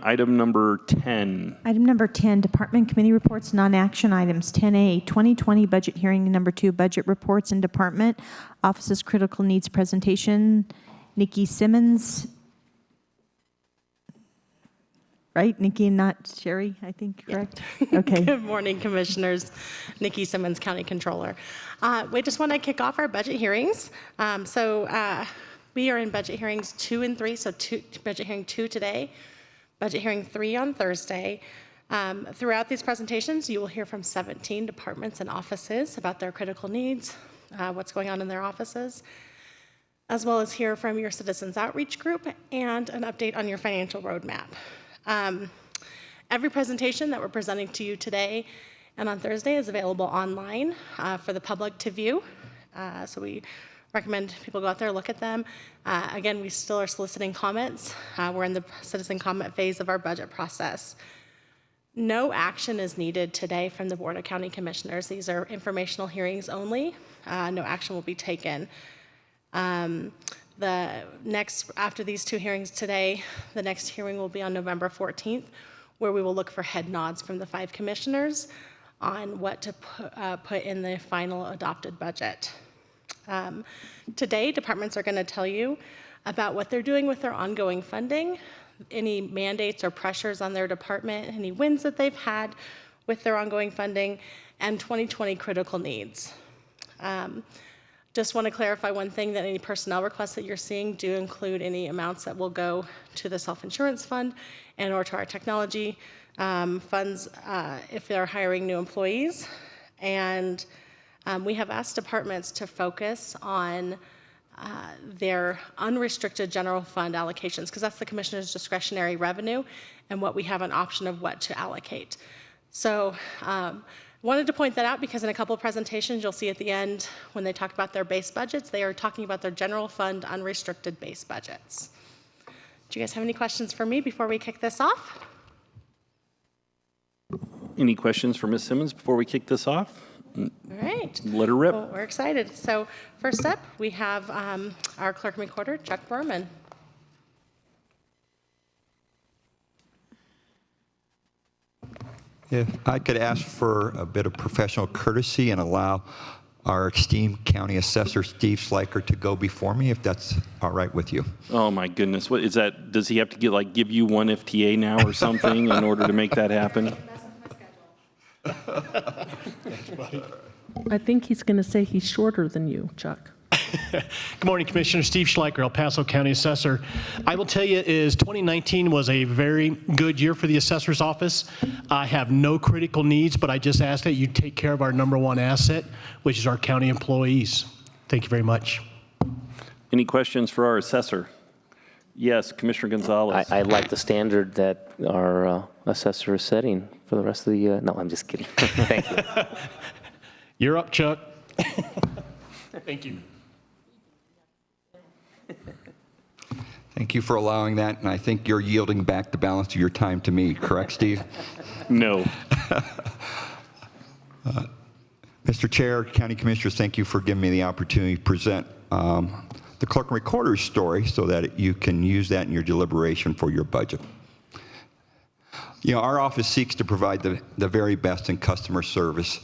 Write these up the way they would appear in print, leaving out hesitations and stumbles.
Item number 10. Item number 10, Department Committee Reports, non-action items. 10A, 2020 Budget Hearing. Number 2, Budget Reports and Department Offices Critical Needs Presentation. Nikki Simmons. Right? Nikki and not Sherry, I think, correct? Yeah. Okay. Good morning, Commissioners. Nikki Simmons, County Controller. We just want to kick off our budget hearings. We are in budget hearings 2 and 3, so budget hearing 2 today, budget hearing 3 on Thursday. Throughout these presentations, you will hear from 17 departments and offices about their critical needs, what's going on in their offices, as well as hear from your Citizens Outreach Group and an update on your financial roadmap. Every presentation that we're presenting to you today and on Thursday is available online for the public to view. So we recommend people go out there, look at them. Again, we still are soliciting comments. We're in the citizen comment phase of our budget process. No action is needed today from the Board of County Commissioners. These are informational hearings only. No action will be taken. After these 2 hearings today, the next hearing will be on November 14th, where we will look for head nods from the 5 commissioners on what to put in the final adopted budget. Today, departments are going to tell you about what they're doing with their ongoing funding, any mandates or pressures on their department, any wins that they've had with their ongoing funding, and 2020 critical needs. Just want to clarify one thing, that any personnel requests that you're seeing do include any amounts that will go to the self-insurance fund and or to our technology funds if they're hiring new employees. And we have asked departments to focus on their unrestricted general fund allocations, because that's the commissioner's discretionary revenue and what we have an option of what to allocate. So wanted to point that out because in a couple of presentations you'll see at the end when they talk about their base budgets, they are talking about their general fund unrestricted base budgets. Do you guys have any questions for me before we kick this off? Any questions for Ms. Simmons before we kick this off? All right. Let her rip. Well, we're excited. So first up, we have our Clerk and Recorder, Chuck Berman. If I could ask for a bit of professional courtesy and allow our esteemed County Assessor, Steve Schleicher, to go before me, if that's all right with you. Oh my goodness, what is that? Does he have to give you one FTA now or something in order to make that happen? I think he's going to say he's shorter than you, Chuck. Good morning, Commissioner. Steve Schleicher, El Paso County Assessor. I will tell you 2019 was a very good year for the Assessor's Office. I have no critical needs, but I just ask that you take care of our #1 asset, which is our county employees. Thank you very much. Any questions for our assessor? Yes, Commissioner Gonzalez. I like the standard that our assessor is setting for the rest of the year. No, I'm just kidding. Thank you. You're up, Chuck. Thank you. Thank you for allowing that, and I think you're yielding back the balance of your time to me, correct, Steve? No. Mr. Chair, County Commissioners, thank you for giving me the opportunity to present the Clerk and Recorder's story so that you can use that in your deliberation for your budget. You know, our office seeks to provide the very best in customer service.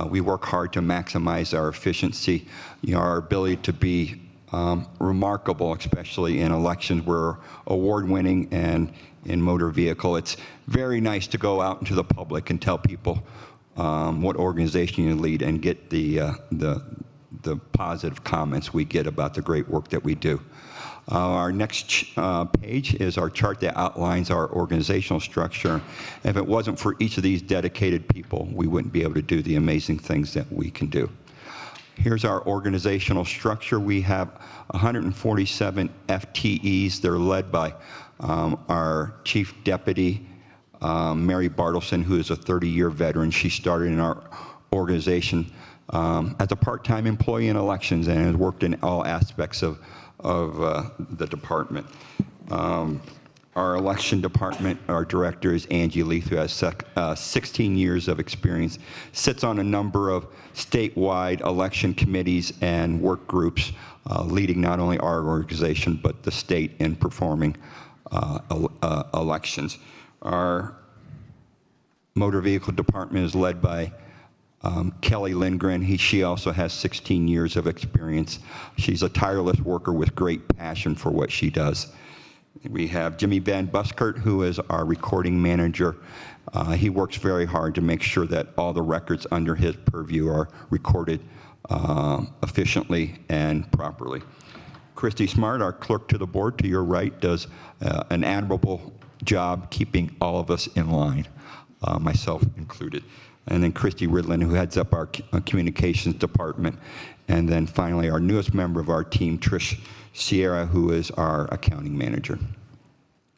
We work hard to maximize our efficiency, our ability to be remarkable, especially in elections. We're award-winning, and in motor vehicle, it's very nice to go out into the public and tell people what organization you lead and get the positive comments we get about the great work that we do. Our next page is our chart that outlines our organizational structure. If it wasn't for each of these dedicated people, we wouldn't be able to do the amazing things that we can do. Here's our organizational structure. We have 147 FTEs. They're led by our Chief Deputy, Mary Bartleson, who is a 30-year veteran. She started in our organization as a part-time employee in elections and has worked in all aspects of the department. Our election department, our director is Angie Leith, who has 16 years of experience, sits on a number of statewide election committees and work groups, leading not only our organization, but the state in performing elections. Our motor vehicle department is led by Kelly Lindgren. She also has 16 years of experience. She's a tireless worker with great passion for what she does. We have Jimmy Van Buskert, who is our recording manager. He works very hard to make sure that all the records under his purview are recorded efficiently and properly. Christy Smart, our clerk to the board, to your right, does an admirable job keeping all of us in line, myself included. And then Christy Ridlin, who heads up our communications department. And then finally, our newest member of our team, Trish Sierra, who is our accounting manager.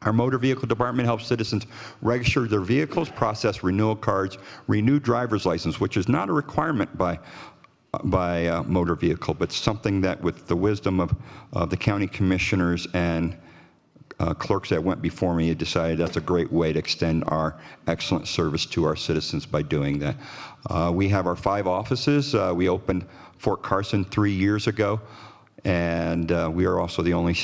Our motor vehicle department helps citizens register their vehicles, process renewal cards, renew driver's license, which is not a requirement by motor vehicle, but something that with the wisdom of the county commissioners and clerks that went before me decided that's a great way to extend our excellent service to our citizens by doing that. We have our 5 offices. We opened Fort Carson 3 years ago, and we are also the only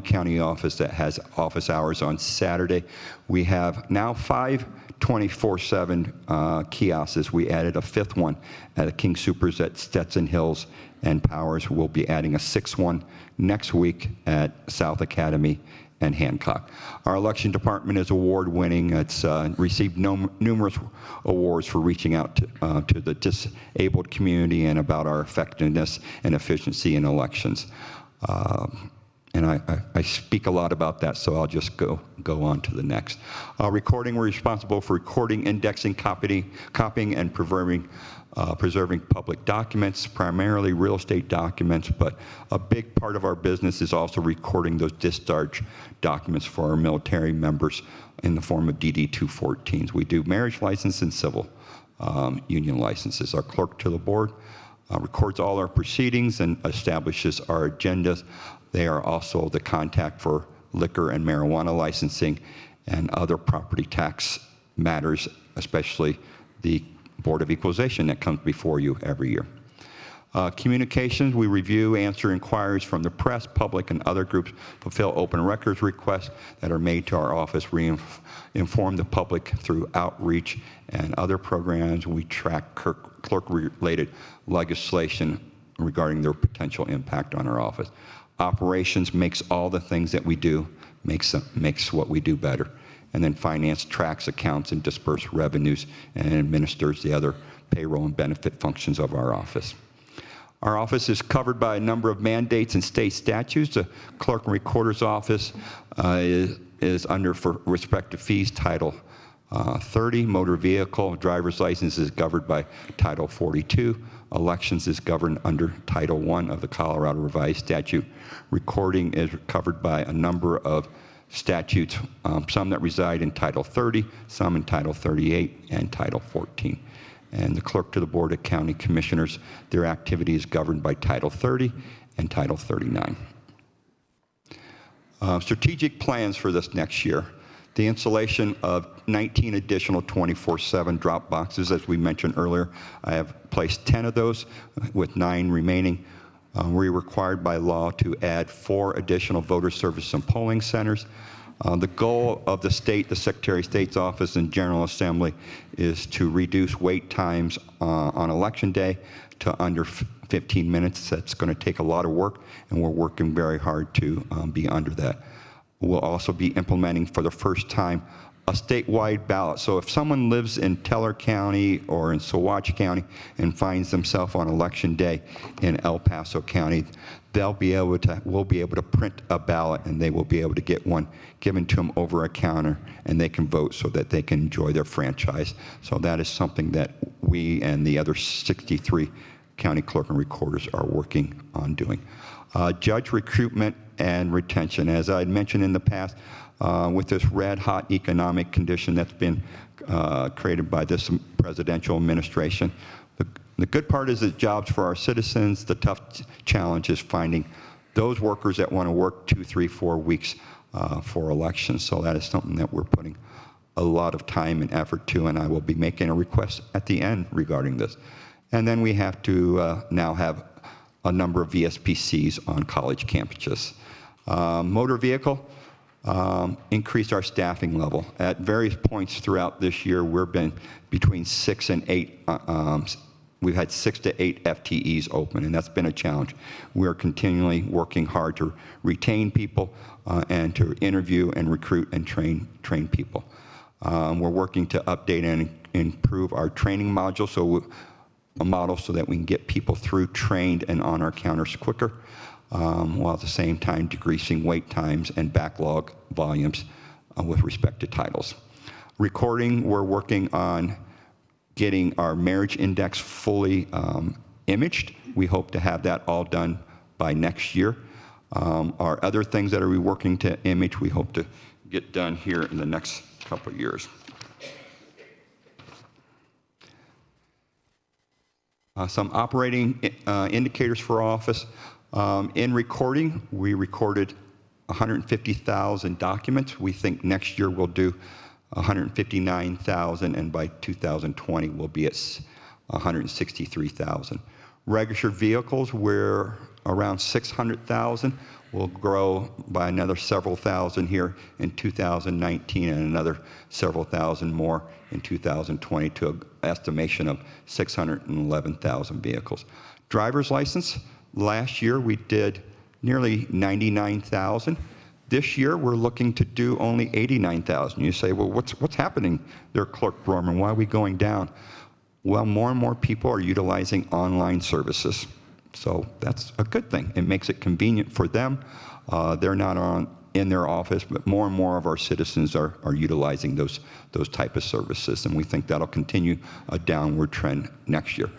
county office that has office hours on Saturday. We have now 5 24/7 kiosks. We added a 5th one at the King Soopers at Stetson Hills and Powers. We'll be adding a 6th one next week at South Academy and Hancock. Our election department is award-winning. It's received numerous awards for reaching out to the disabled community and about our effectiveness and efficiency in elections. And I speak a lot about that, so I'll just go on to the next. Recording, we're responsible for recording, indexing, copying, and preserving public documents, primarily real estate documents, but a big part of our business is also recording those discharge documents for our military members in the form of DD-214s. We do marriage license and civil union licenses. Our clerk to the board records all our proceedings and establishes our agendas. They are also the contact for liquor and marijuana licensing and other property tax matters, especially the Board of Equalization that comes before you every year. Communications, we review, answer inquiries from the press, public, and other groups, fulfill open records requests that are made to our office, inform the public through outreach and other programs. We track clerk-related legislation regarding their potential impact on our office. Operations makes all the things that we do, makes what we do better. And then finance tracks accounts and disperses revenues and administers the other payroll and benefit functions of our office. Our office is covered by a number of mandates and state statutes. The Clerk and Recorder's Office is under, for respective fees, Title 30. Motor vehicle driver's license is governed by Title 42. Elections is governed under Title I of the Colorado Revised Statute. Recording is covered by a number of statutes, some that reside in Title 30, some in Title 38, and Title 14. And the clerk to the Board of County Commissioners, their activity is governed by Title 30 and Title 39. Strategic plans for this next year. The installation of 19 additional 24/7 drop boxes, as we mentioned earlier. I have placed 10 of those with 9 remaining. We're required by law to add 4 additional voter service and polling centers. The goal of the state, the Secretary of State's office and General Assembly is to reduce wait times on election day to under 15 minutes. That's going to take a lot of work, and we're working very hard to be under that. We'll also be implementing for the first time a statewide ballot. So if someone lives in Teller County or in Saguache County and finds themselves on election day in El Paso County, we'll be able to print a ballot, and they will be able to get one given to them over a counter, and they can vote so that they can enjoy their franchise. So that is something that we and the other 63 county clerk and recorders are working on doing. Judge recruitment and retention. As I had mentioned in the past, with this red-hot economic condition that's been created by this presidential administration, the good part is that jobs for our citizens. The tough challenge is finding those workers that want to work 2, 3, 4 weeks for elections. So that is something that we're putting a lot of time and effort to, and I will be making a request at the end regarding this. And then we have to now have a number of VSPCs on college campuses. Motor vehicle, increase our staffing level. At various points throughout this year, we've been between 6 and 8. We've had 6 to 8 FTEs open, and that's been a challenge. We're continually working hard to retain people and to interview and recruit and train people. We're working to update and improve our training module, a model so that we can get people through trained and on our counters quicker, while at the same time decreasing wait times and backlog volumes with respect to titles. Recording, we're working on getting our marriage index fully imaged. We hope to have that all done by next year. Our other things that we're working to image, we hope to get done here in the next couple of years. Some operating indicators for office. In recording, we recorded 150,000 documents. We think next year we'll do 159,000, and by 2020 we'll be at 163,000. Registered vehicles, we're around 600,000. We'll grow by another several thousand here in 2019 and another several thousand more in 2020 to an estimation of 611,000 vehicles. Driver's license, last year we did nearly 99,000. This year we're looking to do only 89,000. You say, well, what's happening there, Clerk Brorman? Why are we going down? Well, more and more people are utilizing online services. So that's a good thing. It makes it convenient for them. They're not in their office, but more and more of our citizens are utilizing those type of services, and we think that'll continue a downward trend next year.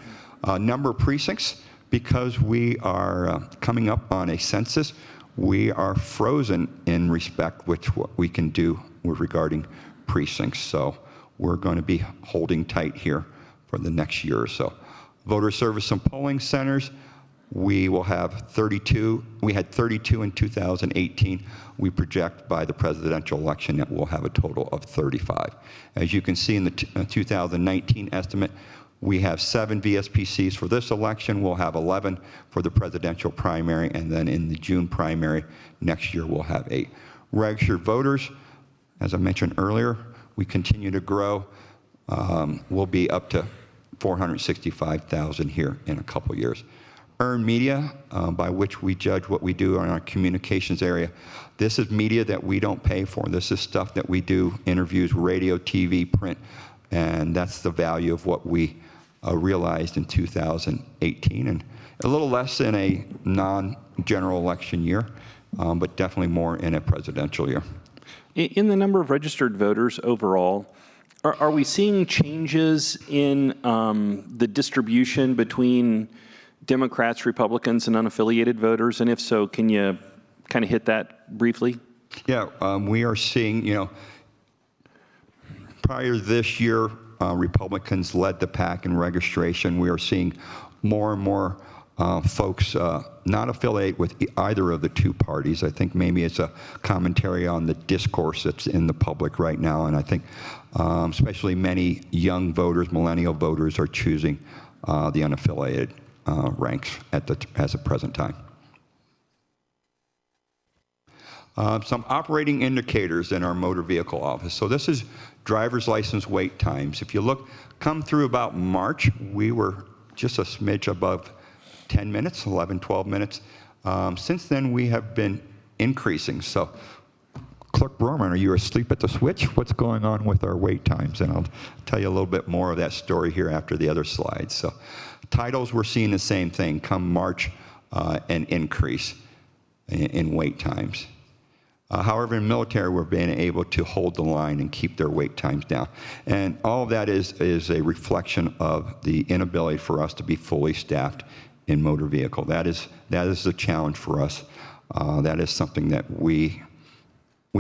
Number of precincts, because we are coming up on a census, we are frozen in respect with what we can do with regarding precincts. So we're going to be holding tight here for the next year or so. Voter service and polling centers, we will have 32. We had 32 in 2018. We project by the presidential election that we'll have a total of 35. As you can see in the 2019 estimate, we have 7 VSPCs for this election. We'll have 11 for the presidential primary, and then in the June primary next year we'll have 8. Registered voters, as I mentioned earlier, we continue to grow. We'll be up to 465,000 here in a couple years. Earned media, by which we judge what we do in our communications area. This is media that we don't pay for. This is stuff that we do, interviews, radio, TV, print, and that's the value of what we realized in 2018, and a little less in a non-general election year, but definitely more in a presidential year. In the number of registered voters overall, are we seeing changes in the distribution between Democrats, Republicans, and unaffiliated voters? And if so, can you kind of hit that briefly? Yeah, we are seeing, prior this year, Republicans led the pack in registration. We are seeing more and more folks not affiliate with either of the two parties. I think maybe it's a commentary on the discourse that's in the public right now, and I think especially many young voters, millennial voters, are choosing the unaffiliated ranks at the present time. Some operating indicators in our motor vehicle office. So this is driver's license wait times. If you come through about March, we were just a smidge above 10 minutes, 11, 12 minutes. Since then, we have been increasing. So, Clerk Brorman, are you asleep at the switch? What's going on with our wait times? And I'll tell you a little bit more of that story here after the other slides. So, titles, we're seeing the same thing. Come March, an increase in wait times. However, in military, we're being able to hold the line and keep their wait times down. And all of that is a reflection of the inability for us to be fully staffed in motor vehicle. That is a challenge for us. That is something that we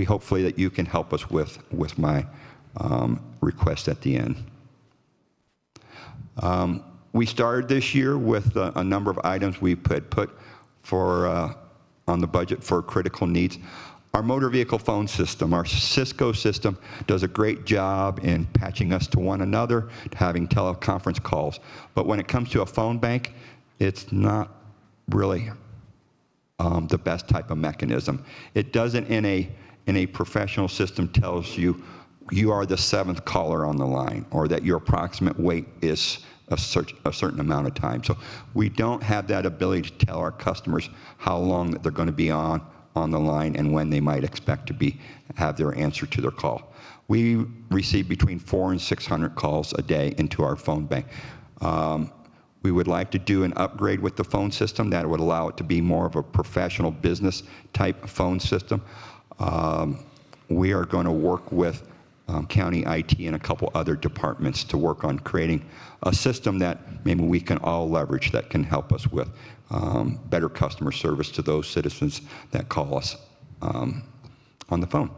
hopefully that you can help us with my request at the end. We started this year with a number of items we put for on the budget for critical needs. Our motor vehicle phone system, our Cisco system, does a great job in patching us to one another, having teleconference calls. But when it comes to a phone bank, it's not really the best type of mechanism. It does it in in a professional system tells you you are the 7th caller on the line, or that your approximate wait is a certain amount of time. So we don't have that ability to tell our customers how long that they're going to be on the line and when they might expect to have their answer to their call. We receive between 400 and 600 calls a day into our phone bank. We would like to do an upgrade with the phone system that would allow it to be more of a professional business type phone system. We are going to work with county IT and a couple other departments to work on creating a system that maybe we can all leverage that can help us with better customer service to those citizens that call us on the phone.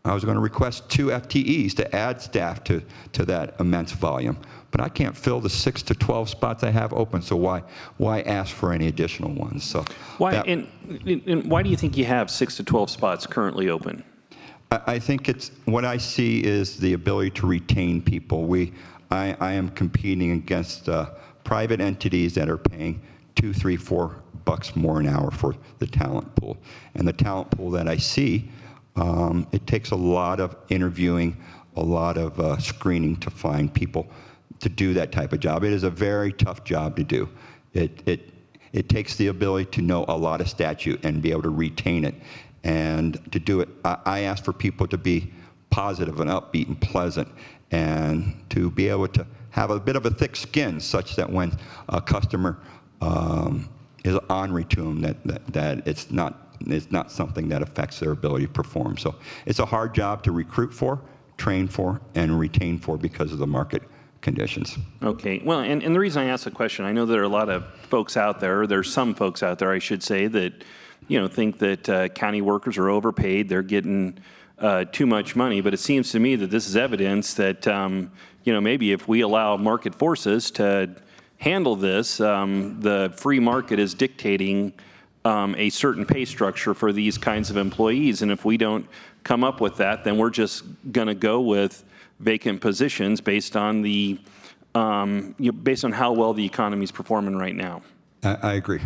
I was going to request 2 FTEs to add staff to that immense volume, but I can't fill the 6 to 12 spots I have open, so why ask for any additional ones? So Why do you think you have 6 to 12 spots currently open? I think it's what I see is the ability to retain people. I am competing against private entities that are paying $2, $3, $4 more an hour for the talent pool, and the talent pool that I see. It takes a lot of interviewing, a lot of screening to find people to do that type of job. It is a very tough job to do. It takes the ability to know a lot of statute and be able to retain it. And to do it, I ask for people to be positive and upbeat and pleasant, and to be able to have a bit of a thick skin such that when a customer is ornery to them, that it's not something that affects their ability to perform. So it's a hard job to recruit for, train for, and retain for because of the market conditions. Okay. Well, and the reason I ask the question, I know there are a lot of folks out there, or there's some folks out there, I should say, that think that county workers are overpaid, they're getting too much money. But it seems to me that this is evidence that maybe if we allow market forces to handle this, the free market is dictating a certain pay structure for these kinds of employees. And if we don't come up with that, then we're just going to go with vacant positions based on based on how well the economy is performing right now. I agree.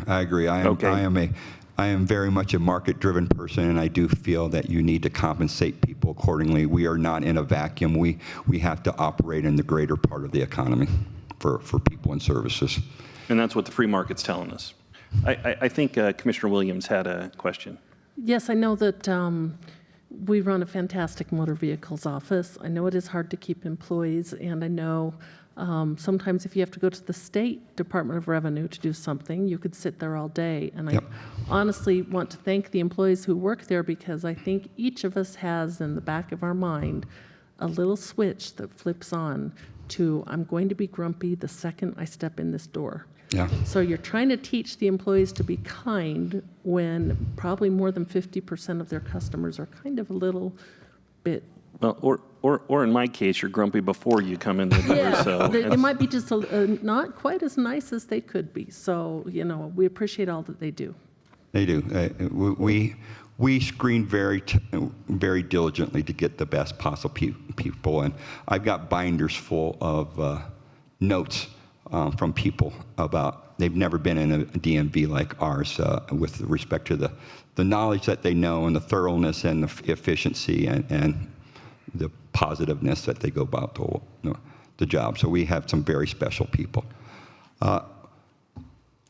I am very much a market-driven person, and I do feel that you need to compensate people accordingly. We are not in a vacuum. We have to operate in the greater part of the economy for people and services. And that's what the free market's telling us. I think Commissioner Williams had a question. Yes, I know that we run a fantastic motor vehicles office. I know it is hard to keep employees, and I know sometimes if you have to go to the State Department of Revenue to do something, you could sit there all day. And I honestly want to thank the employees who work there, because I think each of us has in the back of our mind a little switch that flips on to, I'm going to be grumpy the second I step in this door. Yeah. So you're trying to teach the employees to be kind when probably more than 50% of their customers are kind of a little bit. Well, or in my case, you're grumpy before you come in the door. Yeah, So they might be just not quite as nice as they could be. So, we appreciate all that they do. They do. We screen very diligently to get the best possible people, and I've got binders full of notes from people about they've never been in a DMV like ours with respect to the knowledge that they know and the thoroughness and the efficiency and the positiveness that they go about the job. So we have some very special people.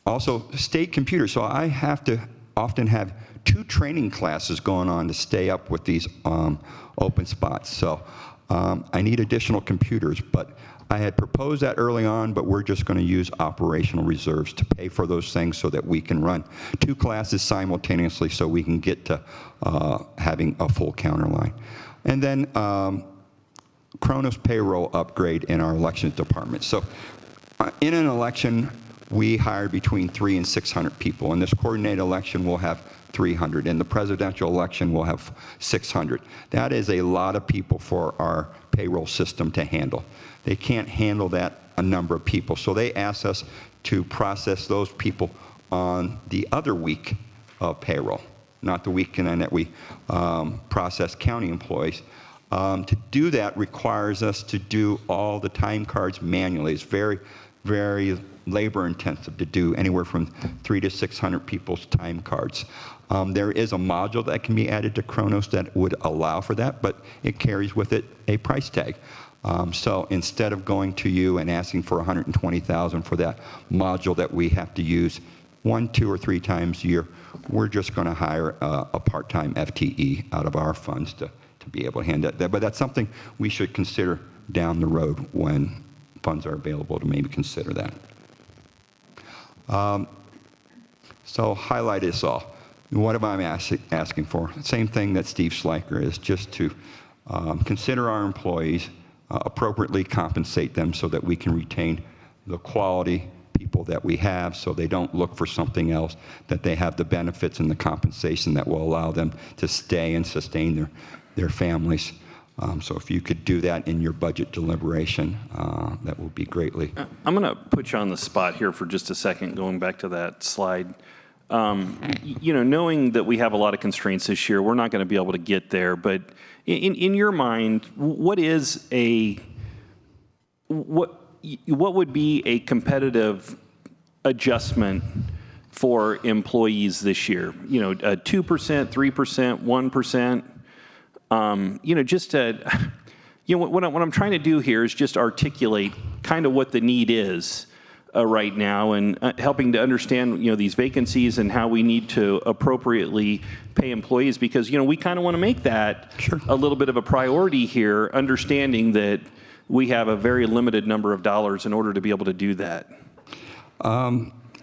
Also, state computers. So I have to often have 2 training classes going on to stay up with these open spots. So I need additional computers, but I had proposed that early on, but we're just going to use operational reserves to pay for those things so that we can run 2 classes simultaneously so we can get to having a full counter line. And then Kronos payroll upgrade in our elections department. So in an election, we hire between 300 and 600 people. In this coordinated election, we'll have 300. In the presidential election, we'll have 600. That is a lot of people for our payroll system to handle. They can't handle a number of people. So they ask us to process those people on the other week of payroll, not the weekend that we process county employees. To do that requires us to do all the time cards manually. It's very, very labor intensive to do anywhere from 300 to 600 people's time cards. There is a module that can be added to Kronos that would allow for that, but it carries with it a price tag. So instead of going to you and asking for $120,000 for that module that we have to use 1, 2, or 3 times a year, we're just going to hire a part-time FTE out of our funds to be able to handle that. But that's something we should consider down the road when funds are available to maybe consider that. So highlight this all. What am I asking for? Same thing that Steve Schleicher is, just to consider our employees, appropriately compensate them so that we can retain the quality people that we have, so they don't look for something else, that they have the benefits and the compensation that will allow them to stay and sustain their families. So if you could do that in your budget deliberation, that would be greatly. I'm going to put you on the spot here for just a second, going back to that slide. Knowing that we have a lot of constraints this year, we're not going to be able to get there. But in your mind, what would be a competitive adjustment for employees this year? A 2%, 3%, 1%. Just to, what I'm trying to do here is just articulate kind of what the need is right now, and helping to understand, these vacancies and how we need to appropriately pay employees, because, we kind of want to make that a little bit of a priority here, understanding that we have a very limited number of dollars in order to be able to do that.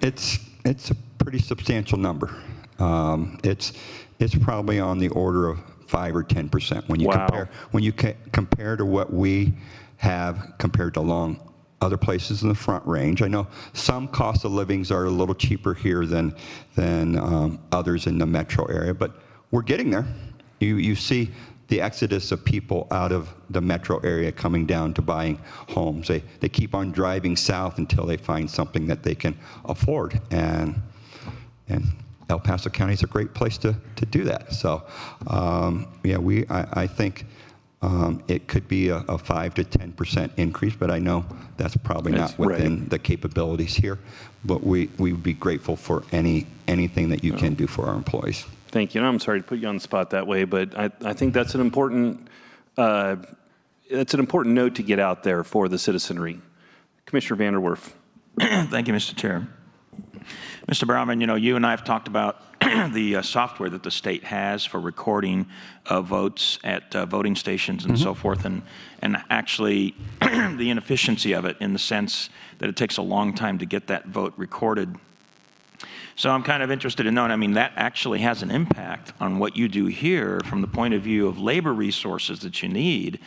It's a pretty substantial number. It's probably on the order of 5 or 10% when you compare to what we have compared to other places in the Front Range. I know some cost of livings are a little cheaper here than others in the metro area, but we're getting there. You see the exodus of people out of the metro area coming down to buying homes. They keep on driving south until they find something that they can afford, and El Paso County is a great place to do that. So I think it could be a 5 to 10% increase, but I know that's probably not within the capabilities here. But we would be grateful for anything that you can do for our employees. Thank you. And I'm sorry to put you on the spot that way, but I think that's an important note to get out there for the citizenry. Commissioner Vanderwerf. Thank you, Mr. Chair. Mr. Brownman, you and I have talked about the software that the state has for recording votes at voting stations and so forth, and actually the inefficiency of it, in the sense that it takes a long time to get that vote recorded. So I'm kind of interested in knowing, that actually has an impact on what you do here from the point of view of labor resources that you need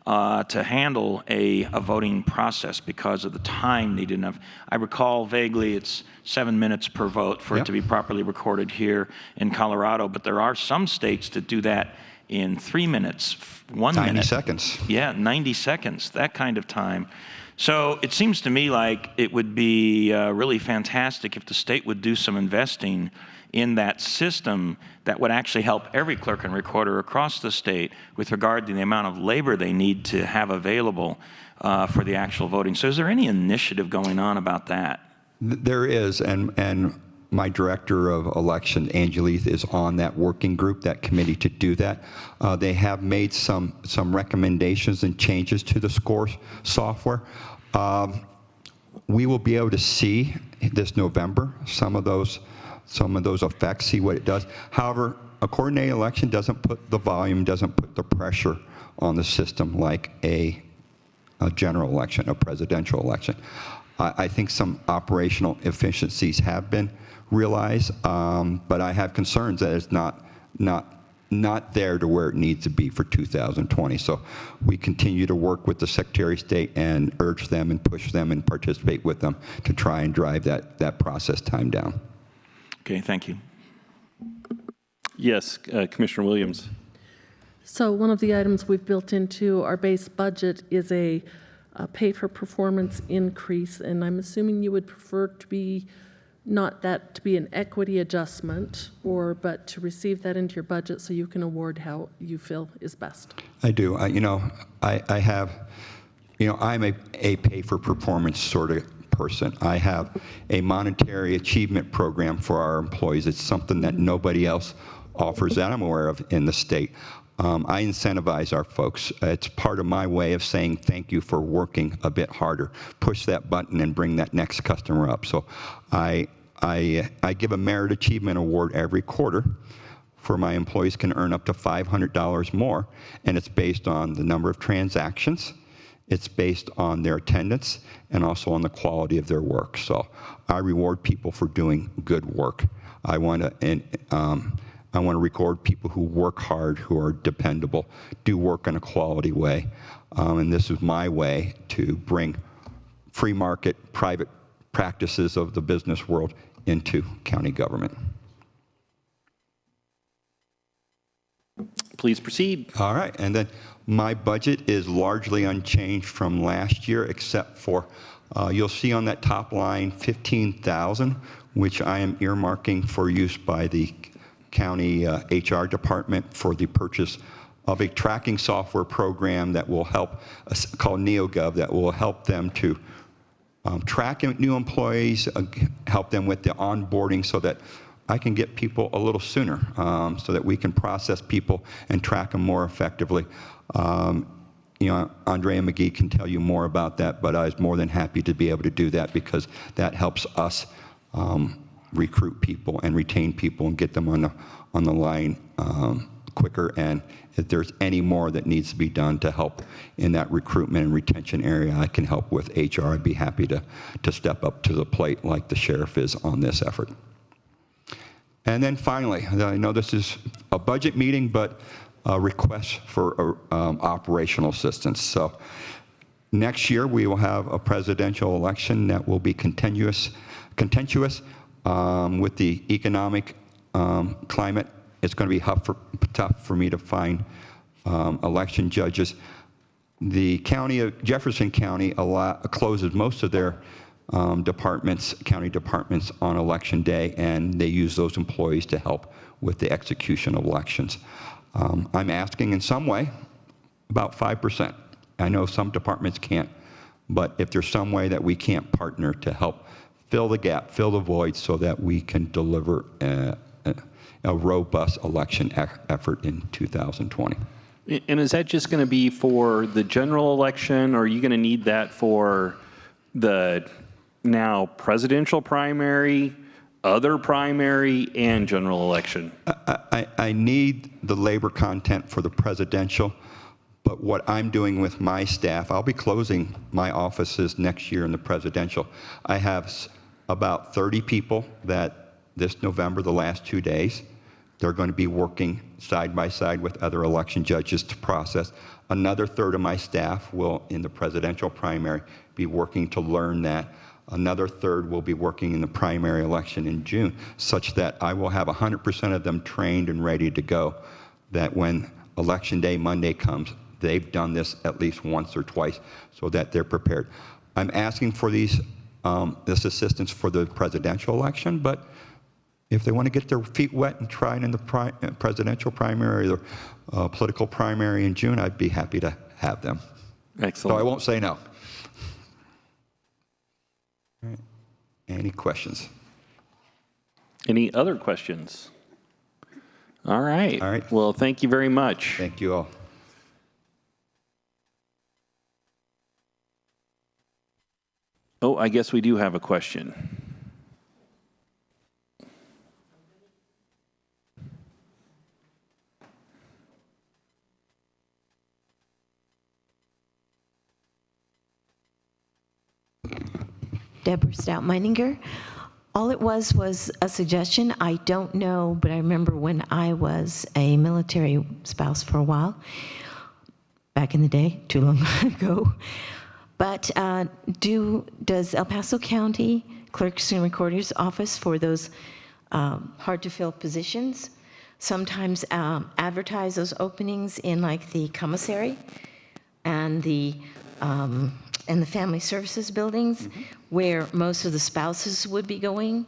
to handle a voting process, because of the time needed. I recall vaguely it's 7 minutes per vote for it to be properly recorded here in Colorado, but there are some states that do that in 3 minutes, 1 minute. 90 seconds. Yeah, 90 seconds, that kind of time. So it seems to me like it would be really fantastic if the state would do some investing in that system that would actually help every clerk and recorder across the state with regard to the amount of labor they need to have available for the actual voting. So is there any initiative going on about that? There is, and my director of election, Angelith, is on that working group, that committee, to do that. They have made some recommendations and changes to the SCORE software. We will be able to see this November some of those effects, see what it does. However, a coordinated election doesn't put the volume, doesn't put the pressure on the system like a general election, a presidential election. I think some operational efficiencies have been realized, but I have concerns that it's not there to where it needs to be for 2020. So we continue to work with the Secretary of State and urge them and push them and participate with them to try and drive that process time down. Okay, thank you. Yes, Commissioner Williams. So one of the items we've built into our base budget is a pay-for-performance increase, and I'm assuming you would prefer to be not that to be an equity adjustment, but to receive that into your budget so you can award how you feel is best. I do. I have, I'm a pay-for-performance sort of person. I have a monetary achievement program for our employees. It's something that nobody else offers that I'm aware of in the state. I incentivize our folks. It's part of my way of saying thank you for working a bit harder. Push that button and bring that next customer up. So I give a merit achievement award every quarter for my employees can earn up to $500 more, and it's based on the number of transactions, it's based on their attendance, and also on the quality of their work. So I reward people for doing good work. I want to record people who work hard, who are dependable, do work in a quality way, and this is my way to bring free market, private practices of the business world into county government. Please proceed. All right, and then my budget is largely unchanged from last year, except for you'll see on that top line $15,000, which I am earmarking for use by the county HR department for the purchase of a tracking software program that will help, called NeoGov, that will help them to track new employees, help them with the onboarding so that I can get people a little sooner so that we can process people and track them more effectively. You know, Andrea McGee can tell you more about that, but I was more than happy to be able to do that because that helps us recruit people and retain people and get them on the line quicker. And if there's any more that needs to be done to help in that recruitment and retention area, I can help with HR. I'd be happy to step up to the plate like the sheriff is on this effort. And then finally, I know this is a budget meeting, but a request for operational assistance. So next year, we will have a presidential election that will be contentious with the economic climate. It's going to be tough for me to find election judges. The county of Jefferson County closes most of their county departments on election day, and they use those employees to help with the execution of elections. I'm asking in some way about 5%. I know some departments can't, but if there's some way that we can't partner to help fill the gap, fill the void so that we can deliver a robust election effort in 2020. And is that just going to be for the general election, or are you going to need that for the now presidential primary, other primary, and general election? I need the labor content for the presidential, but what I'm doing with my staff, I'll be closing my offices next year in the presidential. I have about 30 people that this November, the last 2 days, they're going to be working side by side with other election judges to process. Another third of my staff will, in the presidential primary, be working to learn that. Another third will be working in the primary election in June, such that I will have 100% of them trained and ready to go, that when Election Day Monday comes, they've done this at least once or twice so that they're prepared. I'm asking for this assistance for the presidential election, but if they want to get their feet wet and try it in the presidential primary or political primary in June, I'd be happy to have them. Excellent. So I won't say no. All right. Any questions? Any other questions? All right. All right. Well, thank you very much. Thank you all. Oh, I guess we do have a question. Deborah Stout-Meininger. All it was a suggestion. I don't know, but I remember when I was a military spouse for a while, back in the day, too long ago. But does El Paso County Clerk's and Recorder's Office, for those hard-to-fill positions, sometimes advertise those openings in like the commissary and the family services buildings, where most of the spouses would be going,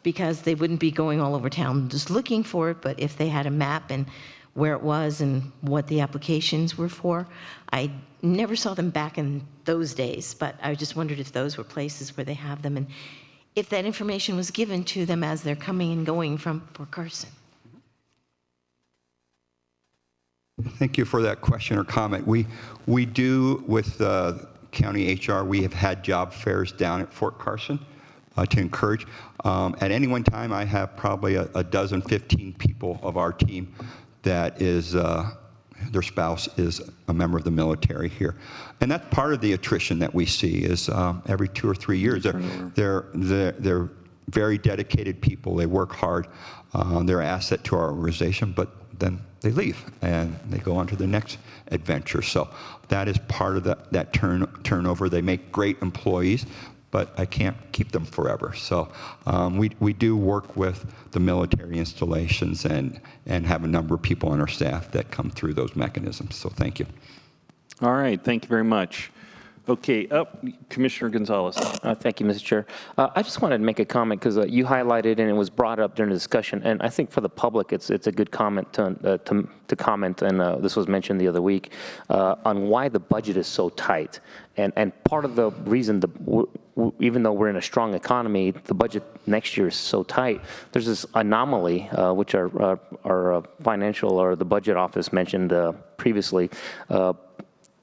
because they wouldn't be going all over town just looking for it, but if they had a map and where it was and what the applications were for. I never saw them back in those days, but I just wondered if those were places where they have them and if that information was given to them as they're coming and going from Fort Carson. Thank you for that question or comment. We do, with county HR, we have had job fairs down at Fort Carson to encourage. At any one time, I have probably a dozen, 15 people of our team that is, their spouse is a member of the military here. And that's part of the attrition that we see is every 2 or 3 years. They're very dedicated people. They work hard. They're an asset to our organization, but then they leave and they go on to the next adventure. So that is part of that turnover. They make great employees, but I can't keep them forever. So we do work with the military installations and have a number of people on our staff that come through those mechanisms. So thank you. All right, thank you very much. Okay, up, Commissioner Gonzalez. Thank you, Mr. Chair. I just wanted to make a comment because you highlighted and it was brought up during the discussion, and I think for the public, it's a good comment to comment, and this was mentioned the other week, on why the budget is so tight. And part of the reason, even though we're in a strong economy, the budget next year is so tight, there's this anomaly, which our financial or the budget office mentioned previously.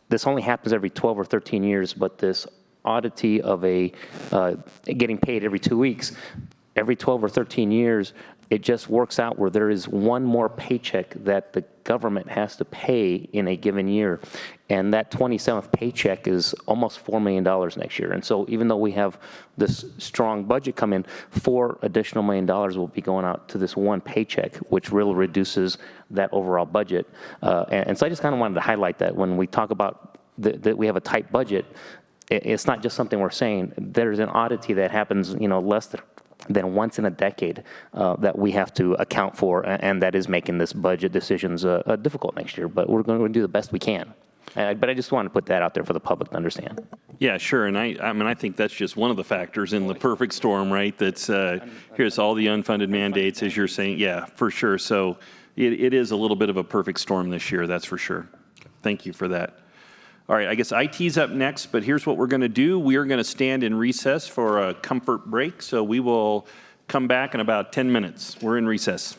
This only happens every 12 or 13 years, but this oddity of getting paid every 2 weeks, every 12 or 13 years, it just works out where there is one more paycheck that the government has to pay in a given year. And that 27th paycheck is almost $4 million next year. And so even though we have this strong budget come in, $4 additional million will be going out to this one paycheck, which really reduces that overall budget. And so I just kind of wanted to highlight that when we talk about that we have a tight budget, it's not just something we're saying. There's an oddity that happens, less than once in a decade that we have to account for, and that is making this budget decisions difficult next year. But we're going to do the best we can. But I just wanted to put that out there for the public to understand. Yeah, sure. And I think that's just one of the factors in the perfect storm, right? That's here's all the unfunded mandates, as you're saying. Yeah, for sure. So it is a little bit of a perfect storm this year, that's for sure. Thank you for that. All right, I guess IT's up next, but here's what we're going to do. We are going to stand in recess for a comfort break, so we will come back in about 10 minutes. We're in recess.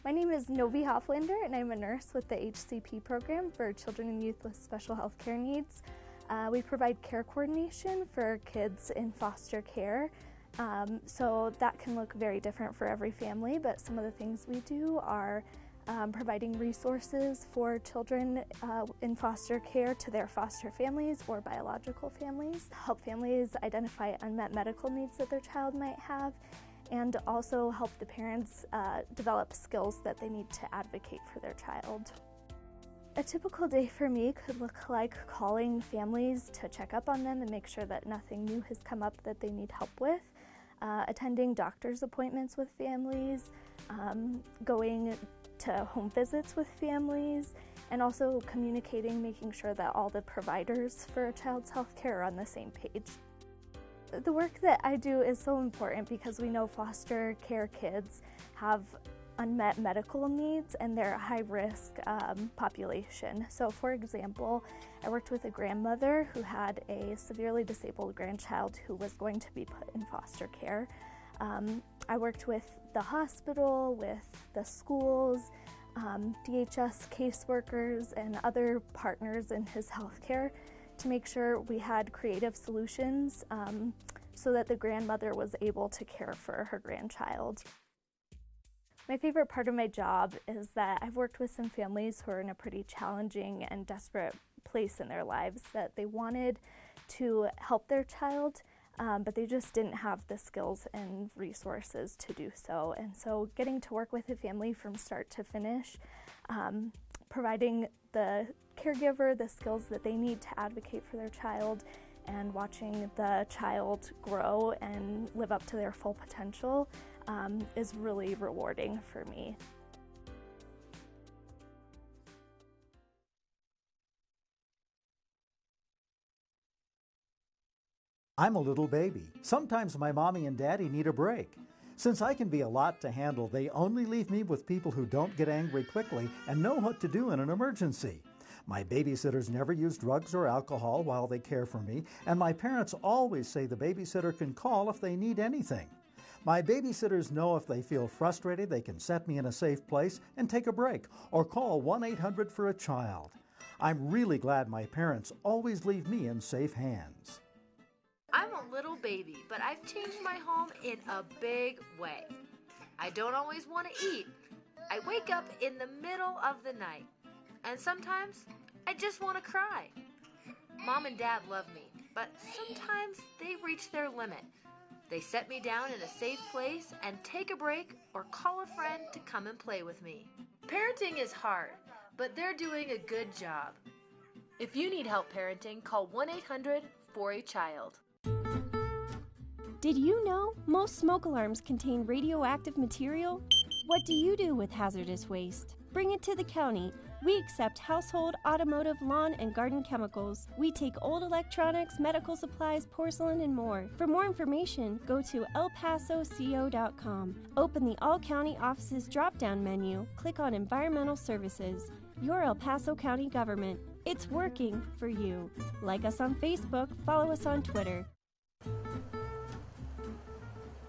My name is Novi Hoflander, and I'm a nurse with the HCP program for children and youth with special health care needs. We provide care coordination for kids in foster care. So that can look very different for every family, but some of the things we do are providing resources for children in foster care to their foster families or biological families, help families identify unmet medical needs that their child might have, and also help the parents develop skills that they need to advocate for their child. A typical day for me could look like calling families to check up on them and make sure that nothing new has come up that they need help with, attending doctor's appointments with families, going to home visits with families, and also communicating, making sure that all the providers for a child's health care are on the same page. The work that I do is so important because we know foster care kids have unmet medical needs and they're a high-risk population. So for example, I worked with a grandmother who had a severely disabled grandchild who was going to be put in foster care. I worked with the hospital, with the schools, DHS caseworkers, and other partners in his healthcare to make sure we had creative solutions so that the grandmother was able to care for her grandchild. My favorite part of my job is that I've worked with some families who are in a pretty challenging and desperate place in their lives, that they wanted to help their child, but they just didn't have the skills and resources to do so. And so getting to work with a family from start to finish, providing the caregiver the skills that they need to advocate for their child, and watching the child grow and live up to their full potential is really rewarding for me. I'm a little baby. Sometimes my mommy and daddy need a break. Since I can be a lot to handle, they only leave me with people who don't get angry quickly and know what to do in an emergency. My babysitters never use drugs or alcohol while they care for me, and my parents always say the babysitter can call if they need anything. My babysitters know if they feel frustrated, they can set me in a safe place and take a break, or call 1-800-for-a-child. I'm really glad my parents always leave me in safe hands. I'm a little baby, but I've changed my home in a big way. I don't always want to eat. I wake up in the middle of the night, and sometimes I just want to cry. Mom and Dad love me, but sometimes they reach their limit. They set me down in a safe place and take a break or call a friend to come and play with me. Parenting is hard, but they're doing a good job. If you need help parenting, call 1-800-for-a-child. Did you know most smoke alarms contain radioactive material? What do you do with hazardous waste? Bring it to the county. We accept household, automotive, lawn, and garden chemicals. We take old electronics, medical supplies, porcelain, and more. For more information, go to elpasoco.com. Open the All County Offices drop-down menu. Click on Environmental Services. Your El Paso County government. It's working for you. Like us on Facebook. Follow us on Twitter.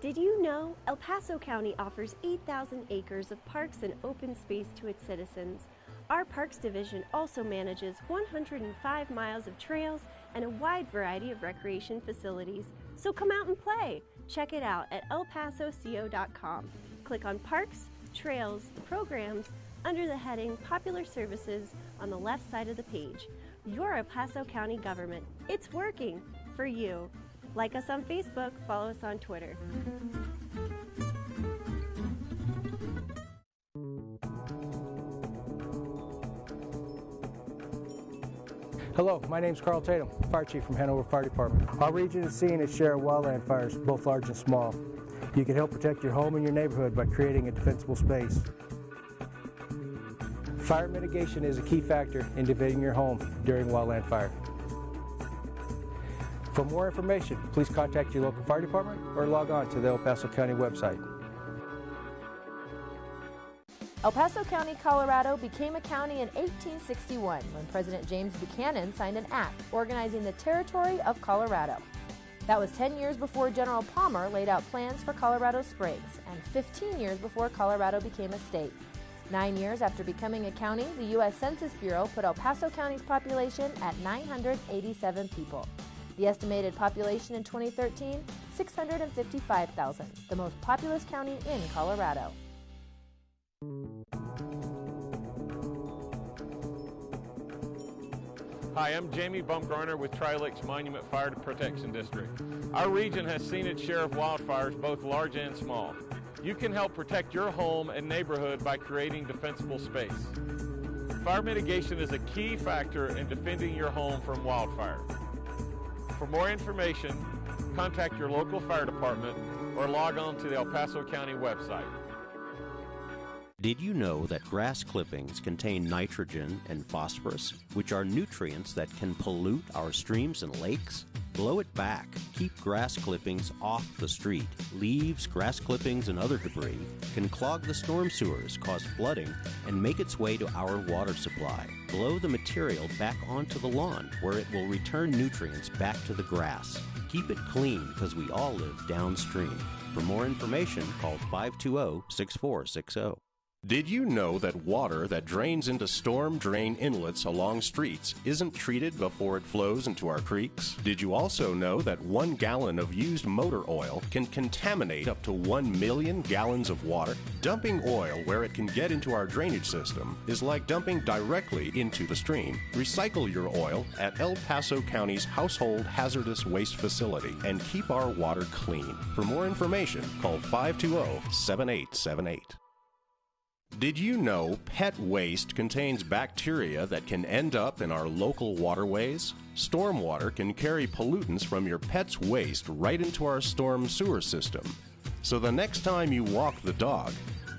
Did you know El Paso County offers 8,000 acres of parks and open space to its citizens? Our Parks Division also manages 105 miles of trails and a wide variety of recreation facilities. So come out and play. Check it out at elpasoco.com. Click on Parks, Trails, Programs under the heading Popular Services on the left side of the page. Your El Paso County government. It's working for you. Like us on Facebook, follow us on Twitter. Hello, my name is Carl Tatum, Fire Chief from Hanover Fire Department. Our region is seeing its share of wildland fires, both large and small. You can help protect your home and your neighborhood by creating a defensible space. Fire mitigation is a key factor in defending your home during wildland fire. For more information, please contact your local fire department or log on to the El Paso County website. El Paso County, Colorado became a county in 1861 when President James Buchanan signed an act organizing the Territory of Colorado. That was 10 years before General Palmer laid out plans for Colorado Springs and 15 years before Colorado became a state. 9 years after becoming a county, the U.S. Census Bureau put El Paso County's population at 987 people. The estimated population in 2013, 655,000, the most populous county in Colorado. Hi, I'm Jamie Bumgarner with Tri-Lakes Monument Fire Protection District. Our region has seen its share of wildfires, both large and small. You can help protect your home and neighborhood by creating defensible space. Fire mitigation is a key factor in defending your home from wildfire. For more information, contact your local fire department or log on to the El Paso County website. Did you know that grass clippings contain nitrogen and phosphorus, which are nutrients that can pollute our streams and lakes? Blow it back. Keep grass clippings off the street. Leaves, grass clippings, and other debris can clog the storm sewers, cause flooding, and make its way to our water supply. Blow the material back onto the lawn, where it will return nutrients back to the grass. Keep it clean, because we all live downstream. For more information, call 520-6460. Did you know that water that drains into storm drain inlets along streets isn't treated before it flows into our creeks? Did you also know that 1 gallon of used motor oil can contaminate up to 1 million gallons of water? Dumping oil where it can get into our drainage system is like dumping directly into the stream. Recycle your oil at El Paso County's Household Hazardous Waste Facility and keep our water clean. For more information, call 520-7878. Did you know pet waste contains bacteria that can end up in our local waterways? Stormwater can carry pollutants from your pet's waste right into our storm sewer system. So the next time you walk the dog,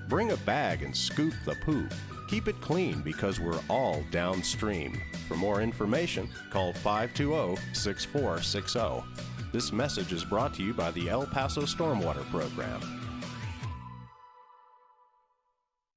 bring a bag and scoop the poop. Keep it clean because we're all downstream. For more information, call 520-6460. This message is brought to you by the El Paso Stormwater Program.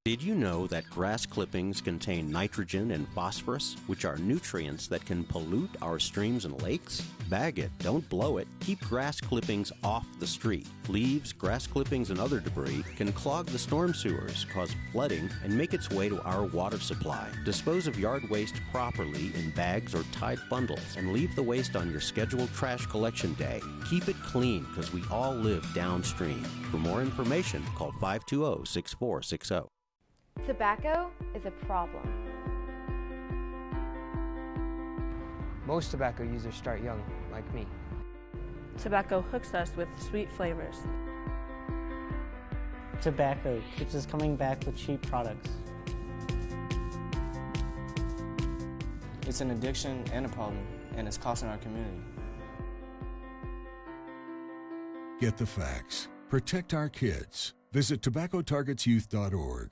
Did you know that grass clippings contain nitrogen and phosphorus, which are nutrients that can pollute our streams and lakes? Bag it, don't blow it. Keep grass clippings off the street. Leaves, grass clippings, and other debris can clog the storm sewers, cause flooding, and make its way to our water supply. Dispose of yard waste properly in bags or tied bundles, and leave the waste on your scheduled trash collection day. Keep it clean, because we all live downstream. For more information, call 520-6460. Tobacco is a problem. Most tobacco users start young, like me. Tobacco hooks us with sweet flavors. Tobacco keeps us coming back with cheap products. It's an addiction and a problem, and it's costing our community. Get the facts. Protect our kids. Visit tobaccotargetsyouth.org.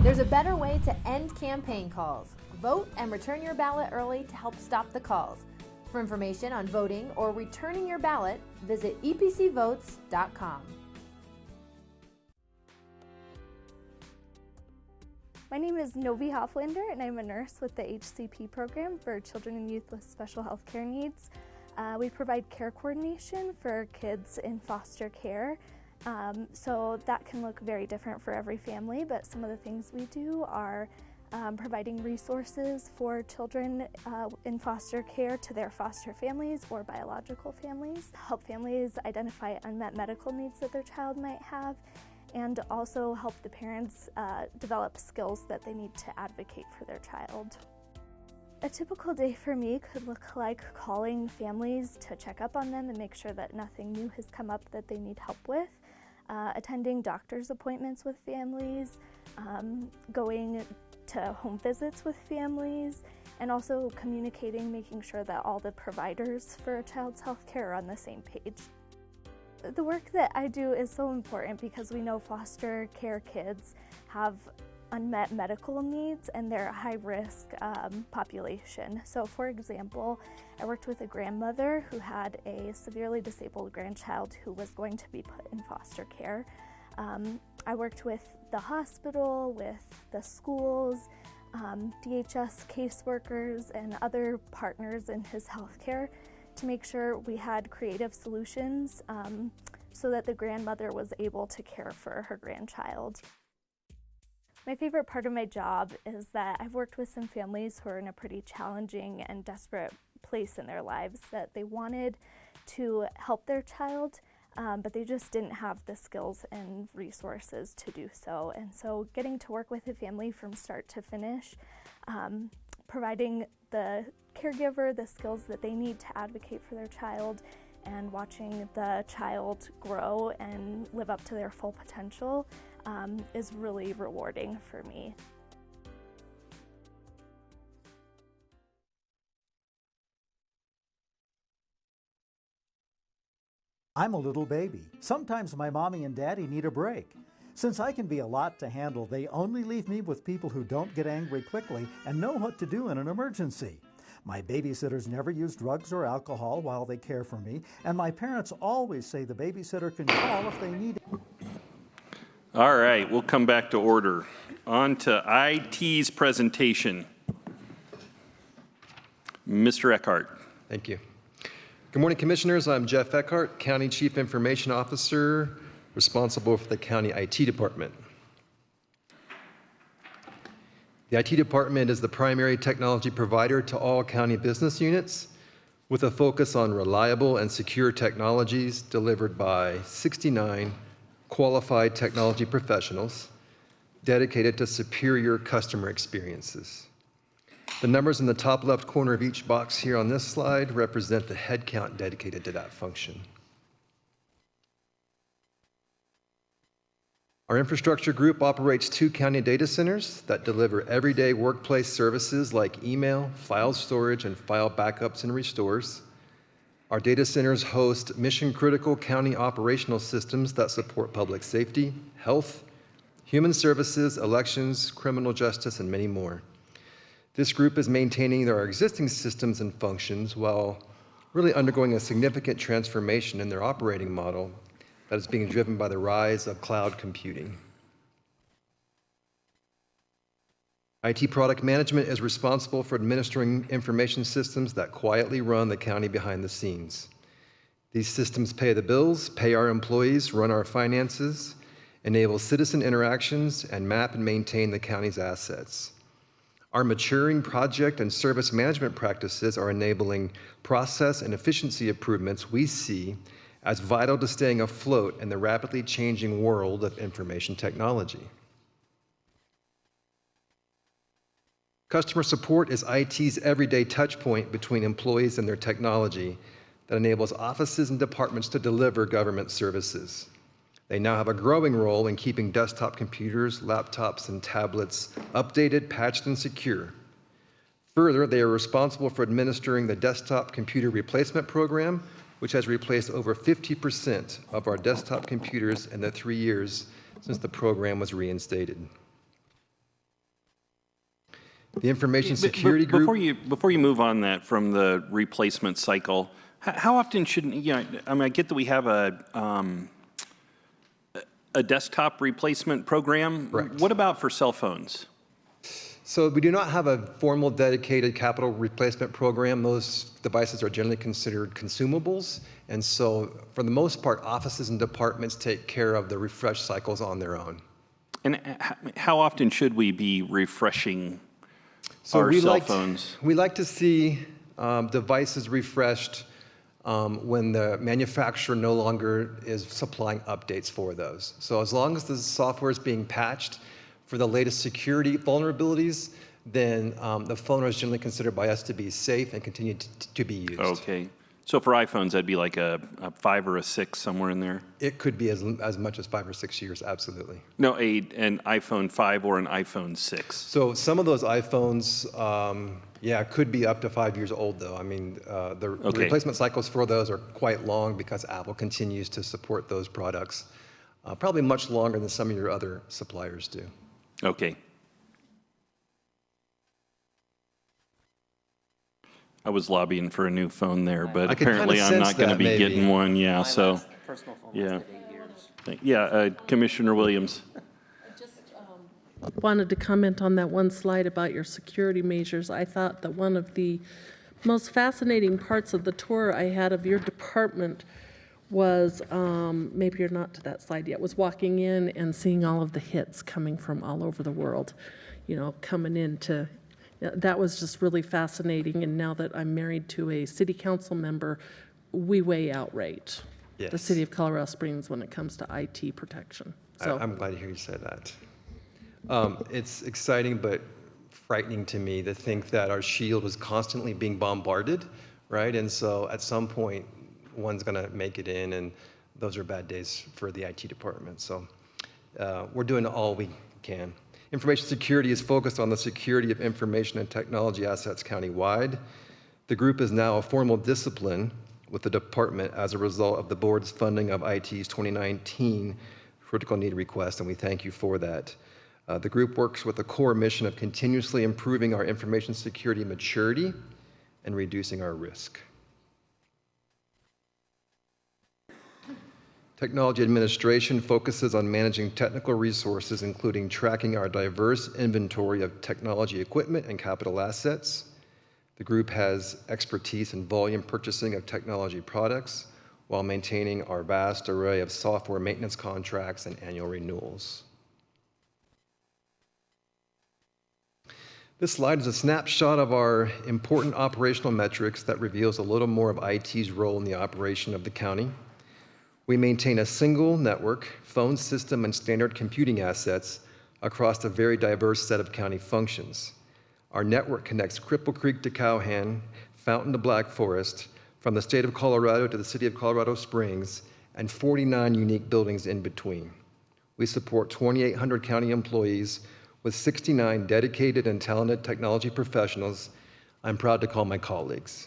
There's a better way to end campaign calls. Vote and return your ballot early to help stop the calls. For information on voting or returning your ballot, visit epcvotes.com. My name is Novi Hoflander, and I'm a nurse with the HCP program for children and youth with special health care needs. We provide care coordination for kids in foster care. So that can look very different for every family, but some of the things we do are providing resources for children in foster care to their foster families or biological families, help families identify unmet medical needs that their child might have, and also help the parents develop skills that they need to advocate for their child. A typical day for me could look like calling families to check up on them and make sure that nothing new has come up that they need help with, attending doctor's appointments with families, going to home visits with families, and also communicating, making sure that all the providers for a child's health care are on the same page. The work that I do is so important because we know foster care kids have unmet medical needs and they're a high-risk population. So for example, I worked with a grandmother who had a severely disabled grandchild who was going to be put in foster care. I worked with the hospital, with the schools, DHS caseworkers, and other partners in his healthcare to make sure we had creative solutions so that the grandmother was able to care for her grandchild. My favorite part of my job is that I've worked with some families who are in a pretty challenging and desperate place in their lives, that they wanted to help their child, but they just didn't have the skills and resources to do so. And so getting to work with a family from start to finish, providing the caregiver the skills that they need to advocate for their child, and watching the child grow and live up to their full potential is really rewarding for me. I'm a little baby. Sometimes my mommy and daddy need a break. Since I can be a lot to handle, they only leave me with people who don't get angry quickly and know what to do in an emergency. My babysitters never use drugs or alcohol while they care for me, and my parents always say the babysitter can call if they need it. All right, we'll come back to order. On to IT's presentation. Mr. Eckhart. Thank you. Good morning, Commissioners. I'm Jeff Eckhart, County Chief Information Officer, responsible for the County IT Department. The IT Department is the primary technology provider to all county business units, with a focus on reliable and secure technologies delivered by 69 qualified technology professionals dedicated to superior customer experiences. The numbers in the top left corner of each box here on this slide represent the headcount dedicated to that function. Our infrastructure group operates 2 county data centers that deliver everyday workplace services like email, file storage, and file backups and restores. Our data centers host mission-critical county operational systems that support public safety, health, human services, elections, criminal justice, and many more. This group is maintaining their existing systems and functions while really undergoing a significant transformation in their operating model that is being driven by the rise of cloud computing. IT product management is responsible for administering information systems that quietly run the county behind the scenes. These systems pay the bills, pay our employees, run our finances, enable citizen interactions, and map and maintain the county's assets. Our maturing project and service management practices are enabling process and efficiency improvements we see as vital to staying afloat in the rapidly changing world of information technology. Customer support is IT's everyday touch point between employees and their technology that enables offices and departments to deliver government services. They now have a growing role in keeping desktop computers, laptops, and tablets updated, patched, and secure. Further, they are responsible for administering the desktop computer replacement program, which has replaced over 50% of our desktop computers in the 3 years since the program was reinstated. The Information Security Group... Before you move on that from the replacement cycle, how often should, I get that we have a desktop replacement program. Correct. What about for cell phones? So we do not have a formal dedicated capital replacement program. Those devices are generally considered consumables. And so for the most part, offices and departments take care of the refresh cycles on their own. And how often should we be refreshing our cell phones? We like to see devices refreshed when the manufacturer no longer is supplying updates for those. So as long as the software is being patched for the latest security vulnerabilities, then the phone is generally considered by us to be safe and continue to be used. Okay. So for iPhones, that'd be like a 5 or a 6, somewhere in there? It could be as much as 5 or 6 years, absolutely. No, an iPhone 5 or an iPhone 6. So some of those iPhones, could be up to 5 years old, though. I mean, the replacement cycles for those are quite long because Apple continues to support those products, probably much longer than some of your other suppliers do. Okay. I was lobbying for a new phone there, but apparently I'm not going to be getting one. Yeah, so, yeah. Yeah, Commissioner Williams. I just wanted to comment on that one slide about your security measures. I thought that one of the most fascinating parts of the tour I had of your department was, maybe you're not to that slide yet, was walking in and seeing all of the hits coming from all over the world, coming into. That was just really fascinating, and now that I'm married to a city council member, we way outrate the city of Colorado Springs when it comes to IT protection. So I'm glad to hear you say that. It's exciting but frightening to me to think that our shield was constantly being bombarded, right? And so at some point, one's going to make it in, and those are bad days for the IT department. So we're doing all we can. Information security is focused on the security of information and technology assets countywide. The group is now a formal discipline with the department as a result of the board's funding of IT's 2019 critical need request, and we thank you for that. The group works with the core mission of continuously improving our information security maturity and reducing our risk. Technology administration focuses on managing technical resources, including tracking our diverse inventory of technology equipment and capital assets. The group has expertise in volume purchasing of technology products while maintaining our vast array of software maintenance contracts and annual renewals. This slide is a snapshot of our important operational metrics that reveals a little more of IT's role in the operation of the county. We maintain a single network, phone system, and standard computing assets across a very diverse set of county functions. Our network connects Cripple Creek to Cowhan, Fountain to Black Forest, from the state of Colorado to the city of Colorado Springs, and 49 unique buildings in between. We support 2,800 county employees with 69 dedicated and talented technology professionals I'm proud to call my colleagues.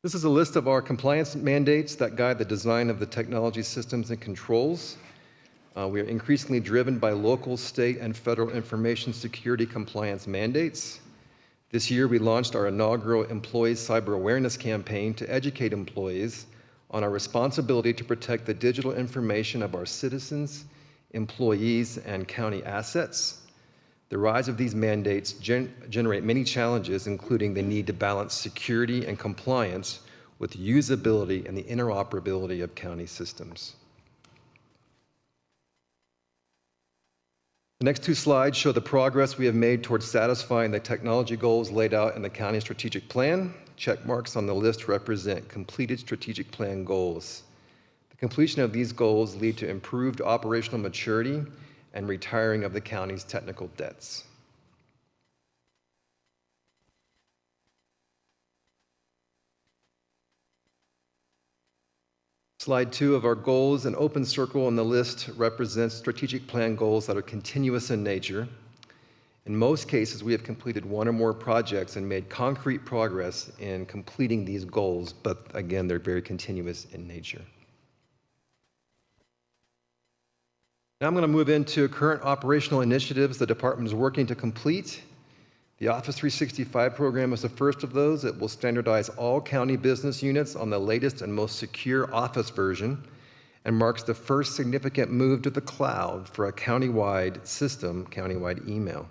This is a list of our compliance mandates that guide the design of the technology systems and controls. We are increasingly driven by local, state, and federal information security compliance mandates. This year, we launched our inaugural Employee Cyber Awareness campaign to educate employees on our responsibility to protect the digital information of our citizens, employees, and county assets. The rise of these mandates generate many challenges, including the need to balance security and compliance with usability and the interoperability of county systems. The next two slides show the progress we have made towards satisfying the technology goals laid out in the county strategic plan. Check marks on the list represent completed strategic plan goals. The completion of these goals lead to improved operational maturity and retiring of the county's technical debts. Slide 2 of our goals, an open circle on the list represents strategic plan goals that are continuous in nature. In most cases, we have completed one or more projects and made concrete progress in completing these goals, but again, they're very continuous in nature. Now I'm going to move into current operational initiatives the department is working to complete. The Office 365 program is the first of those. It will standardize all county business units on the latest and most secure Office version and marks the first significant move to the cloud for a countywide system, countywide email.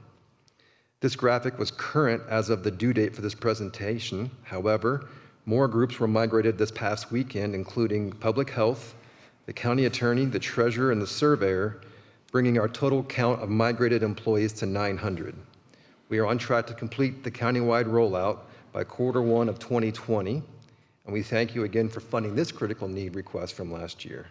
This graphic was current as of the due date for this presentation. However, more groups were migrated this past weekend, including Public Health, the County Attorney, the Treasurer, and the Surveyor, bringing our total count of migrated employees to 900. We are on track to complete the countywide rollout by Q1 of 2020, and we thank you again for funding this critical need request from last year.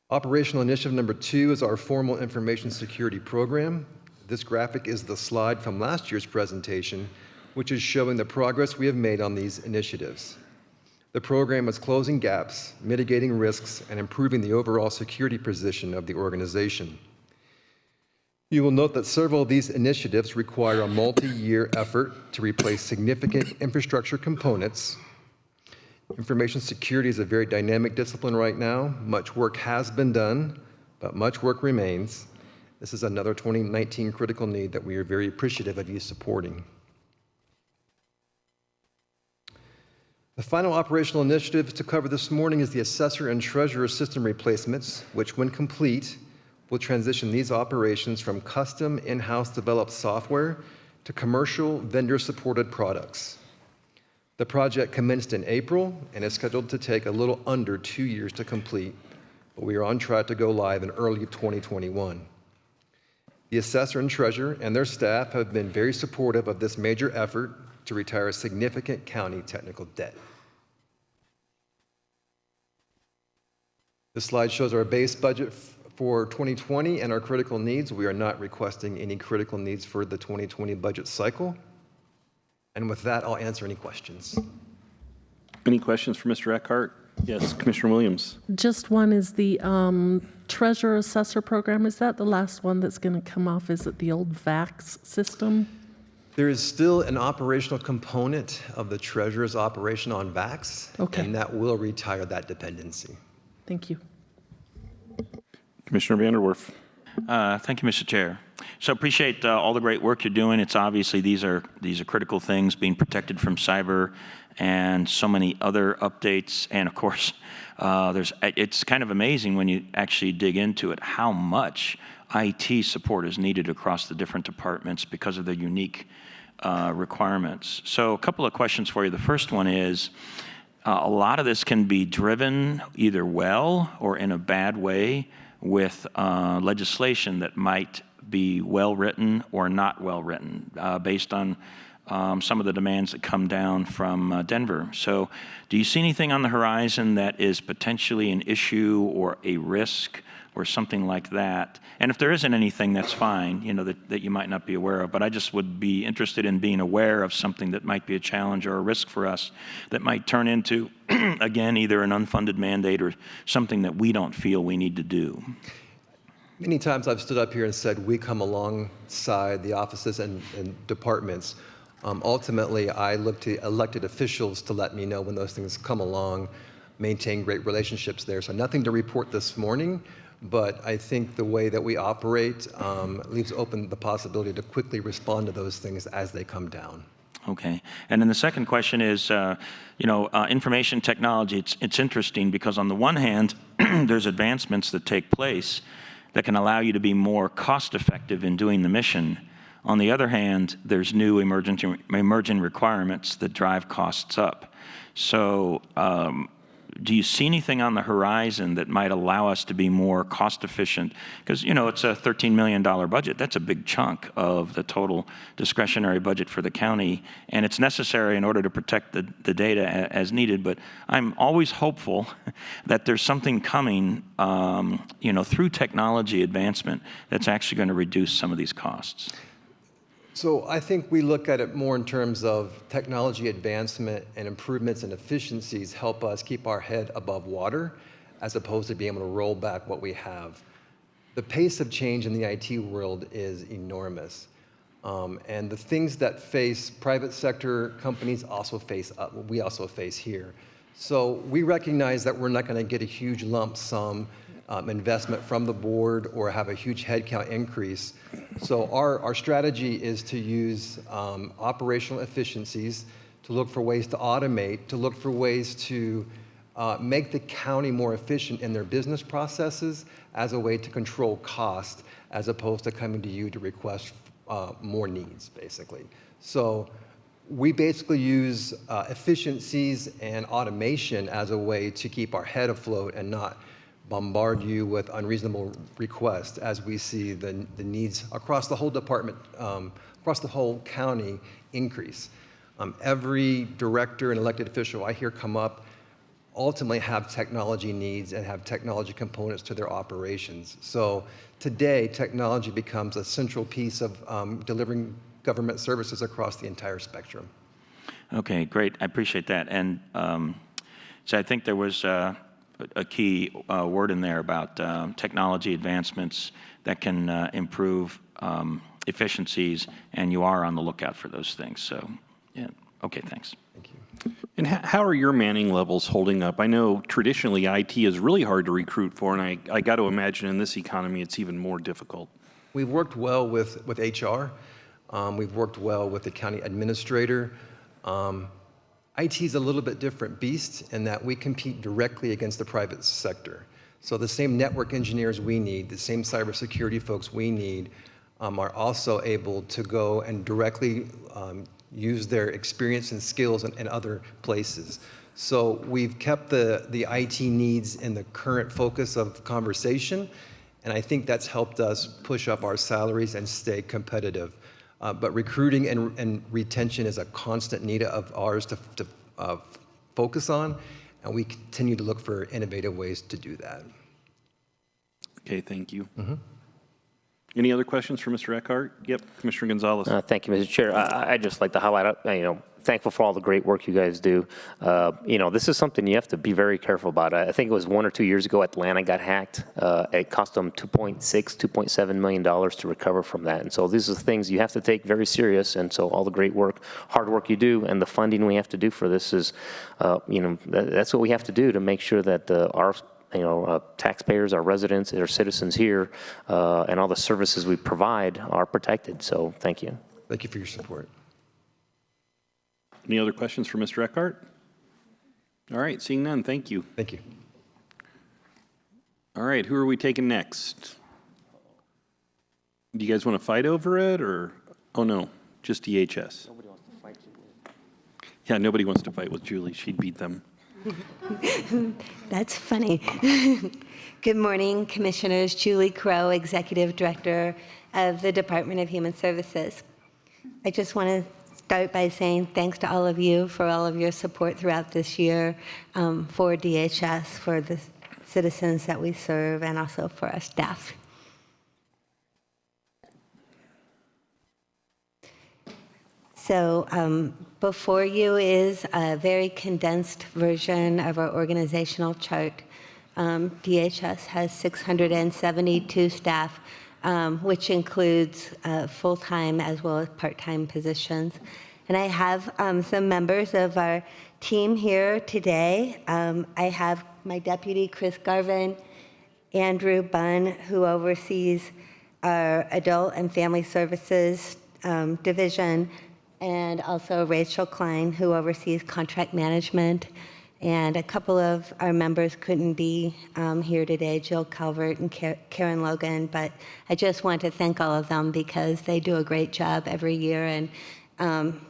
Operational initiative number 2 is our formal information security program. This graphic is the slide from last year's presentation, which is showing the progress we have made on these initiatives. The program is closing gaps, mitigating risks, and improving the overall security position of the organization. You will note that several of these initiatives require a multi-year effort to replace significant infrastructure components. Information security is a very dynamic discipline right now. Much work has been done, but much work remains. This is another 2019 critical need that we are very appreciative of you supporting. The final operational initiative to cover this morning is the Assessor and Treasurer system replacements, which, when complete, will transition these operations from custom in-house developed software to commercial vendor-supported products. The project commenced in April and is scheduled to take a little under 2 years to complete, but we are on track to go live in early 2021. The Assessor and Treasurer and their staff have been very supportive of this major effort to retire significant county technical debt. This slide shows our base budget for 2020 and our critical needs. We are not requesting any critical needs for the 2020 budget cycle. And with that, I'll answer any questions. Any questions for Mr. Eckhart? Yes, Commissioner Williams. Just one is the Treasurer Assessor program. Is that the last one that's going to come off? Is it the old VAX system? There is still an operational component of the Treasurer's operation on VAX, and that will retire that dependency. Thank you. Commissioner Vanderwerf. Thank you, Mr. Chair. So appreciate all the great work you're doing. It's obviously these are critical things, being protected from cyber and so many other updates. And of course, it's kind of amazing when you actually dig into it how much IT support is needed across the different departments because of the unique requirements. So a couple of questions for you. The first one is, a lot of this can be driven either well or in a bad way with legislation that might be well-written or not well-written based on some of the demands that come down from Denver. So do you see anything on the horizon that is potentially an issue or a risk or something like that? And if there isn't anything, that's fine, you know, that you might not be aware of. But I just would be interested in being aware of something that might be a challenge or a risk for us that might turn into, again, either an unfunded mandate or something that we don't feel we need to do. Many times I've stood up here and said we come alongside the offices and departments. Ultimately, I look to elected officials to let me know when those things come along, maintain great relationships there. So nothing to report this morning, but I think the way that we operate leaves open the possibility to quickly respond to those things as they come down. Okay. And then the second question is, information technology. It's interesting because on the one hand, there's advancements that take place that can allow you to be more cost-effective in doing the mission. On the other hand, there's new emerging requirements that drive costs up. So do you see anything on the horizon that might allow us to be more cost-efficient? Because, it's a $13 million budget. That's a big chunk of the total discretionary budget for the county, and it's necessary in order to protect the data as needed. But I'm always hopeful that there's something coming, through technology advancement that's actually going to reduce some of these costs. So I think we look at it more in terms of technology advancement and improvements and efficiencies help us keep our head above water as opposed to being able to roll back what we have. The pace of change in the IT world is enormous. And the things that face private sector companies we also face here. So we recognize that we're not going to get a huge lump sum investment from the board or have a huge headcount increase. So our strategy is to use operational efficiencies, to look for ways to automate, to look for ways to make the county more efficient in their business processes as a way to control cost, as opposed to coming to you to request more needs, basically. So we basically use efficiencies and automation as a way to keep our head afloat and not bombard you with unreasonable requests as we see the needs across the whole department, across the whole county increase. Every director and elected official I hear come up ultimately have technology needs and have technology components to their operations. So today, technology becomes a central piece of delivering government services across the entire spectrum. Okay, great. I appreciate that. And so I think there was a key word in there about technology advancements that can improve efficiencies, and you are on the lookout for those things. So, yeah, okay, thanks. Thank you. And how are your manning levels holding up? I know traditionally IT is really hard to recruit for, and I got to imagine in this economy it's even more difficult. We've worked well with HR. We've worked well with the county administrator. IT is a little bit different beast in that we compete directly against the private sector. So the same network engineers we need, the same cybersecurity folks we need, are also able to go and directly use their experience and skills in other places. So we've kept the IT needs in the current focus of conversation, and I think that's helped us push up our salaries and stay competitive. But recruiting and retention is a constant need of ours to focus on, and we continue to look for innovative ways to do that. Okay, thank you. Any other questions for Mr. Eckhart? Yep, Commissioner Gonzalez. Thank you, Mr. Chair. I'd just like to highlight, thankful for all the great work you guys do. This is something you have to be very careful about. I think it was 1 or 2 years ago, Atlanta got hacked. It cost them $2.7 million to recover from that. And so these are things you have to take very serious. And so all the great work, hard work you do, and the funding we have to do for this is, that's what we have to do to make sure that our taxpayers, our residents, our citizens here, and all the services we provide are protected. So thank you. Thank you for your support. Any other questions for Mr. Eckhart? All right, seeing none, thank you. Thank you. All right, who are we taking next? Do you guys want to fight over it, or, oh no, just DHS? Nobody wants to fight Julie. Yeah, nobody wants to fight with Julie. She'd beat them. That's funny. Good morning, Commissioners. Julie Crow, Executive Director of the Department of Human Services. I just want to start by saying thanks to all of you for all of your support throughout this year for DHS, for the citizens that we serve, and also for our staff. So before you is a very condensed version of our organizational chart. DHS has 672 staff, which includes full-time as well as part-time positions. And I have some members of our team here today. I have my deputy, Chris Garvin, Andrew Bunn, who oversees our Adult and Family Services division, and also Rachel Klein, who oversees contract management. And a couple of our members couldn't be here today, Jill Calvert and Karen Logan, but I just want to thank all of them because they do a great job every year. And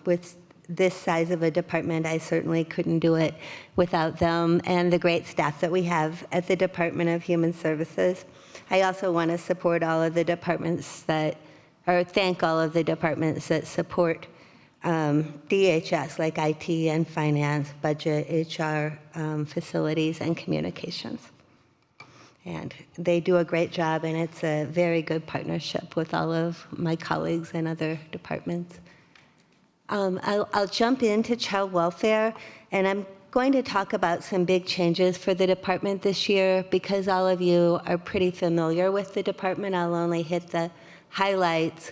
with this size of a department, I certainly couldn't do it without them and the great staff that we have at the Department of Human Services. I also want to support all of the departments that, or thank all of the departments that support DHS, like IT and finance, budget, HR, facilities, and communications. And they do a great job, and it's a very good partnership with all of my colleagues and other departments. I'll jump into child welfare, and I'm going to talk about some big changes for the department this year. Because all of you are pretty familiar with the department, I'll only hit the highlights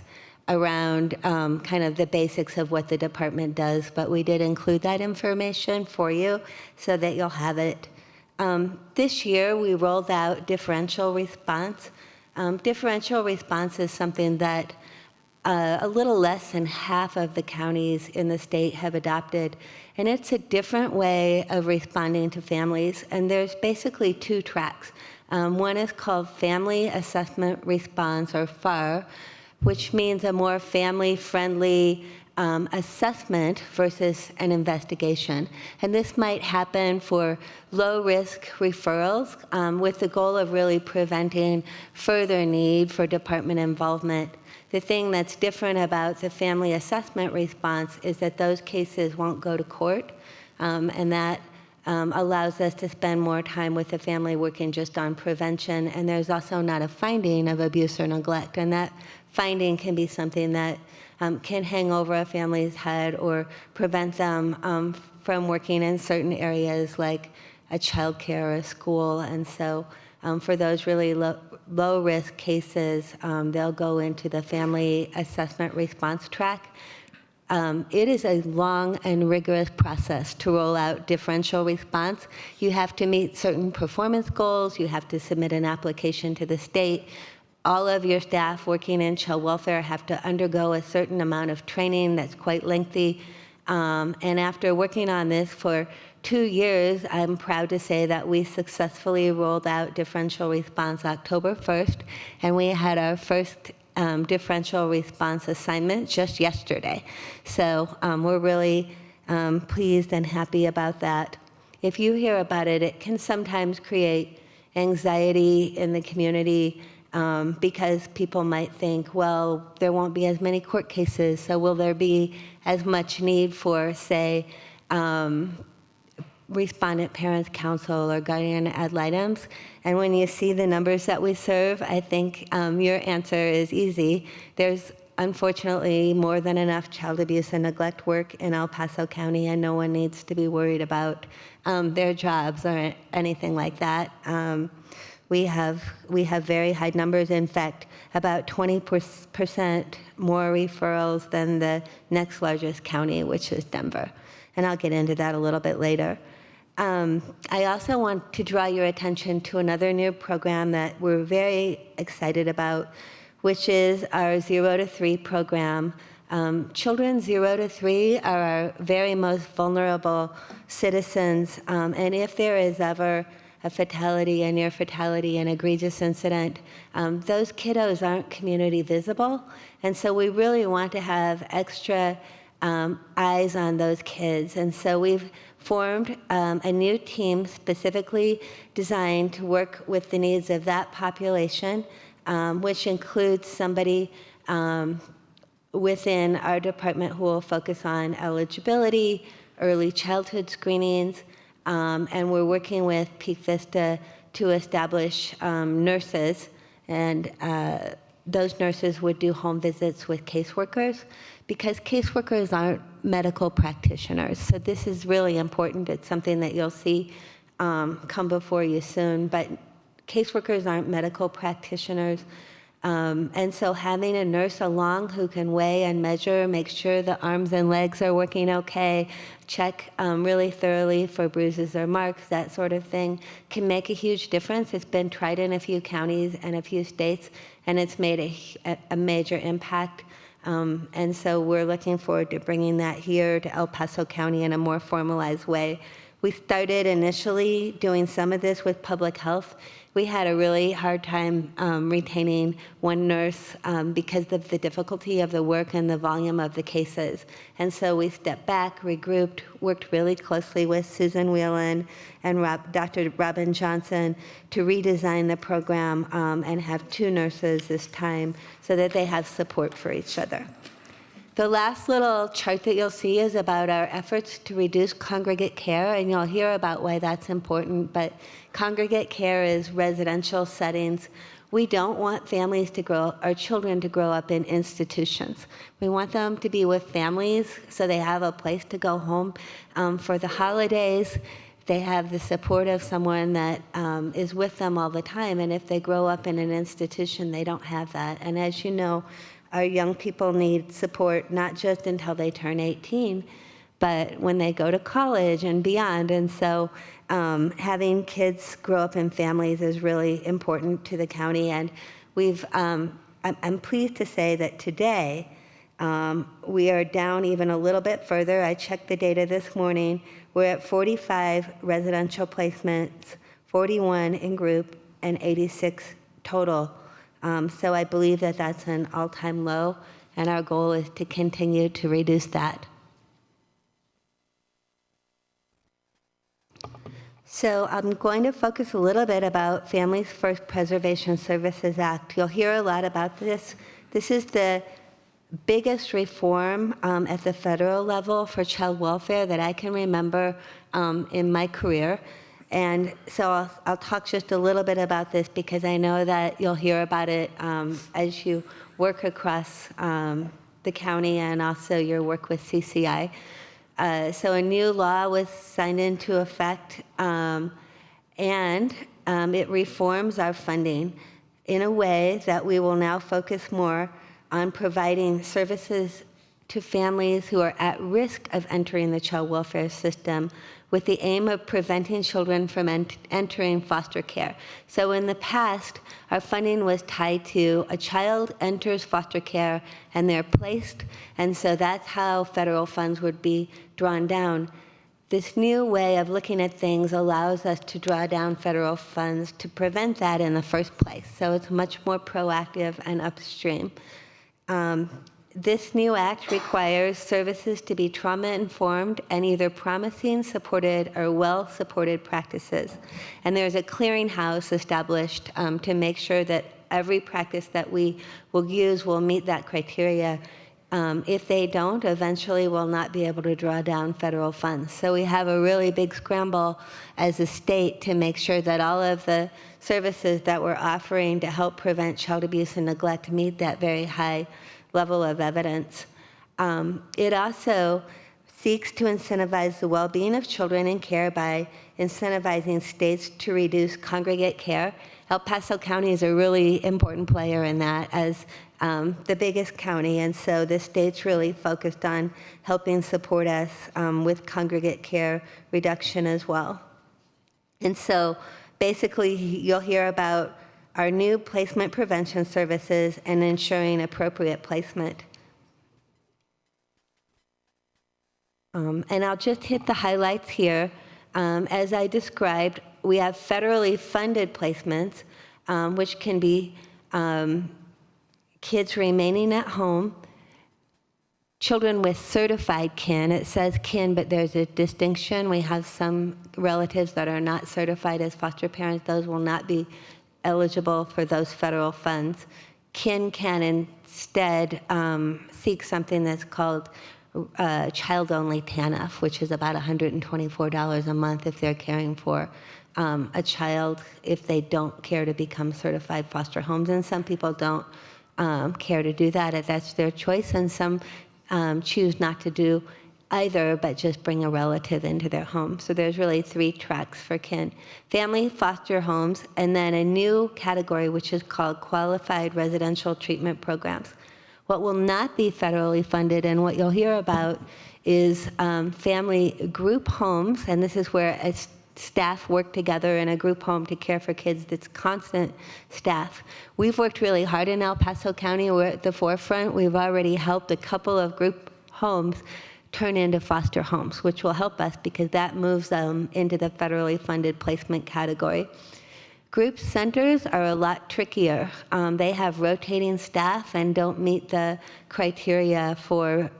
around kind of the basics of what the department does, but we did include that information for you so that you'll have it. This year, we rolled out differential response. Differential response is something that a little less than half of the counties in the state have adopted, and it's a different way of responding to families, and there's basically two tracks. One is called Family Assessment Response, or FAR, which means a more family-friendly assessment versus an investigation. And this might happen for low-risk referrals with the goal of really preventing further need for department involvement. The thing that's different about the family assessment response is that those cases won't go to court, and that allows us to spend more time with the family working just on prevention. And there's also not a finding of abuse or neglect, and that finding can be something that can hang over a family's head or prevent them from working in certain areas like a child care or a school. And so for those really low-risk cases, they'll go into the family assessment response track. It is a long and rigorous process to roll out differential response. You have to meet certain performance goals. You have to submit an application to the state. All of your staff working in child welfare have to undergo a certain amount of training that's quite lengthy. And after working on this for 2 years, I'm proud to say that we successfully rolled out differential response October 1st, and we had our first differential response assignment just yesterday. So we're really pleased and happy about that. If you hear about it, it can sometimes create anxiety in the community because people might think, well, there won't be as many court cases, so will there be as much need for, say, respondent parents counsel or guardian ad litems? And when you see the numbers that we serve, I think your answer is easy. There's unfortunately more than enough child abuse and neglect work in El Paso County, and no one needs to be worried about their jobs or anything like that. We have very high numbers. In fact, about 20% more referrals than the next largest county, which is Denver. And I'll get into that a little bit later. I also want to draw your attention to another new program that we're very excited about, which is our 0 to 3 program. Children 0 to 3 are our very most vulnerable citizens, and if there is ever a fatality, a near fatality, an egregious incident, those kiddos aren't community visible, and so we really want to have extra eyes on those kids. And so we've formed a new team specifically designed to work with the needs of that population, which includes somebody within our department who will focus on eligibility, early childhood screenings, and we're working with Peak Vista to establish nurses, and those nurses would do home visits with caseworkers, because caseworkers aren't medical practitioners. So this is really important. It's something that you'll see come before you soon, but caseworkers aren't medical practitioners. And so having a nurse along who can weigh and measure, make sure the arms and legs are working okay, check really thoroughly for bruises or marks, that sort of thing, can make a huge difference. It's been tried in a few counties and a few states, and it's made a major impact. And so we're looking forward to bringing that here to El Paso County in a more formalized way. We started initially doing some of this with public health. We had a really hard time retaining one nurse because of the difficulty of the work and the volume of the cases. And so we stepped back, regrouped, worked really closely with Susan Whelan and Dr. Robin Johnson to redesign the program and have 2 nurses this time so that they have support for each other. The last little chart that you'll see is about our efforts to reduce congregate care, and you'll hear about why that's important, but congregate care is residential settings. We don't want our children to grow up in institutions. We want them to be with families so they have a place to go home for the holidays. They have the support of someone that is with them all the time, and if they grow up in an institution, they don't have that. And as you know, our young people need support not just until they turn 18, but when they go to college and beyond. And so having kids grow up in families is really important to the county. And I'm pleased to say that today we are down even a little bit further. I checked the data this morning. We're at 45 residential placements, 41 in group, and 86 total. So I believe that that's an all-time low, and our goal is to continue to reduce that. So I'm going to focus a little bit about Families First Preservation Services Act. You'll hear a lot about this. This is the biggest reform at the federal level for child welfare that I can remember in my career. And so I'll talk just a little bit about this because I know that you'll hear about it as you work across the county and also your work with CCI. So a new law was signed into effect, and it reforms our funding in a way that we will now focus more on providing services to families who are at risk of entering the child welfare system with the aim of preventing children from entering foster care. So in the past, our funding was tied to a child enters foster care and they're placed, and so that's how federal funds would be drawn down. This new way of looking at things allows us to draw down federal funds to prevent that in the first place. So it's much more proactive and upstream. This new act requires services to be trauma-informed and either promising, supported, or well-supported practices. And there's a clearinghouse established to make sure that every practice that we will use will meet that criteria. If they don't, eventually we'll not be able to draw down federal funds. So we have a really big scramble as a state to make sure that all of the services that we're offering to help prevent child abuse and neglect meet that very high level of evidence. It also seeks to incentivize the well-being of children in care by incentivizing states to reduce congregate care. El Paso County is a really important player in that, as the biggest county, and so the state's really focused on helping support us with congregate care reduction as well. And so basically, you'll hear about our new placement prevention services and ensuring appropriate placement. And I'll just hit the highlights here. As I described, we have federally funded placements, which can be kids remaining at home, children with certified kin. It says kin, but there's a distinction. We have some relatives that are not certified as foster parents. Those will not be eligible for those federal funds. Kin can instead seek something that's called child-only TANF, which is about $124 a month if they're caring for a child, if they don't care to become certified foster homes. And some people don't care to do that. That's their choice. And some choose not to do either, but just bring a relative into their home. So there's really 3 tracks for kin. Family foster homes, and then a new category, which is called qualified residential treatment programs. What will not be federally funded, and what you'll hear about, is family group homes, and this is where staff work together in a group home to care for kids. That's constant staff. We've worked really hard in El Paso County. We're at the forefront. We've already helped a couple of group homes turn into foster homes, which will help us because that moves them into the federally funded placement category. Group centers are a lot trickier. They have rotating staff and don't meet the criteria for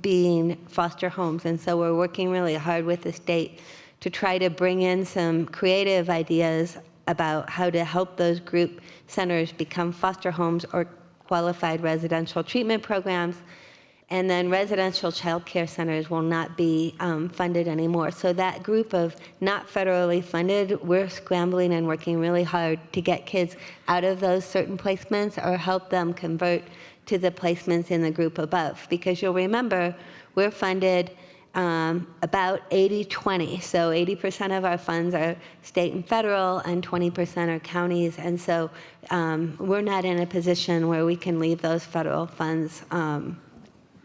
being foster homes. And so we're working really hard with the state to try to bring in some creative ideas about how to help those group centers become foster homes or qualified residential treatment programs. And then residential child care centers will not be funded anymore. So that group of not federally funded, we're scrambling and working really hard to get kids out of those certain placements or help them convert to the placements in the group above. Because you'll remember, we're funded about 80-20. So 80% of our funds are state and federal and 20% are counties. And so we're not in a position where we can leave those federal funds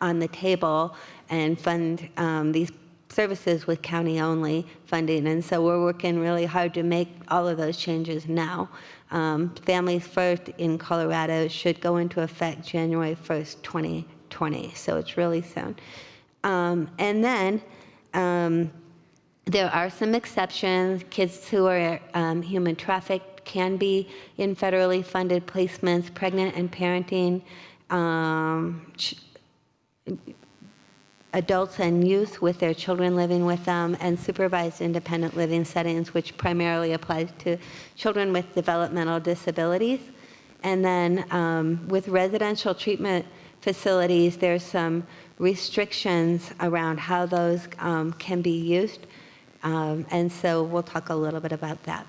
on the table and fund these services with county-only funding. And so we're working really hard to make all of those changes now. Families First in Colorado should go into effect January 1st, 2020. So it's really soon. And then there are some exceptions. Kids who are human trafficked can be in federally funded placements, pregnant and parenting, adults and youth with their children living with them, and supervised independent living settings, which primarily applies to children with developmental disabilities. And then with residential treatment facilities, there's some restrictions around how those can be used. And so we'll talk a little bit about that.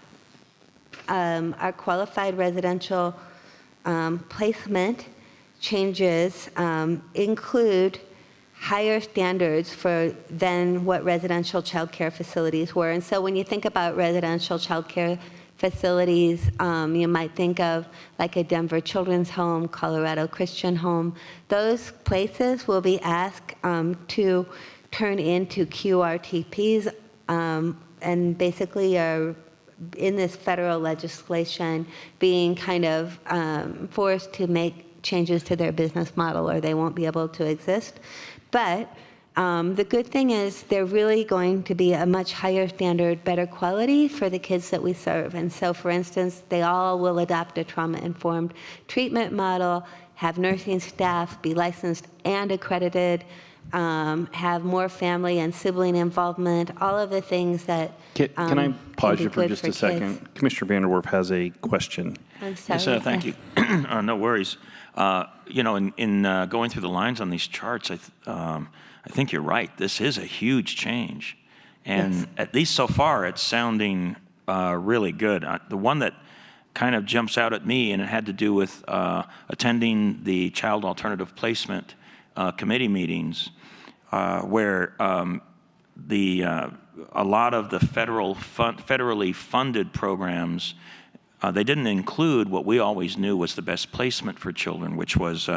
Our qualified residential placement changes include higher standards than what residential child care facilities were. And so when you think about residential child care facilities, you might think of like a Denver Children's Home, Colorado Christian Home. Those places will be asked to turn into QRTPs and basically are in this federal legislation being kind of forced to make changes to their business model or they won't be able to exist. But the good thing is they're really going to be a much higher standard, better quality for the kids that we serve. And so, for instance, they all will adopt a trauma-informed treatment model, have nursing staff, be licensed and accredited, have more family and sibling involvement, all of the things that Can I pause you for good just for a second? kids. Commissioner Vanderwerf has a question. I'm sorry. Yes, thank you. No worries. You know, in going through the lines on these charts, I think you're right. This is a huge change. And Yes. at least so far, it's sounding really good. The one that kind of jumps out at me, and it had to do with attending the Child Alternative Placement Committee meetings, where a lot of the federally funded programs They didn't include what we always knew was the best placement for children, which was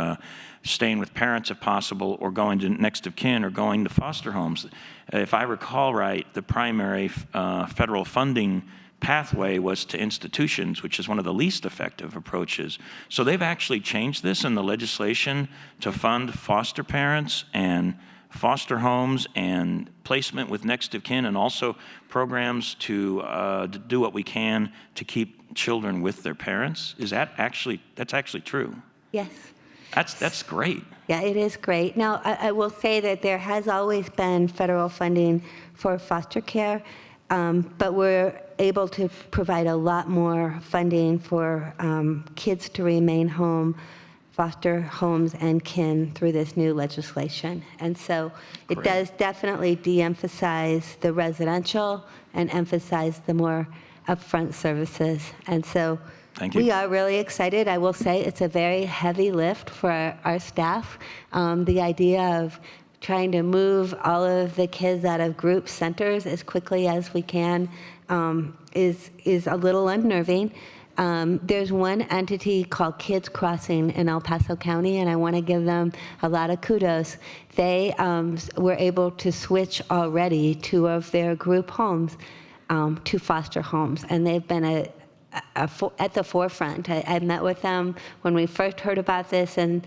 staying with parents if possible, or going to next of kin, or going to foster homes. If I recall right, the primary federal funding pathway was to institutions, which is one of the least effective approaches. So they've actually changed this in the legislation to fund foster parents and foster homes and placement with next of kin, and also programs to do what we can to keep children with their parents. Is that actually, that's actually true? Yes. That's great. Yeah, it is great. Now, I will say that there has always been federal funding for foster care, but we're able to provide a lot more funding for kids to remain home, foster homes, and kin through this new legislation. And so it does definitely de-emphasize the residential and emphasize the more upfront services. And so we are really excited. I will say it's a very heavy lift for our staff. The idea of trying to move all of the kids out of group centers as quickly as we can is a little unnerving. There's one entity called Kids Crossing in El Paso County, and I want to give them a lot of kudos. They were able to switch already 2 of their group homes to foster homes, and they've been at the forefront. I met with them when we first heard about this and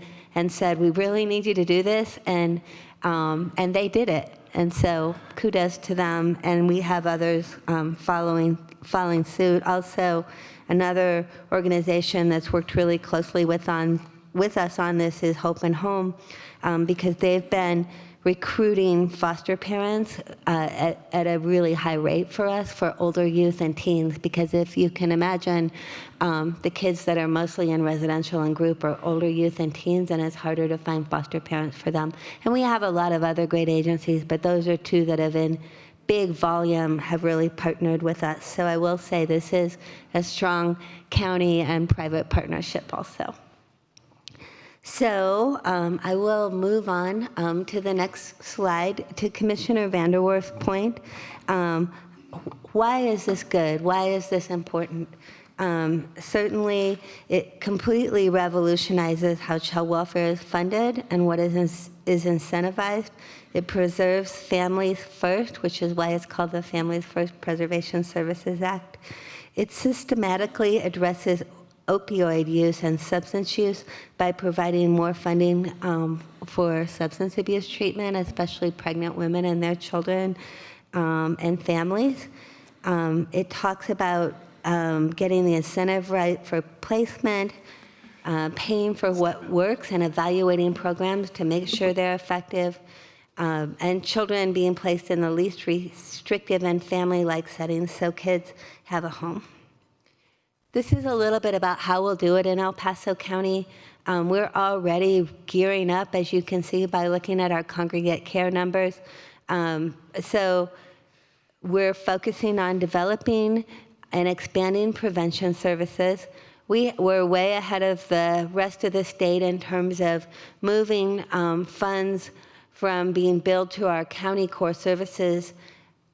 said, we really need you to do this, and they did it. And so kudos to them, and we have others following suit. Also, another organization that's worked really closely with us on this is Hope and Home, because they've been recruiting foster parents at a really high rate for us for older youth and teens, because if you can imagine, the kids that are mostly in residential and group are older youth and teens, and it's harder to find foster parents for them. And we have a lot of other great agencies, but those are 2 that have in big volume have really partnered with us. So I will say this is a strong county and private partnership also. So I will move on to the next slide, to Commissioner Vanderwerf's point. Why is this good? Why is this important? Certainly, it completely revolutionizes how child welfare is funded and what is incentivized. It preserves families first, which is why it's called the Families First Preservation Services Act. It systematically addresses opioid use and substance use by providing more funding for substance abuse treatment, especially pregnant women and their children and families. It talks about getting the incentive right for placement, paying for what works, and evaluating programs to make sure they're effective, and children being placed in the least restrictive and family-like settings so kids have a home. This is a little bit about how we'll do it in El Paso County. We're already gearing up, as you can see by looking at our congregate care numbers. So we're focusing on developing and expanding prevention services. We're way ahead of the rest of the state in terms of moving funds from being billed to our county core services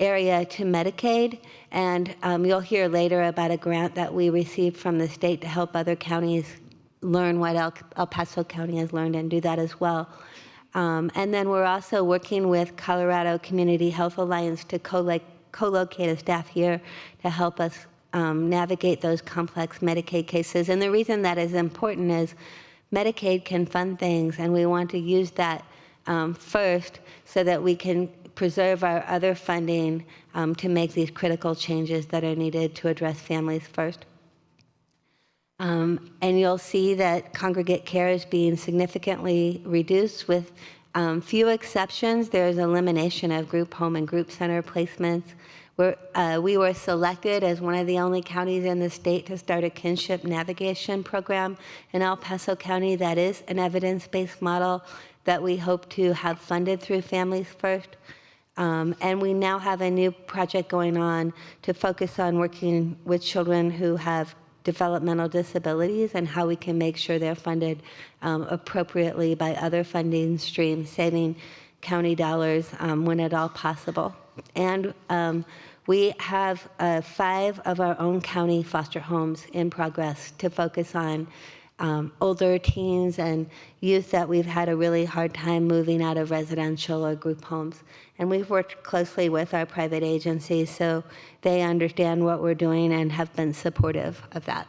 area to Medicaid, and you'll hear later about a grant that we received from the state to help other counties learn what El Paso County has learned and do that as well. And then we're also working with Colorado Community Health Alliance to co-locate a staff here to help us navigate those complex Medicaid cases. And the reason that is important is Medicaid can fund things, and we want to use that first so that we can preserve our other funding to make these critical changes that are needed to address families first. And you'll see that congregate care is being significantly reduced with few exceptions. There's elimination of group home and group center placements. We were selected as one of the only counties in the state to start a kinship navigation program in El Paso County that is an evidence-based model that we hope to have funded through Families First. And we now have a new project going on to focus on working with children who have developmental disabilities and how we can make sure they're funded appropriately by other funding streams, saving county dollars when at all possible. And We have 5 of our own county foster homes in progress to focus on older teens and youth that we've had a really hard time moving out of residential or group homes. And we've worked closely with our private agencies so they understand what we're doing and have been supportive of that.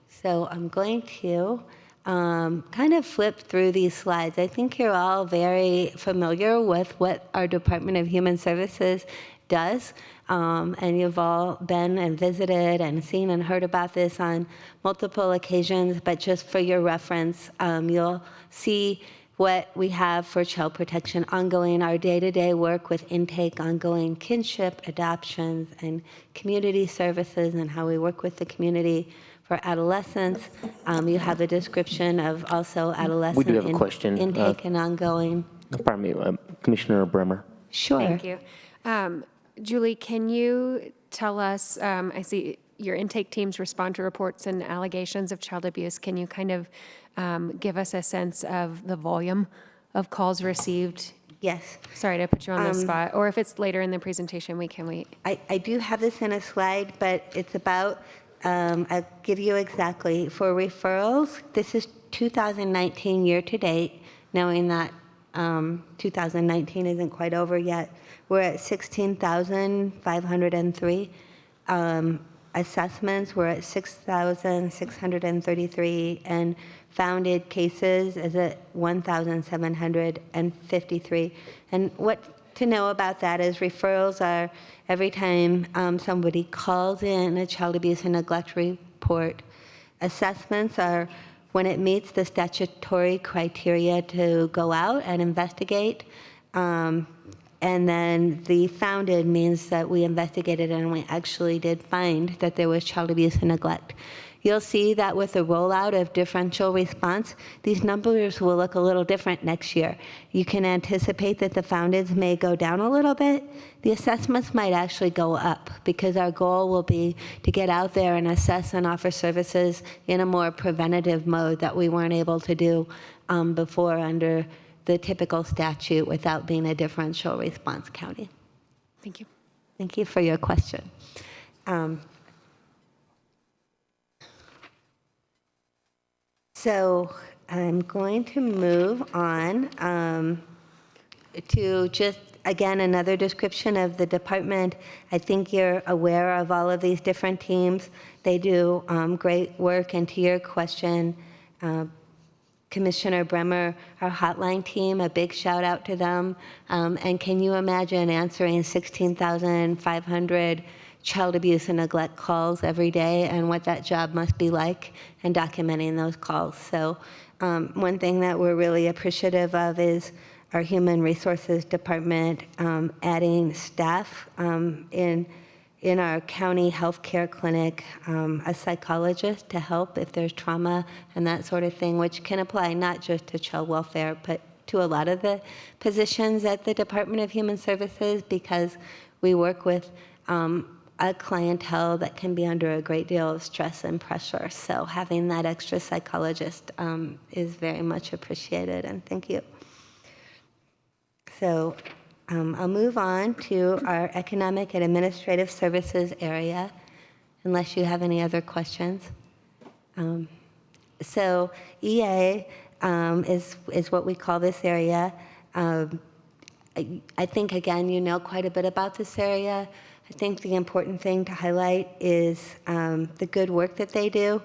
So I'm going to kind of flip through these slides. I think you're all very familiar with what our Department of Human Services does. And you've all been and visited and seen and heard about this on multiple occasions, but just for your reference, you'll see what we have for child protection ongoing, our day-to-day work with intake, ongoing kinship, adoptions, and community services, and how we work with the community for adolescents. You have a description of also adolescent We do have a question. intake and ongoing. Pardon me, Commissioner Bremer. Sure. Thank you. Julie, can you tell us, I see your intake teams respond to reports and allegations of child abuse. Can you kind of give us a sense of the volume of calls received? Yes. Sorry to put you on the spot. Or if it's later in the presentation, we can wait. I do have this in a slide, but it's about, I'll give you exactly. For referrals, this is 2019 year to date, knowing that 2019 isn't quite over yet. We're at 16,503. Assessments, we're at 6,633, and founded cases is at 1,753. And what to know about that is referrals are every time somebody calls in a child abuse and neglect report. Assessments are when it meets the statutory criteria to go out and investigate. And then the founded means that we investigated and we actually did find that there was child abuse and neglect. You'll see that with the rollout of differential response, these numbers will look a little different next year. You can anticipate that the foundeds may go down a little bit. The assessments might actually go up because our goal will be to get out there and assess and offer services in a more preventative mode that we weren't able to do before under the typical statute without being a differential response county. Thank you. Thank you for your question. So I'm going to move on to just, again, another description of the department. I think you're aware of all of these different teams. They do great work, and to your question, Commissioner Bremer, our hotline team, a big shout out to them. And can you imagine answering 16,500 child abuse and neglect calls every day and what that job must be like and documenting those calls? So one thing that we're really appreciative of is our Human Resources Department adding staff in our county healthcare clinic, a psychologist to help if there's trauma and that sort of thing, which can apply not just to child welfare, but to a lot of the positions at the Department of Human Services, because we work with a clientele that can be under a great deal of stress and pressure. So having that extra psychologist is very much appreciated, and thank you. So I'll move on to our Economic and Administrative Services area, unless you have any other questions. So EA is what we call this area. I think, again, you know quite a bit about this area. I think the important thing to highlight is the good work that they do,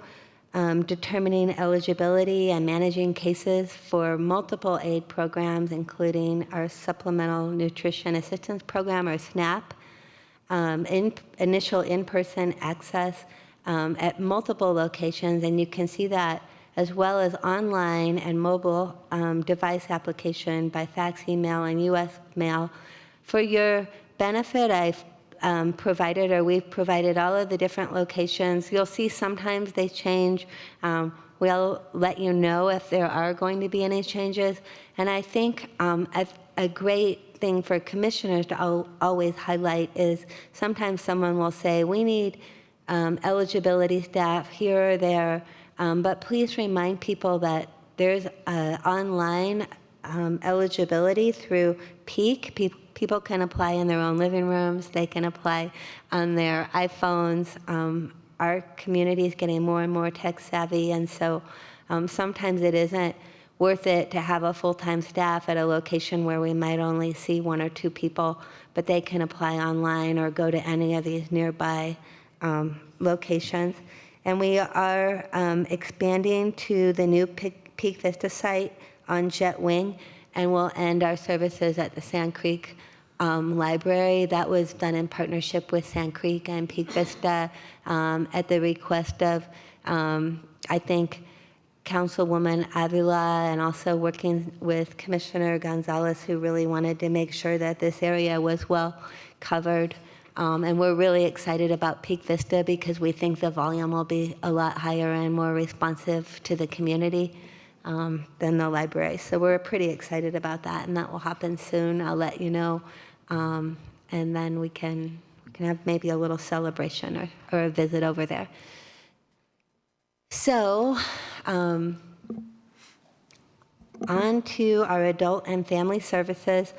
determining eligibility and managing cases for multiple aid programs, including our Supplemental Nutrition Assistance Program, or SNAP, initial in-person access at multiple locations, and you can see that, as well as online and mobile device application by fax, email, and U.S. mail. For your benefit, we've provided all of the different locations. You'll see sometimes they change. We'll let you know if there are going to be any changes. And I think a great thing for commissioners to always highlight is sometimes someone will say, we need eligibility staff here or there, but please remind people that there's online eligibility through Peak. People can apply in their own living rooms. They can apply on their iPhones. Our community is getting more and more tech savvy, and so sometimes it isn't worth it to have a full-time staff at a location where we might only see 1 or 2 people, but they can apply online or go to any of these nearby locations. And we are expanding to the new Peak Vista site on Jet Wing, and we'll end our services at the Sand Creek Library. That was done in partnership with Sand Creek and Peak Vista at the request of, I think, Councilwoman Avila, and also working with Commissioner Gonzalez, who really wanted to make sure that this area was well covered. And we're really excited about Peak Vista because we think the volume will be a lot higher and more responsive to the community than the library. So we're pretty excited about that, and that will happen soon. I'll let you know. And then we can have maybe a little celebration or a visit over there. So, on to our adult and family services,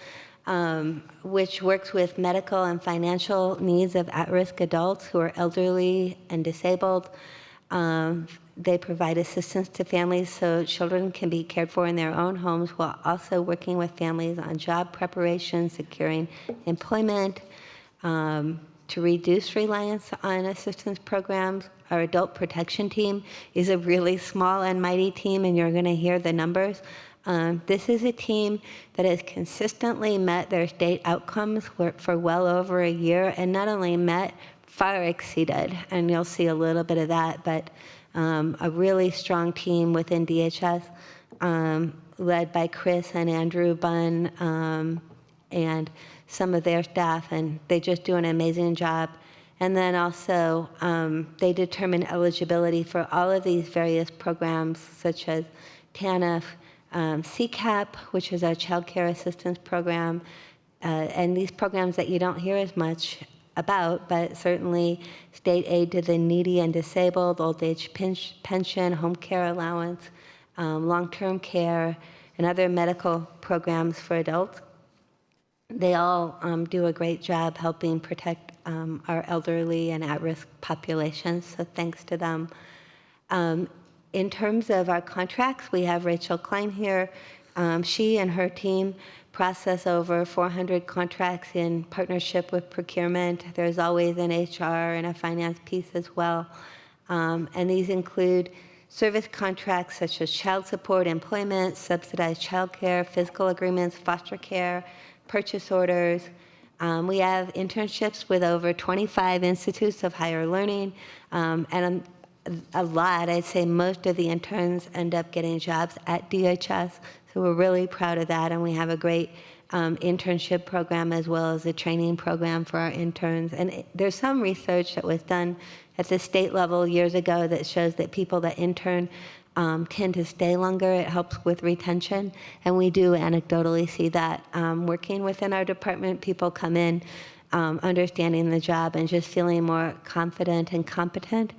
which works with medical and financial needs of at-risk adults who are elderly and disabled. They provide assistance to families so children can be cared for in their own homes, while also working with families on job preparation, securing employment, to reduce reliance on assistance programs. Our adult protection team is a really small and mighty team, and you're going to hear the numbers. This is a team that has consistently met their state outcomes for well over a year, and not only met, far exceeded, and you'll see a little bit of that, but a really strong team within DHS, led by Chris and Andrew Bunn, and some of their staff, and they just do an amazing job. And then also, they determine eligibility for all of these various programs, such as TANF, CCAP, which is our child care assistance program, and these programs that you don't hear as much about, but certainly state aid to the needy and disabled, old age pension, home care allowance, long-term care, and other medical programs for adults. They all do a great job helping protect our elderly and at-risk populations, so thanks to them. In terms of our contracts, we have Rachel Klein here. She and her team process over 400 contracts in partnership with procurement. There's always an HR and a finance piece as well. And these include service contracts such as child support, employment, subsidized child care, physical agreements, foster care, purchase orders. We have internships with over 25 institutes of higher learning, and a lot, I'd say most of the interns end up getting jobs at DHS, so we're really proud of that, and we have a great internship program as well as a training program for our interns. And there's some research that was done at the state level years ago that shows that people that intern tend to stay longer. It helps with retention, and we do anecdotally see that. Working within our department, people come in understanding the job and just feeling more confident and competent.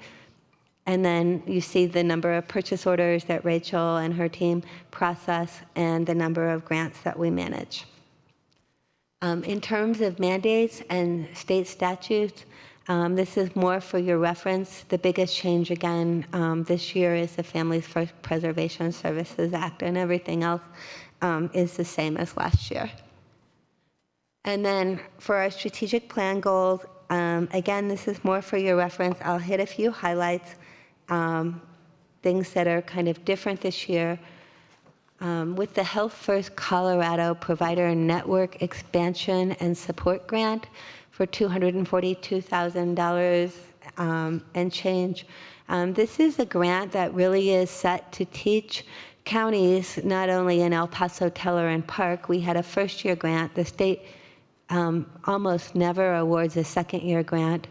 And then you see the number of purchase orders that Rachel and her team process and the number of grants that we manage. In terms of mandates and state statutes, this is more for your reference. The biggest change again this year is the Families First Preservation Services Act, and everything else is the same as last year. And then for our strategic plan goals, again, this is more for your reference. I'll hit a few highlights, things that are kind of different this year. With the Health First Colorado Provider Network Expansion and Support Grant for $242,000 and change. This is a grant that really is set to teach counties, not only in El Paso, Teller, and Park. We had a first-year grant. The state almost never awards a second-year grant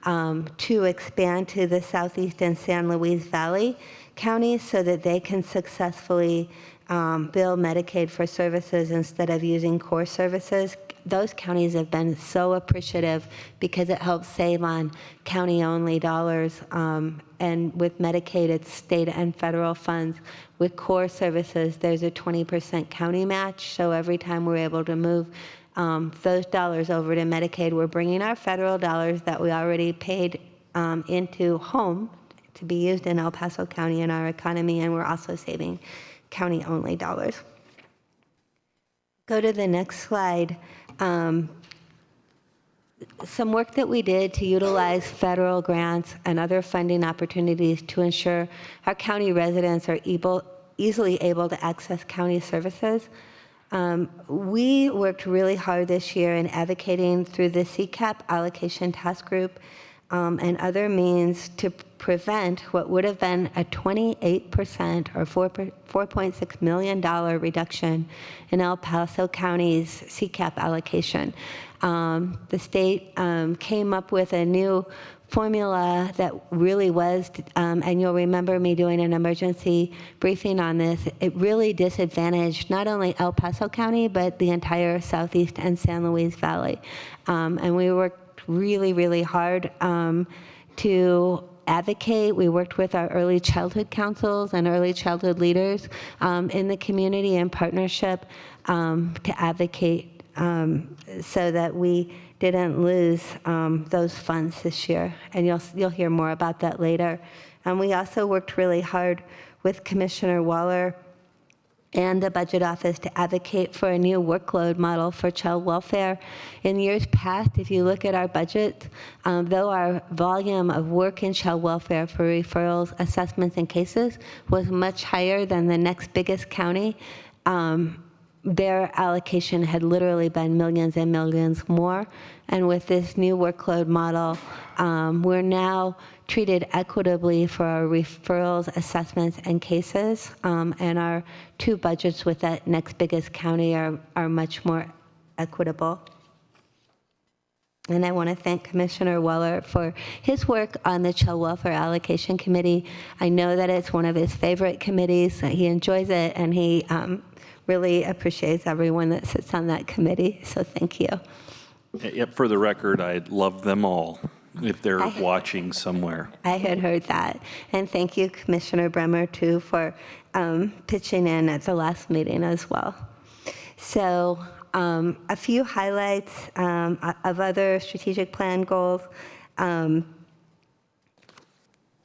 to expand to the Southeast and San Luis Valley counties so that they can successfully bill Medicaid for services instead of using core services. those counties have been so appreciative because it helps save on county-only dollars. And with Medicaid, it's state and federal funds. With core services, there's a 20% county match. So every time we're able to move those dollars over to Medicaid, we're bringing our federal dollars that we already paid into home to be used in El Paso County in our economy, and we're also saving county-only dollars. Go to the next slide. Some work that we did to utilize federal grants and other funding opportunities to ensure our county residents are easily able to access county services. We worked really hard this year in advocating through the CCAP allocation task group and other means to prevent what would have been a 28% or $4.6 million reduction in El Paso County's CCAP allocation. The state came up with a new formula that really was, and you'll remember me doing an emergency briefing on this, it really disadvantaged not only El Paso County, but the entire Southeast and San Luis Valley. And we worked really, really hard to advocate. We worked with our early childhood councils and early childhood leaders in the community in partnership to advocate so that we didn't lose those funds this year. And you'll hear more about that later. And we also worked really hard with Commissioner Waller and the Budget Office to advocate for a new workload model for child welfare. In years past, if you look at our budget, though our volume of work in child welfare for referrals, assessments, and cases was much higher than the next biggest county, their allocation had literally been millions and millions more. And with this new workload model, we're now treated equitably for our referrals, assessments, and cases. And our two budgets with that next biggest county are much more equitable. And I want to thank Commissioner Weller for his work on the Child Welfare Allocation Committee. I know that it's one of his favorite committees. He enjoys it, and he really appreciates everyone that sits on that committee. So thank you. Yep, for the record, I love them all, if they're watching somewhere. I had heard that. And thank you, Commissioner Bremer, too, for pitching in at the last meeting as well. So a few highlights of other strategic plan goals.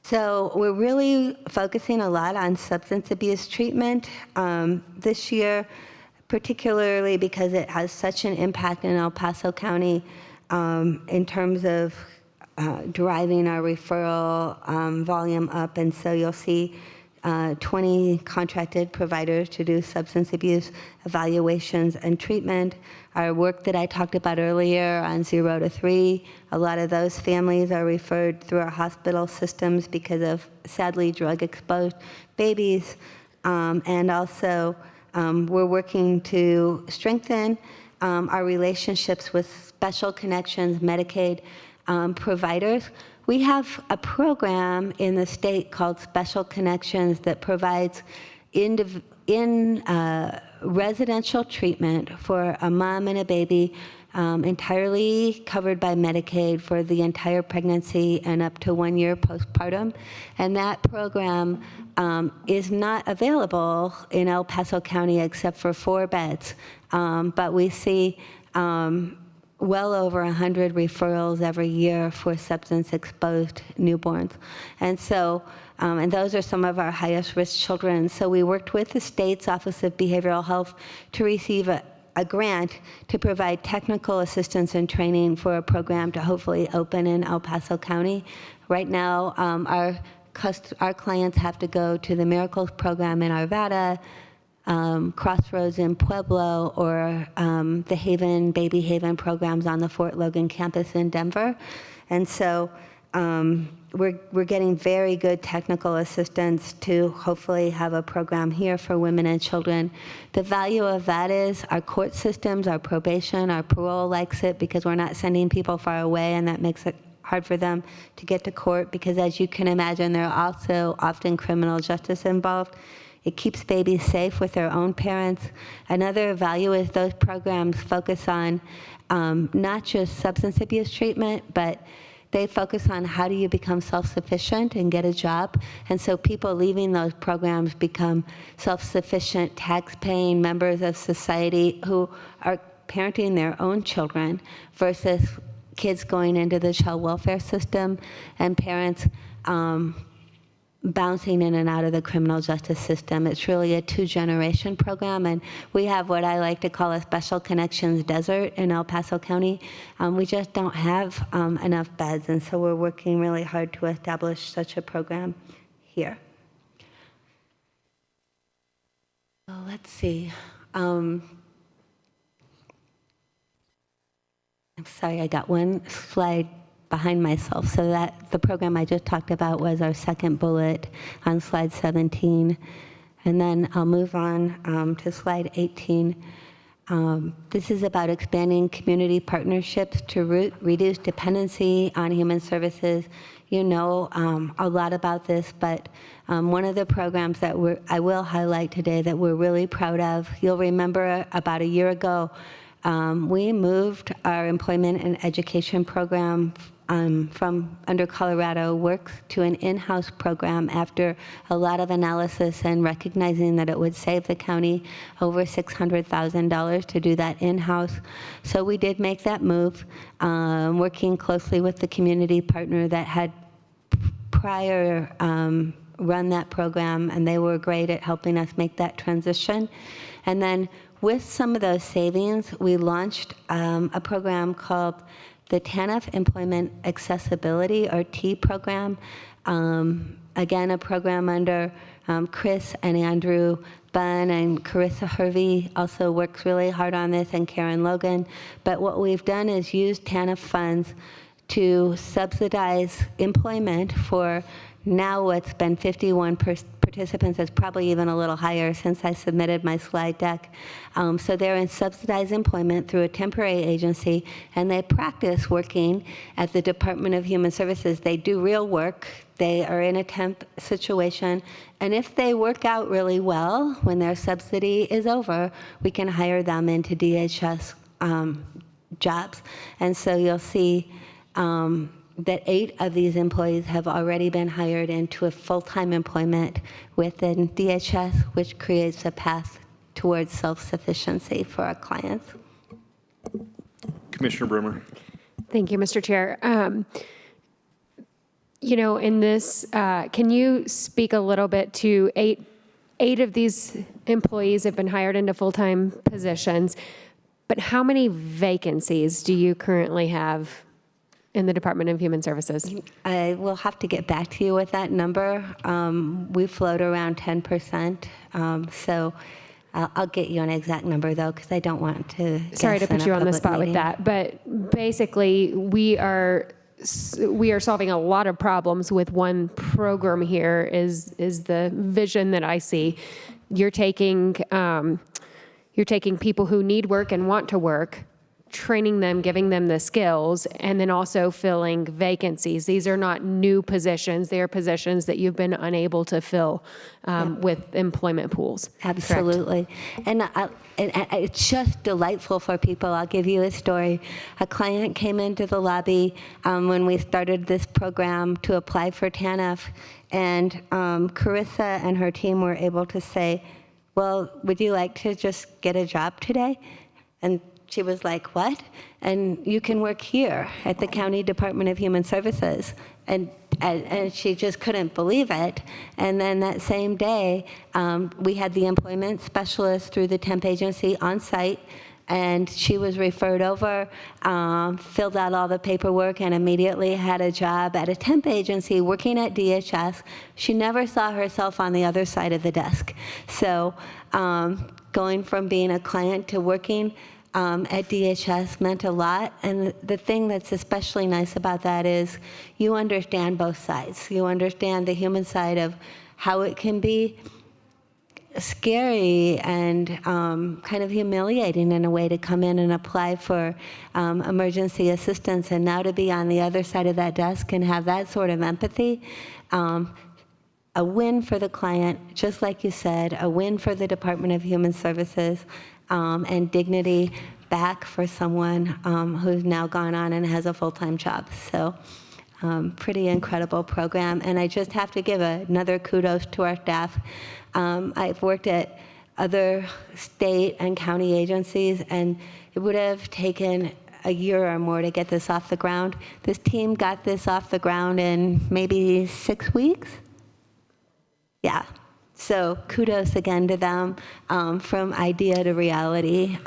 So we're really focusing a lot on substance abuse treatment this year, particularly because it has such an impact in El Paso County in terms of driving our referral volume up. And so you'll see 20 contracted providers to do substance abuse evaluations and treatment. Our work that I talked about earlier on 0 to 3, a lot of those families are referred through our hospital systems because of, sadly, drug-exposed babies. And also, we're working to strengthen our relationships with Special Connections Medicaid providers. We have a program in the state called Special Connections that provides residential treatment for a mom and a baby, entirely covered by Medicaid for the entire pregnancy and up to 1 year postpartum. And that program is not available in El Paso County except for 4 beds. But we see well over 100 referrals every year for substance-exposed newborns. And so, and those are some of our highest risk children. So we worked with the state's Office of Behavioral Health to receive a grant to provide technical assistance and training for a program to hopefully open in El Paso County. Right now, our clients have to go to the Miracles program in Arvada, Crossroads in Pueblo, or the Haven, Baby Haven programs on the Fort Logan campus in Denver. And so we're getting very good technical assistance to hopefully have a program here for women and children. The value of that is our court systems, our probation, our parole likes it because we're not sending people far away, and that makes it hard for them to get to court because, as you can imagine, there are also often criminal justice involved It keeps babies safe with their own parents. Another value is those programs focus on not just substance abuse treatment, but they focus on how do you become self-sufficient and get a job. And so people leaving those programs become self-sufficient, tax-paying members of society who are parenting their own children versus kids going into the child welfare system and parents bouncing in and out of the criminal justice system. It's really a two-generation program, and we have what I like to call a special connections desert in El Paso County. We just don't have enough beds, and so we're working really hard to establish such a program here. So let's see. I'm sorry, I got one slide behind myself. So that the program I just talked about was our second bullet on slide 17. And then I'll move on to slide 18. This is about expanding community partnerships to reduce dependency on human services. You know a lot about this, but one of the programs that I will highlight today that we're really proud of, you'll remember about a year ago, we moved our employment and education program from under Colorado Works to an in-house program after a lot of analysis and recognizing that it would save the county over $600,000 to do that in-house. So we did make that move, working closely with the community partner that had prior run that program, and they were great at helping us make that transition. And then with some of those savings, we launched a program called the TANF Employment Accessibility, or T program. Again, a program under Chris and Andrew Bunn, and Carissa Hervey also works really hard on this, and Karen Logan. But what we've done is use TANF funds to subsidize employment for now what's been 51 participants. It's probably even a little higher since I submitted my slide deck. So they're in subsidized employment through a temporary agency, and they practice working at the Department of Human Services. They do real work. They are in a temp situation, and if they work out really well, when their subsidy is over, we can hire them into DHS jobs. And so you'll see that 8 of these employees have already been hired into a full-time employment within DHS, which creates a path towards self-sufficiency for our clients. Commissioner Bremer. Thank you, Mr. Chair. You know, in this, can you speak a little bit to eight of these employees have been hired into full-time positions, but how many vacancies do you currently have in the Department of Human Services? I will have to get back to you with that number. We float around 10%. So I'll get you an exact number, though, because I don't want to Sorry to put you on the spot meeting. with that, but basically we are solving a lot of problems with one program here is the vision that I see. You're taking people who need work and want to work, training them, giving them the skills, and then also filling vacancies. These are not new positions. They are positions that you've been unable to fill with employment pools. Absolutely. And it's just delightful for people. I'll give you a story. A client came into the lobby when we started this program to apply for TANF, and Carissa and her team were able to say, well, would you like to just get a job today? And she was like, what? And you can work here at the County Department of Human Services. And she just couldn't believe it. And then that same day, we had the employment specialist through the temp agency on site, and she was referred over, filled out all the paperwork, and immediately had a job at a temp agency working at DHS. She never saw herself on the other side of the desk. So going from being a client to working at DHS meant a lot. And the thing that's especially nice about that is you understand both sides. You understand the human side of how it can be scary and kind of humiliating in a way to come in and apply for emergency assistance, and now to be on the other side of that desk and have that sort of empathy. a win for the client, just like you said, a win for the Department of Human Services, and dignity back for someone who's now gone on and has a full-time job. So pretty incredible program. And I just have to give another kudos to our staff. I've worked at other state and county agencies, and it would have taken a year or more to get this off the ground. This team got this off the ground in maybe 6 weeks. Yeah. So kudos again to them, from idea to reality,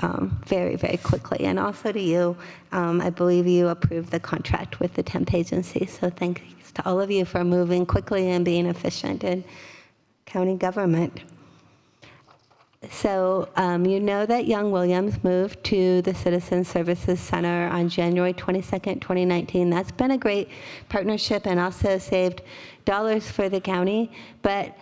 very, very quickly. And also to you, I believe you approved the contract with the temp agency. So thanks to all of you for moving quickly and being efficient in county government. So you know that Young Williams moved to the Citizen Services Center on January 22nd, 2019. That's been a great partnership and also saved dollars for the county. But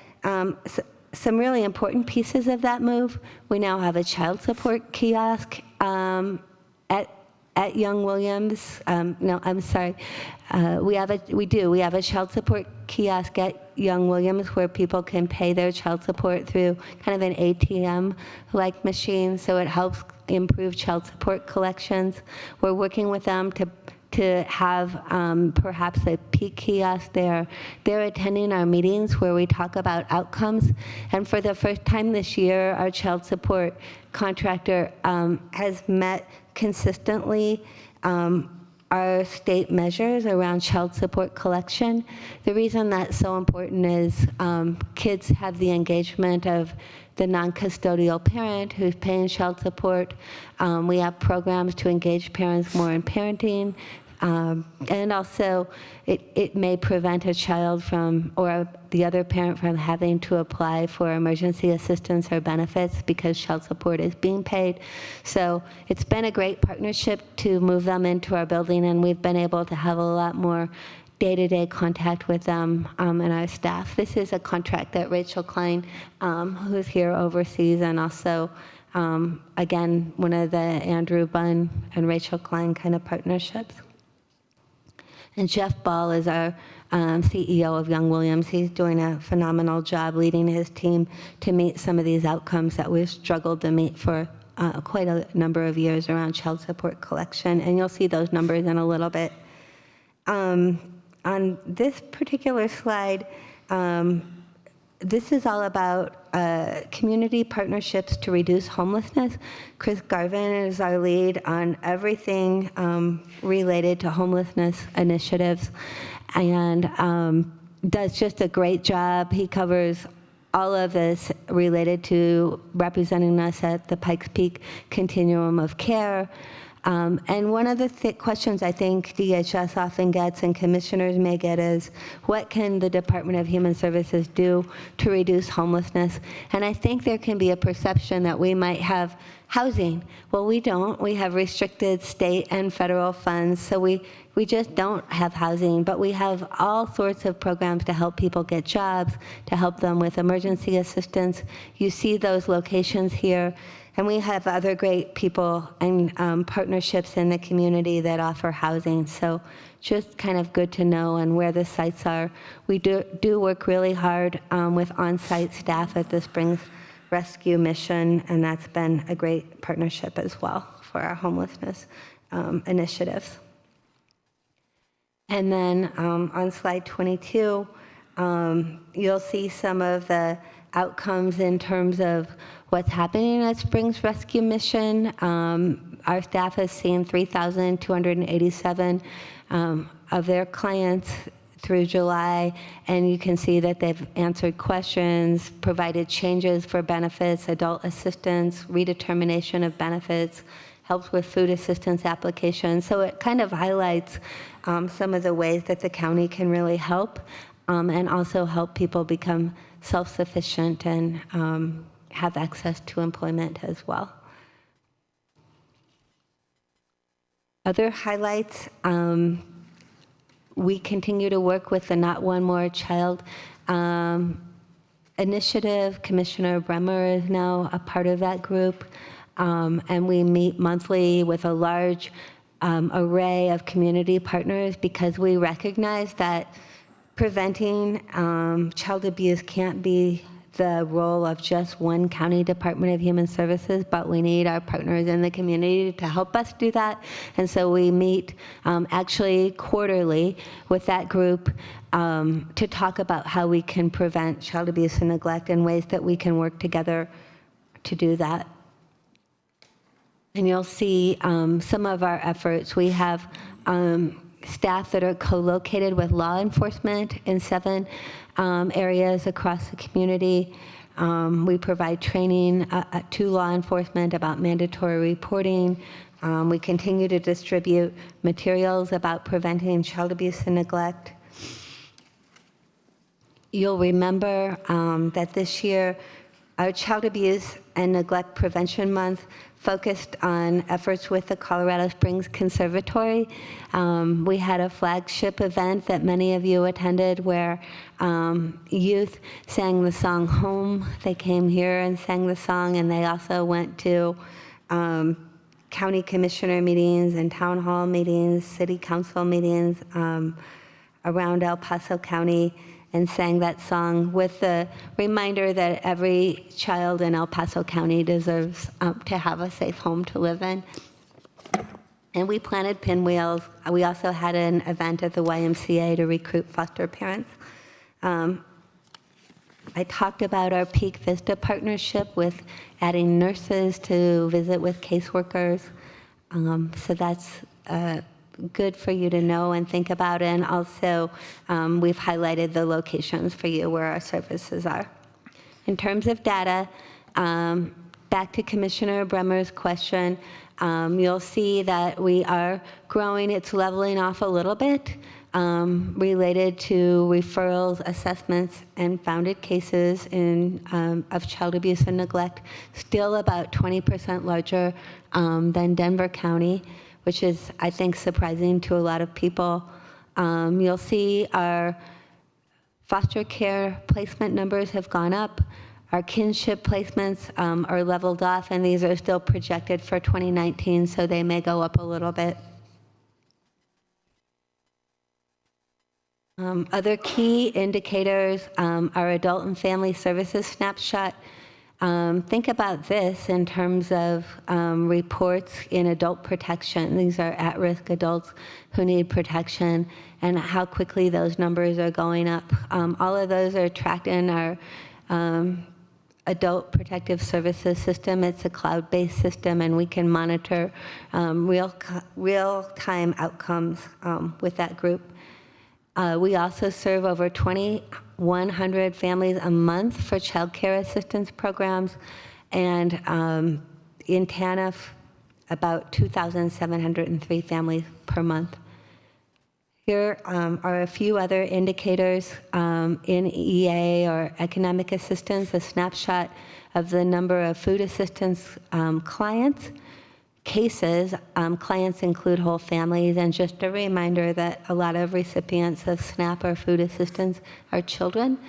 some really important pieces of that move: we now have a child support kiosk at Young Williams. No, I'm sorry. We have a child support kiosk at Young Williams where people can pay their child support through kind of an ATM-like machine, so it helps improve child support collections. We're working with them to have perhaps a peak kiosk there. They're attending our meetings where we talk about outcomes. And for the first time this year, our child support contractor has met consistently our state measures around child support collection. The reason that's so important is kids have the engagement of the non-custodial parent who's paying child support. We have programs to engage parents more in parenting. And also, it may prevent a child from, or the other parent from having to apply for emergency assistance or benefits because child support is being paid. So it's been a great partnership to move them into our building, and we've been able to have a lot more day-to-day contact with them and our staff. This is a contract that Rachel Klein, who's here, oversees, and also, again, one of the Andrew Bunn and Rachel Klein kind of partnerships. And Jeff Ball is our CEO of Young Williams. He's doing a phenomenal job leading his team to meet some of these outcomes that we've struggled to meet for quite a number of years around child support collection. And you'll see those numbers in a little bit. On this particular slide, this is all about community partnerships to reduce homelessness. Chris Garvin is our lead on everything related to homelessness initiatives, and does just a great job. He covers all of this related to representing us at the Pikes Peak continuum of care. And one of the questions I think DHS often gets and commissioners may get is, what can the Department of Human Services do to reduce homelessness? And I think there can be a perception that we might have housing. Well, we don't. We have restricted state and federal funds, so we just don't have housing, but we have all sorts of programs to help people get jobs, to help them with emergency assistance. You see those locations here. And we have other great people and partnerships in the community that offer housing. So just kind of good to know and where the sites are. We do work really hard with on-site staff at the Springs Rescue Mission, and that's been a great partnership as well for our homelessness initiatives. And then on slide 22, you'll see some of the outcomes in terms of what's happening at Springs Rescue Mission. Our staff has seen 3,287 of their clients through July, and you can see that they've answered questions, provided changes for benefits, adult assistance, redetermination of benefits, helps with food assistance applications. So it kind of highlights some of the ways that the county can really help, and also help people become self-sufficient and have access to employment as well. Other highlights, we continue to work with the Not One More Child initiative. Commissioner Bremer is now a part of that group, and we meet monthly with a large array of community partners because we recognize that Preventing child abuse can't be the role of just one county Department of Human Services, but we need our partners in the community to help us do that. And so we meet actually quarterly with that group to talk about how we can prevent child abuse and neglect and ways that we can work together to do that. And you'll see some of our efforts. We have staff that are co-located with law enforcement in 7 areas across the community. We provide training to law enforcement about mandatory reporting. We continue to distribute materials about preventing child abuse and neglect. You'll remember that this year, our Child Abuse and Neglect Prevention Month focused on efforts with the Colorado Springs Conservatory. We had a flagship event that many of you attended where youth sang the song Home. They came here and sang the song, and they also went to county commissioner meetings and town hall meetings, city council meetings around El Paso County, and sang that song with the reminder that every child in El Paso County deserves to have a safe home to live in. And we planted pinwheels. We also had an event at the YMCA to recruit foster parents. I talked about our Peak Vista partnership with adding nurses to visit with caseworkers. So that's good for you to know and think about. And also, we've highlighted the locations for you where our services are. In terms of data, back to Commissioner Bremer's question, you'll see that we are growing. It's leveling off a little bit related to referrals, assessments, and founded cases of child abuse and neglect, still about 20% larger than Denver County, which is, I think, surprising to a lot of people. You'll see our foster care placement numbers have gone up. Our kinship placements are leveled off, and these are still projected for 2019, so they may go up a little bit. Other key indicators, our adult and family services snapshot. Think about this in terms of reports in adult protection. These are at-risk adults who need protection, and how quickly those numbers are going up. All of those are tracked in our adult protective services system. It's a cloud-based system, and we can monitor real-time outcomes with that group. We also serve over 2,100 families a month for child care assistance programs, and in TANF, about 2,703 families per month. Here are a few other indicators in EA or economic assistance, a snapshot of the number of food assistance clients. Cases, clients include whole families, and just a reminder that a lot of recipients of SNAP or food assistance are children.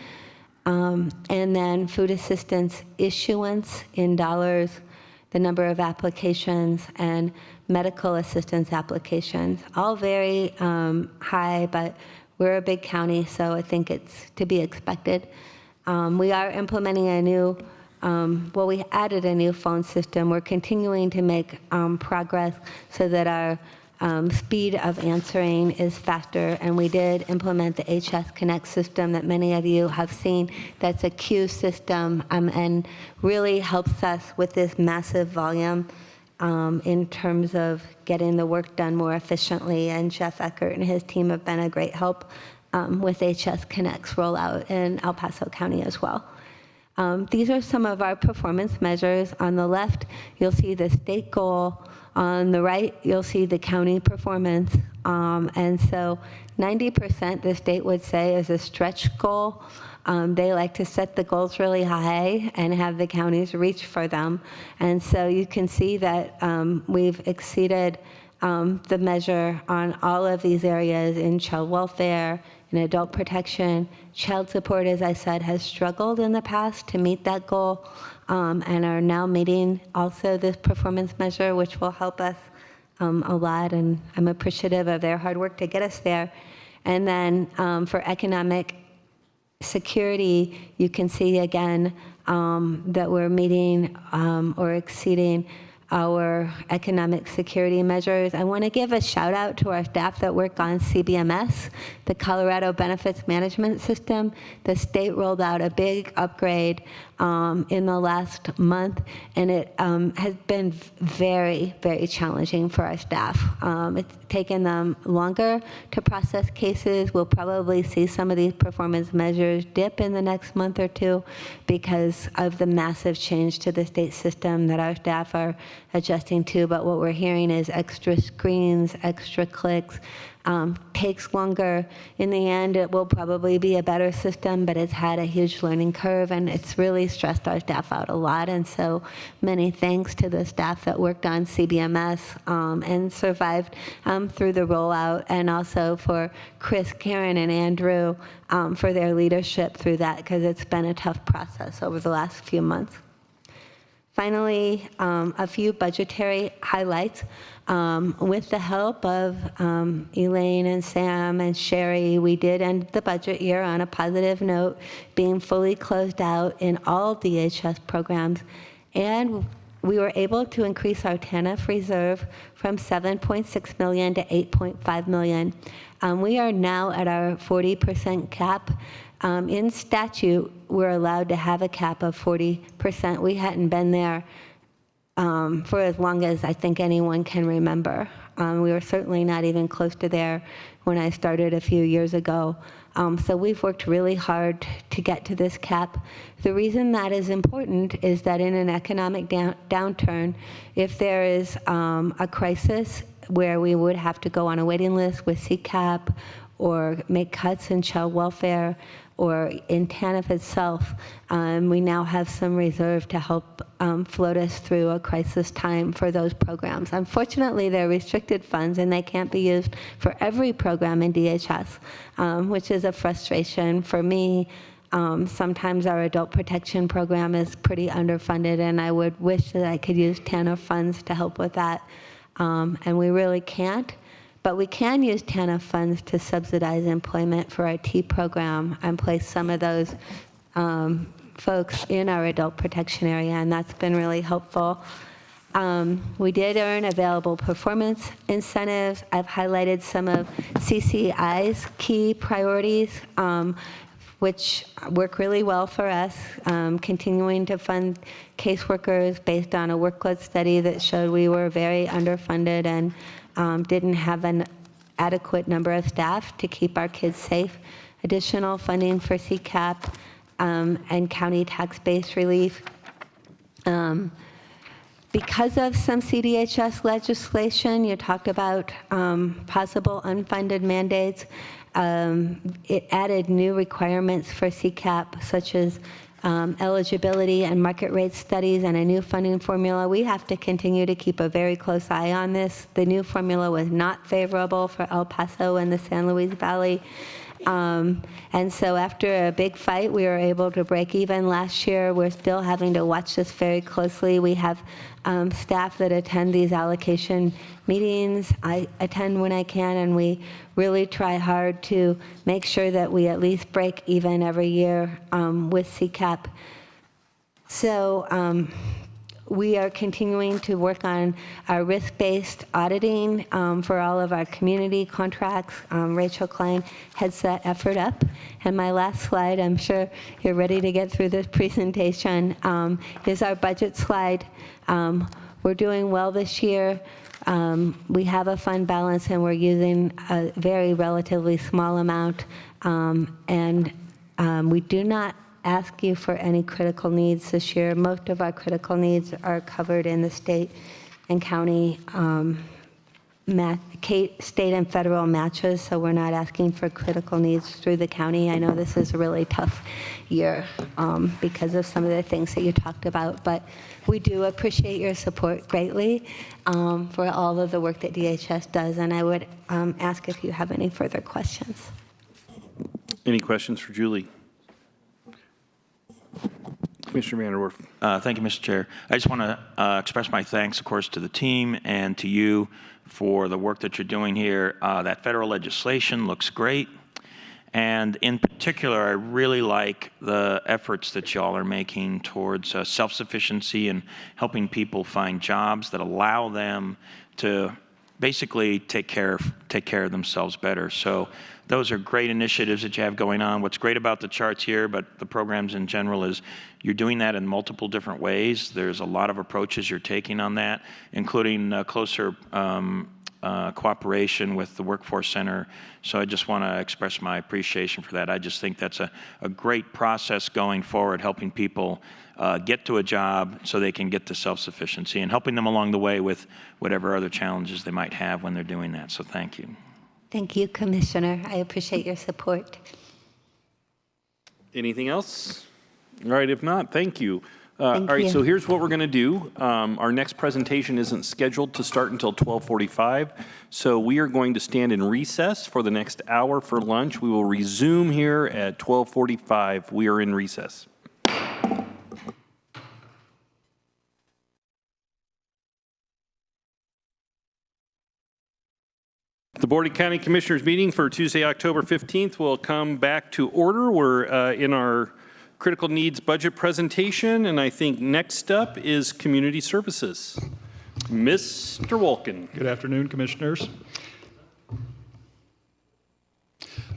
And then food assistance issuance in dollars, the number of applications, and medical assistance applications, all very high, but we're a big county, so I think it's to be expected. We are implementing a new we added a new phone system. We're continuing to make progress so that our speed of answering is faster, and we did implement the HS Connect system that many of you have seen. That's a queue system and really helps us with this massive volume in terms of getting the work done more efficiently, and Jeff Eckert and his team have been a great help with HS Connect's rollout in El Paso County as well. These are some of our performance measures. On the left, you'll see the state goal. On the right, you'll see the county performance. And so 90% the state would say is a stretch goal. They like to set the goals really high and have the counties reach for them. And so you can see that we've exceeded the measure on all of these areas in child welfare, in adult protection. Child support, as I said, has struggled in the past to meet that goal and are now meeting also this performance measure, which will help us a lot, and I'm appreciative of their hard work to get us there. And then for economic security, you can see again that we're meeting or exceeding our economic security measures. I want to give a shout out to our staff that work on CBMS, the Colorado Benefits Management System. The state rolled out a big upgrade in the last month, and it has been very, very challenging for our staff. It's taken them longer to process cases. We'll probably see some of these performance measures dip in the next month or two because of the massive change to the state system that our staff are adjusting to. But what we're hearing is extra screens, extra clicks, takes longer. In the end, it will probably be a better system, but it's had a huge learning curve, and it's really stressed our staff out a lot. And so many thanks to the staff that worked on CBMS and survived through the rollout, and also for Chris, Karen, and Andrew for their leadership through that, because it's been a tough process over the last few months. Finally, a few budgetary highlights. With the help of Elaine and Sam and Sherry, we did end the budget year on a positive note, being fully closed out in all DHS programs. And we were able to increase our TANF reserve from $7.6 million to $8.5 million. We are now at our 40% cap. In statute, we're allowed to have a cap of 40%. We hadn't been there for as long as I think anyone can remember. We were certainly not even close to there when I started a few years ago. So we've worked really hard to get to this cap. The reason that is important is that in an economic downturn, if there is a crisis where we would have to go on a waiting list with CCAP or make cuts in child welfare or in TANF itself, we now have some reserve to help float us through a crisis time for those programs. Unfortunately, they're restricted funds and they can't be used for every program in DHS, which is a frustration for me. Sometimes our adult protection program is pretty underfunded, and I would wish that I could use TANF funds to help with that, and we really can't. But we can use TANF funds to subsidize employment for our T program and place some of those folks in our adult protection area, and that's been really helpful. We did earn available performance incentives. I've highlighted some of CCI's key priorities, which work really well for us, continuing to fund caseworkers based on a workload study that showed we were very underfunded and didn't have an adequate number of staff to keep our kids safe. Additional funding for CCAP and county tax-based relief. Because of some CDHS legislation, you talked about possible unfunded mandates. It added new requirements for CCAP, such as eligibility and market rate studies and a new funding formula. We have to continue to keep a very close eye on this. The new formula was not favorable for El Paso and the San Luis Valley. And so after a big fight, we were able to break even last year. We're still having to watch this very closely. We have staff that attend these allocation meetings. I attend when I can, and we really try hard to make sure that we at least break even every year with CCAP. So we are continuing to work on our risk-based auditing for all of our community contracts. Rachel Klein heads that effort up. And my last slide, I'm sure you're ready to get through this presentation, is our budget slide. We're doing well this year. We have a fund balance, and we're using a very relatively small amount. We do not ask you for any critical needs this year. Most of our critical needs are covered in the state and county, state and federal matches, so we're not asking for critical needs through the county. I know this is a really tough year because of some of the things that you talked about, but we do appreciate your support greatly for all of the work that DHS does, and I would ask if you have any further questions. Any questions for Julie? Commissioner Vanderwerf. Thank you, Mr. Chair. I just want to express my thanks, of course, to the team and to you for the work that you're doing here. That federal legislation looks great. And in particular, I really like the efforts that y'all are making towards self-sufficiency and helping people find jobs that allow them to basically take care of themselves better. So those are great initiatives that you have going on. What's great about the charts here, but the programs in general, is you're doing that in multiple different ways. There's a lot of approaches you're taking on that, including closer cooperation with the Workforce Center. So I just want to express my appreciation for that. I just think that's a great process going forward, helping people get to a job so they can get to self-sufficiency and helping them along the way with whatever other challenges they might have when they're doing that. So thank you. Thank you, Commissioner. I appreciate your support. Anything else? All right, if not, thank you. Thank all right, you. so here's what we're going to do. Our next presentation isn't scheduled to start until 12:45, so we are going to stand in recess for the next hour for lunch. We will resume here at 12:45. We are in recess. The Board of County Commissioners meeting for Tuesday, October 15th will come back to order. We're in our critical needs budget presentation, and I think next up is community services. Mr. Wolkin. Good afternoon, Commissioners.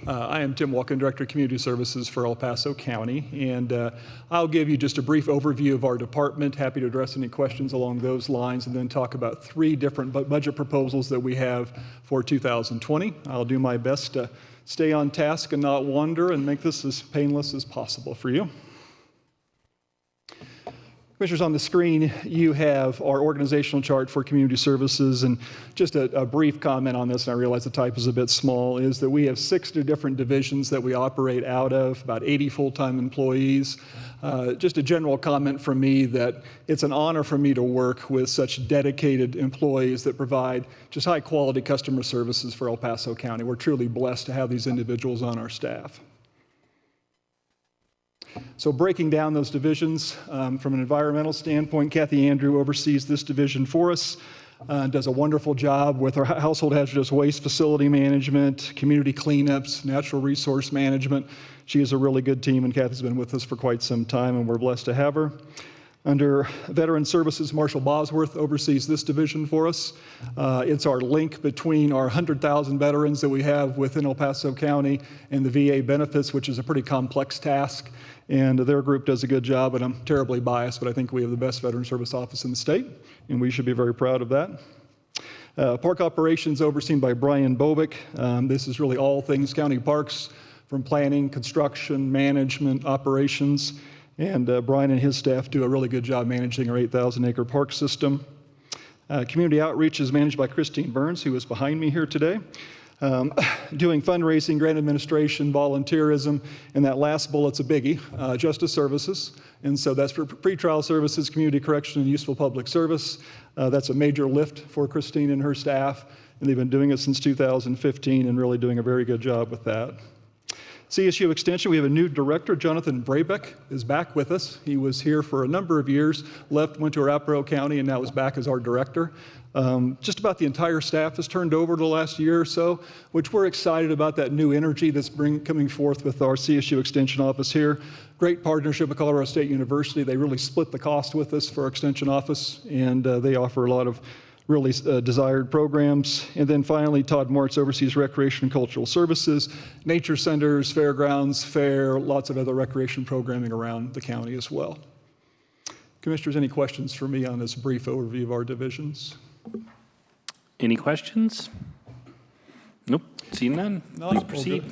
I am Tim Wolkin, Director of Community Services for El Paso County, and I'll give you just a brief overview of our department. Happy to address any questions along those lines, and then talk about 3 different budget proposals that we have for 2020. I'll do my best to stay on task and not wander and make this as painless as possible for you. Commissioners, on the screen, you have our organizational chart for community services, and just a brief comment on this, and I realize the type is a bit small, is that we have 6 different divisions that we operate out of, about 80 full-time employees. Just a general comment from me that it's an honor for me to work with such dedicated employees that provide just high-quality customer services for El Paso County. We're truly blessed to have these individuals on our staff. So breaking down those divisions, from an environmental standpoint, Kathy Andrew oversees this division for us, does a wonderful job with our household hazardous waste facility management, community cleanups, natural resource management. She is a really good team, and Kathy's been with us for quite some time, and we're blessed to have her. Under Veteran Services, Marshall Bosworth oversees this division for us. It's our link between our 100,000 veterans that we have within El Paso County and the VA benefits, which is a pretty complex task. And their group does a good job, and I'm terribly biased, but I think we have the best veteran service office in the state, and we should be very proud of that. Park operations overseen by Brian Bobick. This is really all things county parks, from planning, construction, management, operations. And Brian and his staff do a really good job managing our 8,000-acre park system. Community outreach is managed by Christine Burns, who is behind me here today. Doing fundraising, grant administration, volunteerism, and that last bullet's a biggie, justice services. And so that's for pretrial services, community correction, and useful public service. That's a major lift for Christine and her staff, and they've been doing it since 2015 and really doing a very good job with that. CSU Extension, we have a new director, Jonathan Brabeck, is back with us. He was here for a number of years, left, went to Arapahoe County, and now is back as our director. Just about the entire staff has turned over the last year or so, which we're excited about that new energy that's coming forth with our CSU Extension office here. Great partnership with Colorado State University. They really split the cost with us for our Extension office, and they offer a lot of really desired programs. And then finally, Todd Moritz oversees recreation and cultural services, nature centers, fairgrounds, fair, lots of other recreation programming around the county as well. Commissioners, any questions for me on this brief overview of our divisions? Any questions? Nope. Seeing none. Please proceed.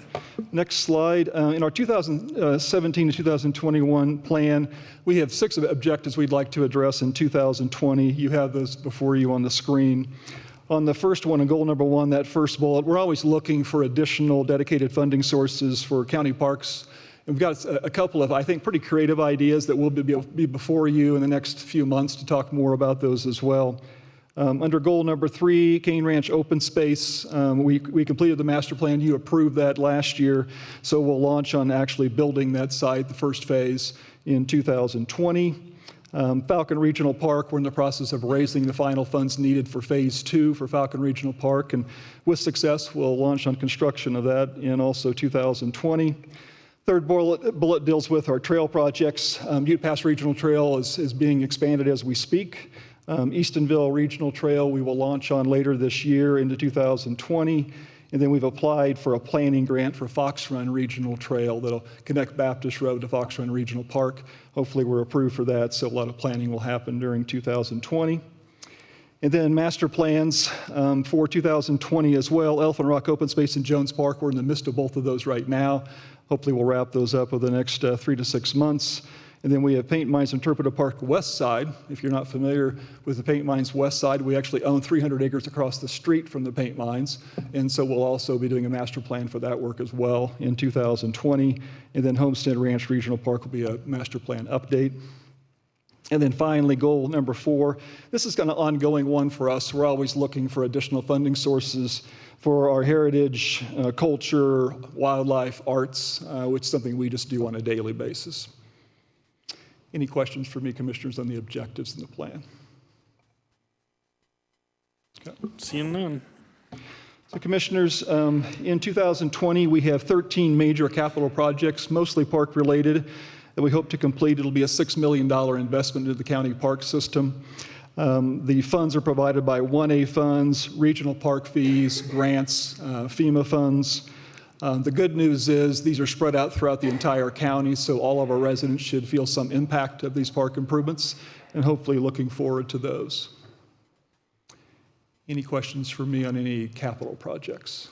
Next slide. In our 2017 to 2021 plan, we have 6 objectives we'd like to address in 2020. You have those before you on the screen. On the first one, on goal number 1, that first bullet, we're always looking for additional dedicated funding sources for county parks. And we've got a couple of, I think, pretty creative ideas that will be before you in the next few months to talk more about those as well. Under goal number 3, Cane Ranch open space, we completed the master plan. You approved that last year, so we'll launch on actually building that site, the first phase, in 2020. Falcon Regional Park, we're in the process of raising the final funds needed for Phase 2 for Falcon Regional Park, and with success, we'll launch on construction of that in also 2020. Third bullet deals with our trail projects. Ute Pass Regional Trail is being expanded as we speak. Eastonville Regional Trail we will launch on later this year into 2020. And then we've applied for a planning grant for Fox Run Regional Trail that'll connect Baptist Road to Fox Run Regional Park. Hopefully we're approved for that, so a lot of planning will happen during 2020. And then master plans for 2020 as well. Elephant Rock Open Space and Jones Park, we're in the midst of both of those right now. Hopefully we'll wrap those up over the next 3 to 6 months. And then we have Paint Mines Interpretive Park West Side. If you're not familiar with the Paint Mines West Side, we actually own 300 acres across the street from the Paint Mines. And so we'll also be doing a master plan for that work as well in 2020. And then Homestead Ranch Regional Park will be a master plan update. And then finally, goal number 4. This is kind of an ongoing one for us. We're always looking for additional funding sources for our heritage, culture, wildlife, arts, which is something we just do on a daily basis. Any questions for me, Commissioners, on the objectives in the plan? Okay. Seeing none. So, Commissioners, in 2020, we have 13 major capital projects, mostly park-related, that we hope to complete. It'll be a $6 million investment into the county park system. The funds are provided by 1A funds, regional park fees, grants, FEMA funds. The good news is these are spread out throughout the entire county, so all of our residents should feel some impact of these park improvements, and hopefully looking forward to those. Any questions for me on any capital projects?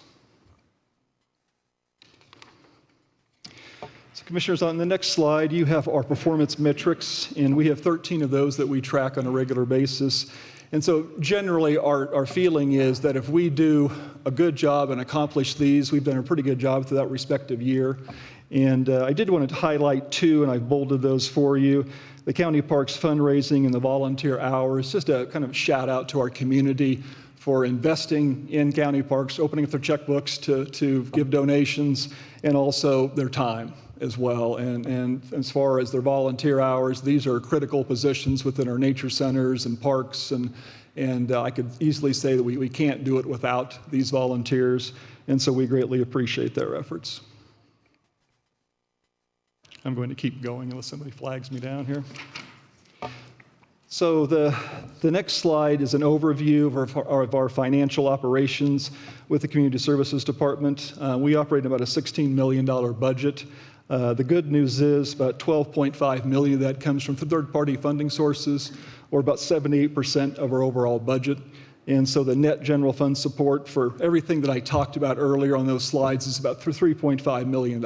So, Commissioners, on the next slide, you have our performance metrics, and we have 13 of those that we track on a regular basis. And so generally our feeling is that if we do a good job and accomplish these, we've done a pretty good job through that respective year. And I did want to highlight 2, and I've bolded those for you. The county parks fundraising and the volunteer hours, just a kind of shout out to our community for investing in county parks, opening up their checkbooks to give donations, and also their time as well. And as far as their volunteer hours, these are critical positions within our nature centers and parks, and I could easily say that we can't do it without these volunteers, and so we greatly appreciate their efforts. I'm going to keep going unless somebody flags me down here. So the next slide is an overview of our financial operations with the Community Services Department. We operate about a $16 million budget. The good news is about $12.5 million of that comes from third-party funding sources, or about 78% of our overall budget. And so the net general fund support for everything that I talked about earlier on those slides is about $3.5 million.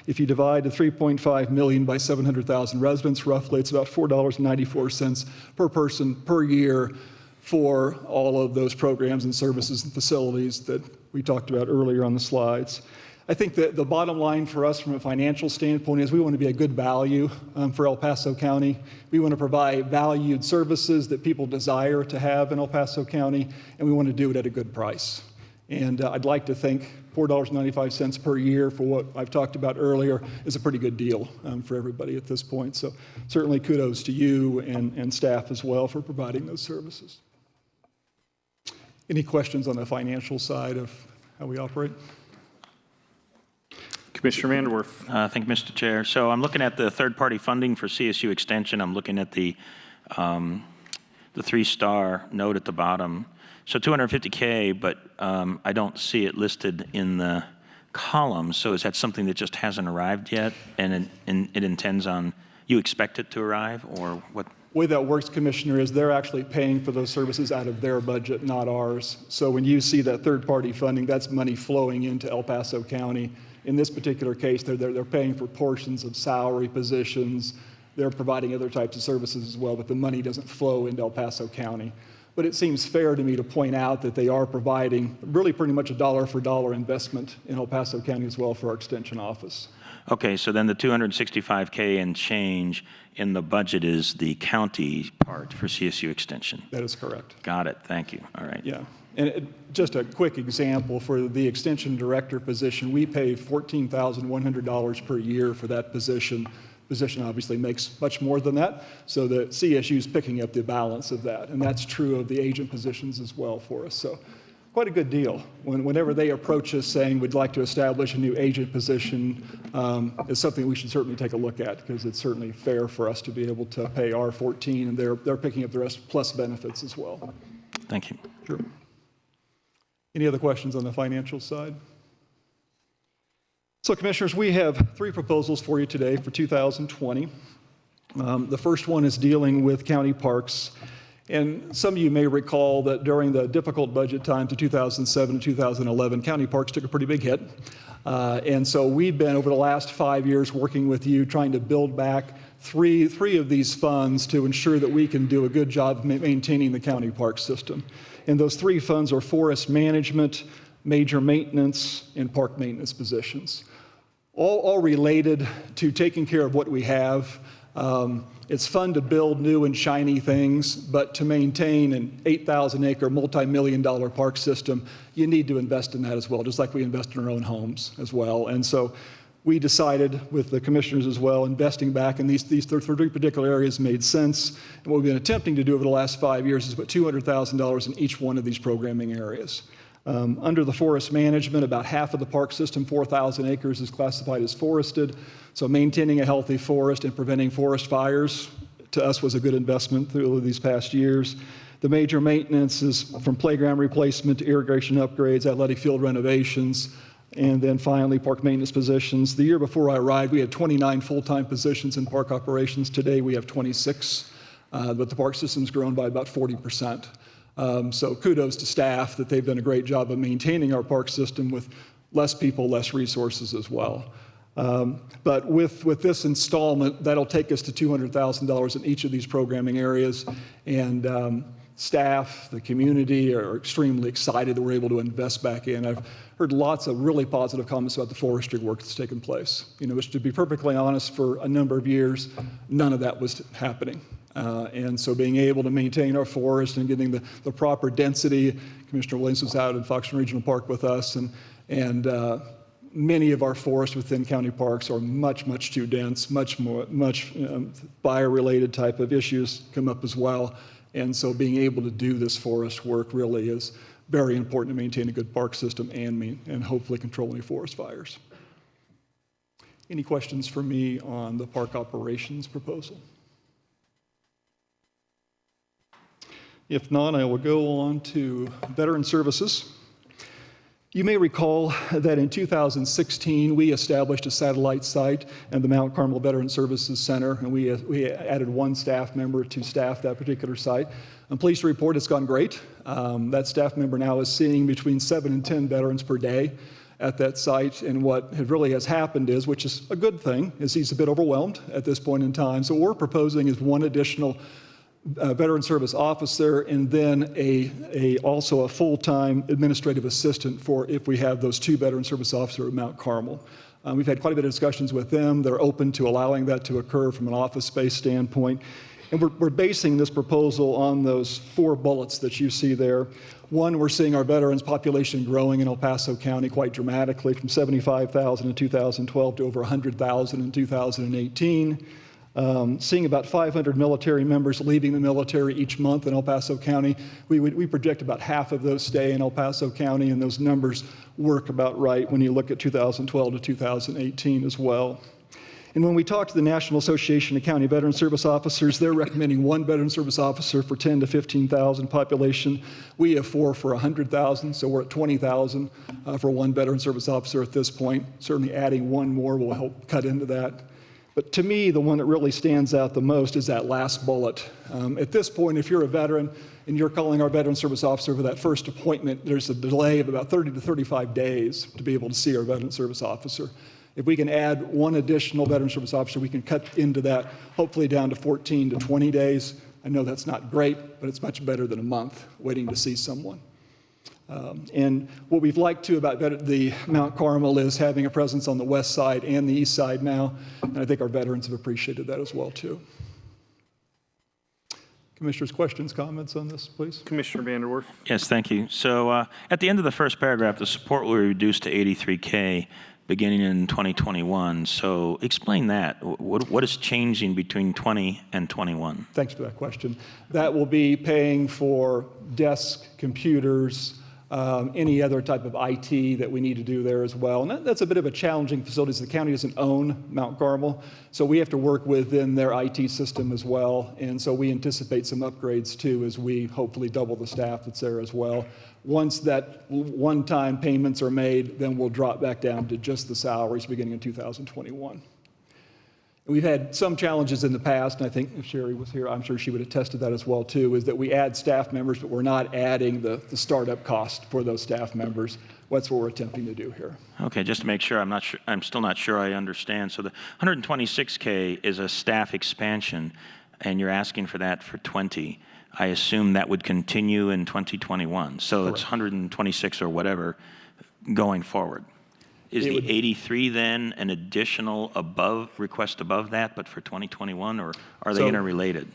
If you divide the $3.5 million by 700,000 residents, roughly, it's about $4.94 per person per year for all of those programs and services and facilities that we talked about earlier on the slides. I think that the bottom line for us from a financial standpoint is we want to be a good value for El Paso County. We want to provide valued services that people desire to have in El Paso County, and we want to do it at a good price. And I'd like to think $4.95 per year for what I've talked about earlier is a pretty good deal for everybody at this point. So certainly kudos to you and staff as well for providing those services. Any questions on the financial side of how we operate? Commissioner Vanderwerf. Thank you, Mr. Chair. So I'm looking at the third-party funding for CSU Extension. I'm looking at the 3-star note at the bottom. So $250K, but I don't see it listed in the column. So is that something that just hasn't arrived yet, and it intends on, you expect it to arrive, or what? The way that works, Commissioner, is they're actually paying for those services out of their budget, not ours. So when you see that third-party funding, that's money flowing into El Paso County. In this particular case, they're paying for portions of salary positions. They're providing other types of services as well, but the money doesn't flow into El Paso County. But it seems fair to me to point out that they are providing really pretty much a dollar-for-dollar investment in El Paso County as well for our Extension office. Okay, so then the $265K and change in the budget is the county part for CSU Extension. That is correct. Got it. Thank you. All right. Yeah. And just a quick example, for the Extension Director position, we pay $14,100 per year for that position position obviously makes much more than that, so the CSU is picking up the balance of that, and that's true of the agent positions as well for us. So quite a good deal. Whenever they approach us saying we'd like to establish a new agent position, it's something we should certainly take a look at, because it's certainly fair for us to be able to pay our 14, and they're picking up the rest plus benefits as well. Thank you. Sure. Any other questions on the financial side? So, Commissioners, we have 3 proposals for you today for 2020. The first one is dealing with county parks. And some of you may recall that during the difficult budget times of 2007 and 2011, county parks took a pretty big hit. And so we've been, over the last 5 years, working with you, trying to build back three of these funds to ensure that we can do a good job of maintaining the county park system. And those 3 funds are forest management, major maintenance, and park maintenance positions. All related to taking care of what we have. It's fun to build new and shiny things, but to maintain an 8,000-acre, multi-million-dollar park system, you need to invest in that as well, just like we invest in our own homes as well. And so we decided, with the commissioners as well, investing back in these 3 particular areas made sense. And what we've been attempting to do over the last 5 years is put $200,000 in each one of these programming areas. Under the forest management, about half of the park system, 4,000 acres, is classified as forested. So maintaining a healthy forest and preventing forest fires, to us, was a good investment through these past years. The major maintenance is from playground replacement to irrigation upgrades, athletic field renovations, and then finally park maintenance positions. The year before I arrived, we had 29 full-time positions in park operations. Today we have 26, but the park system's grown by about 40%. So kudos to staff that they've done a great job of maintaining our park system with less people, less resources as well. But with this installment, that'll take us to $200,000 in each of these programming areas. And staff, the community are extremely excited that we're able to invest back in. I've heard lots of really positive comments about the forestry work that's taken place. Which, to be perfectly honest, for a number of years, none of that was happening. And so being able to maintain our forest and getting the proper density, Commissioner Williams was out in Foxton Regional Park with us, and many of our forests within county parks are much too dense, much fire-related type of issues come up as well. And so being able to do this forest work really is very important to maintain a good park system and hopefully control any forest fires. Any questions for me on the park operations proposal? If not, I will go on to Veteran Services. You may recall that in 2016, we established a satellite site at the Mount Carmel Veteran Services Center, and we added 1 staff member to staff that particular site. I'm pleased to report it's gone great. That staff member now is seeing between 7 and 10 veterans per day at that site, and what really has happened is, which is a good thing, is he's a bit overwhelmed at this point in time. So what we're proposing is 1 additional veteran service officer, and then also a full-time administrative assistant for if we have those 2 veteran service officers at Mount Carmel. We've had quite a bit of discussions with them. They're open to allowing that to occur from an office space standpoint. And we're basing this proposal on those 4 bullets that you see there. 1, we're seeing our veterans population growing in El Paso County quite dramatically, from 75,000 in 2012 to over 100,000 in 2018. Seeing about 500 military members leaving the military each month in El Paso County. We project about half of those stay in El Paso County, and those numbers work about right when you look at 2012 to 2018 as well. And when we talk to the National Association of County Veteran Service Officers, they're recommending 1 veteran service officer for 10 to 15,000 population. We have 4 for 100,000, so we're at 20,000 for 1 veteran service officer at this point. Certainly adding 1 more will help cut into that. But to me, the one that really stands out the most is that last bullet. At this point, if you're a veteran and you're calling our veteran service officer for that first appointment, there's a delay of about 30 to 35 days to be able to see our veteran service officer. If we can add 1 additional veteran service officer, we can cut into that, hopefully down to 14 to 20 days. I know that's not great, but it's much better than a month waiting to see someone. And what we've liked too about the Mount Carmel is having a presence on the west side and the east side now, and I think our veterans have appreciated that as well too. Commissioners, questions, comments on this, please? Commissioner Vanderwerf. Yes, thank you. So at the end of the first paragraph, the support will be reduced to $83K. beginning in 2021. So explain that. What is changing between 20 and 21? Thanks for that question. That will be paying for desks, computers, any other type of IT that we need to do there as well. And that's a bit of a challenging facility. The county doesn't own Mount Carmel, so we have to work within their IT system as well. And so we anticipate some upgrades too as we hopefully double the staff that's there as well. Once that one-time payments are made, then we'll drop back down to just the salaries beginning in 2021. We've had some challenges in the past, and I think if Sherry was here, I'm sure she would attest to that as well too, is that we add staff members, but we're not adding the startup cost for those staff members. That's what we're attempting to do here. Okay, just to make sure, I'm still not sure I understand. So the 126K is a staff expansion, and you're asking for that for 20. I assume that would continue in 2021. So Correct. It's 126 or whatever going forward. Is the 83 then an additional request above that, but for 2021, or are they interrelated?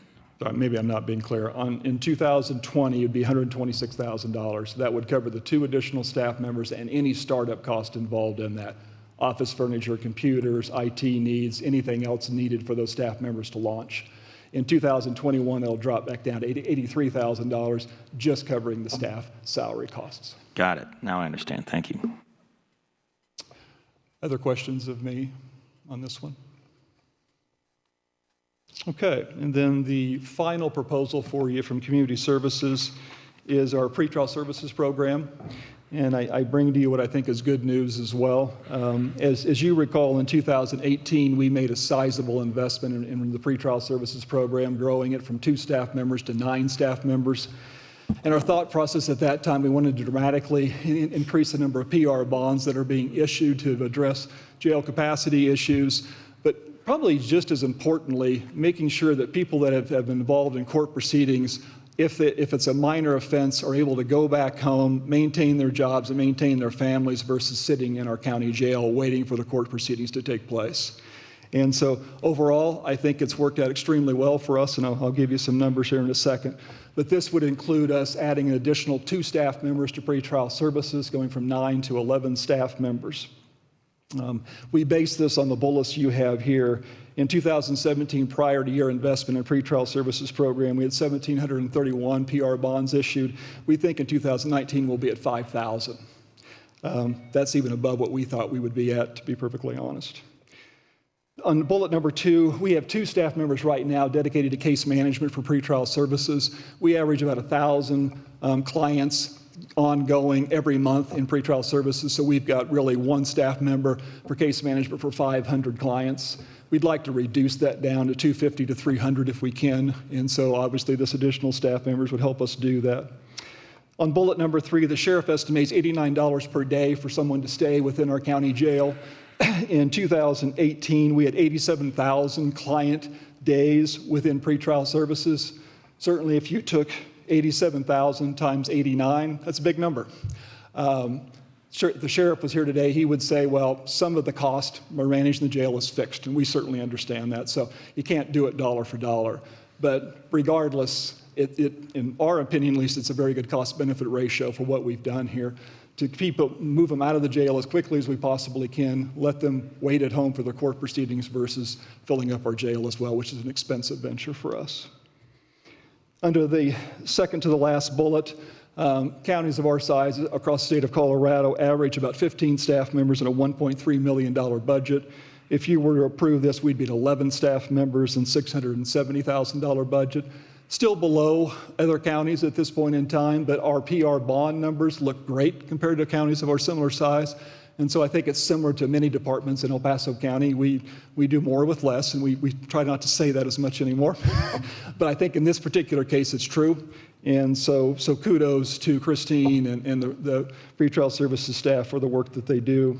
Maybe I'm not being clear. In 2020, it would be $126,000. That would cover the 2 additional staff members and any startup cost involved in that. Office furniture, computers, IT needs, anything else needed for those staff members to launch. In 2021, it'll drop back down to $83,000, just covering the staff salary costs. Got it. Now I understand. Thank you. Other questions of me on this one? Okay, and then the final proposal for you from Community Services is our pretrial services program. And I bring to you what I think is good news as well. As you recall, in 2018, we made a sizable investment in the pretrial services program, growing it from 2 staff members to 9 staff members. And our thought process at that time, we wanted to dramatically increase the number of PR bonds that are being issued to address jail capacity issues, but probably just as importantly, making sure that people that have been involved in court proceedings, if it's a minor offense, are able to go back home, maintain their jobs, and maintain their families versus sitting in our county jail waiting for the court proceedings to take place. And so overall, I think it's worked out extremely well for us, and I'll give you some numbers here in a second. But this would include us adding an additional 2 staff members to pretrial services, going from 9 to 11 staff members. We base this on the bullets you have here. In 2017, prior to your investment in pretrial services program, we had 1,731 PR bonds issued. We think in 2019 we'll be at 5,000. That's even above what we thought we would be at, to be perfectly honest. On bullet number 2, we have 2 staff members right now dedicated to case management for pretrial services. We average about 1,000 clients ongoing every month in pretrial services, so we've got really 1 staff member for case management for 500 clients. We'd like to reduce that down to 250 to 300 if we can, and so obviously this additional staff members would help us do that. On bullet number 3, the sheriff estimates $89 per day for someone to stay within our county jail. In 2018, we had 87,000 client days within pretrial services. Certainly, if you took 87,000 times 89, that's a big number. The sheriff was here today. He would say, well, some of the cost of managing the jail is fixed, and we certainly understand that. So you can't do it dollar for dollar. But regardless, in our opinion, at least, it's a very good cost-benefit ratio for what we've done here, to move them out of the jail as quickly as we possibly can, let them wait at home for their court proceedings versus filling up our jail as well, which is an expensive venture for us. Under the second to the last bullet, counties of our size across the state of Colorado average about 15 staff members and a $1.3 million budget. If you were to approve this, we'd be at 11 staff members and $670,000 budget. Still below other counties at this point in time, but our PR bond numbers look great compared to counties of our similar size. And so I think it's similar to many departments in El Paso County. We do more with less, and we try not to say that as much anymore. But I think in this particular case, it's true. And so kudos to Christine and the pretrial services staff for the work that they do.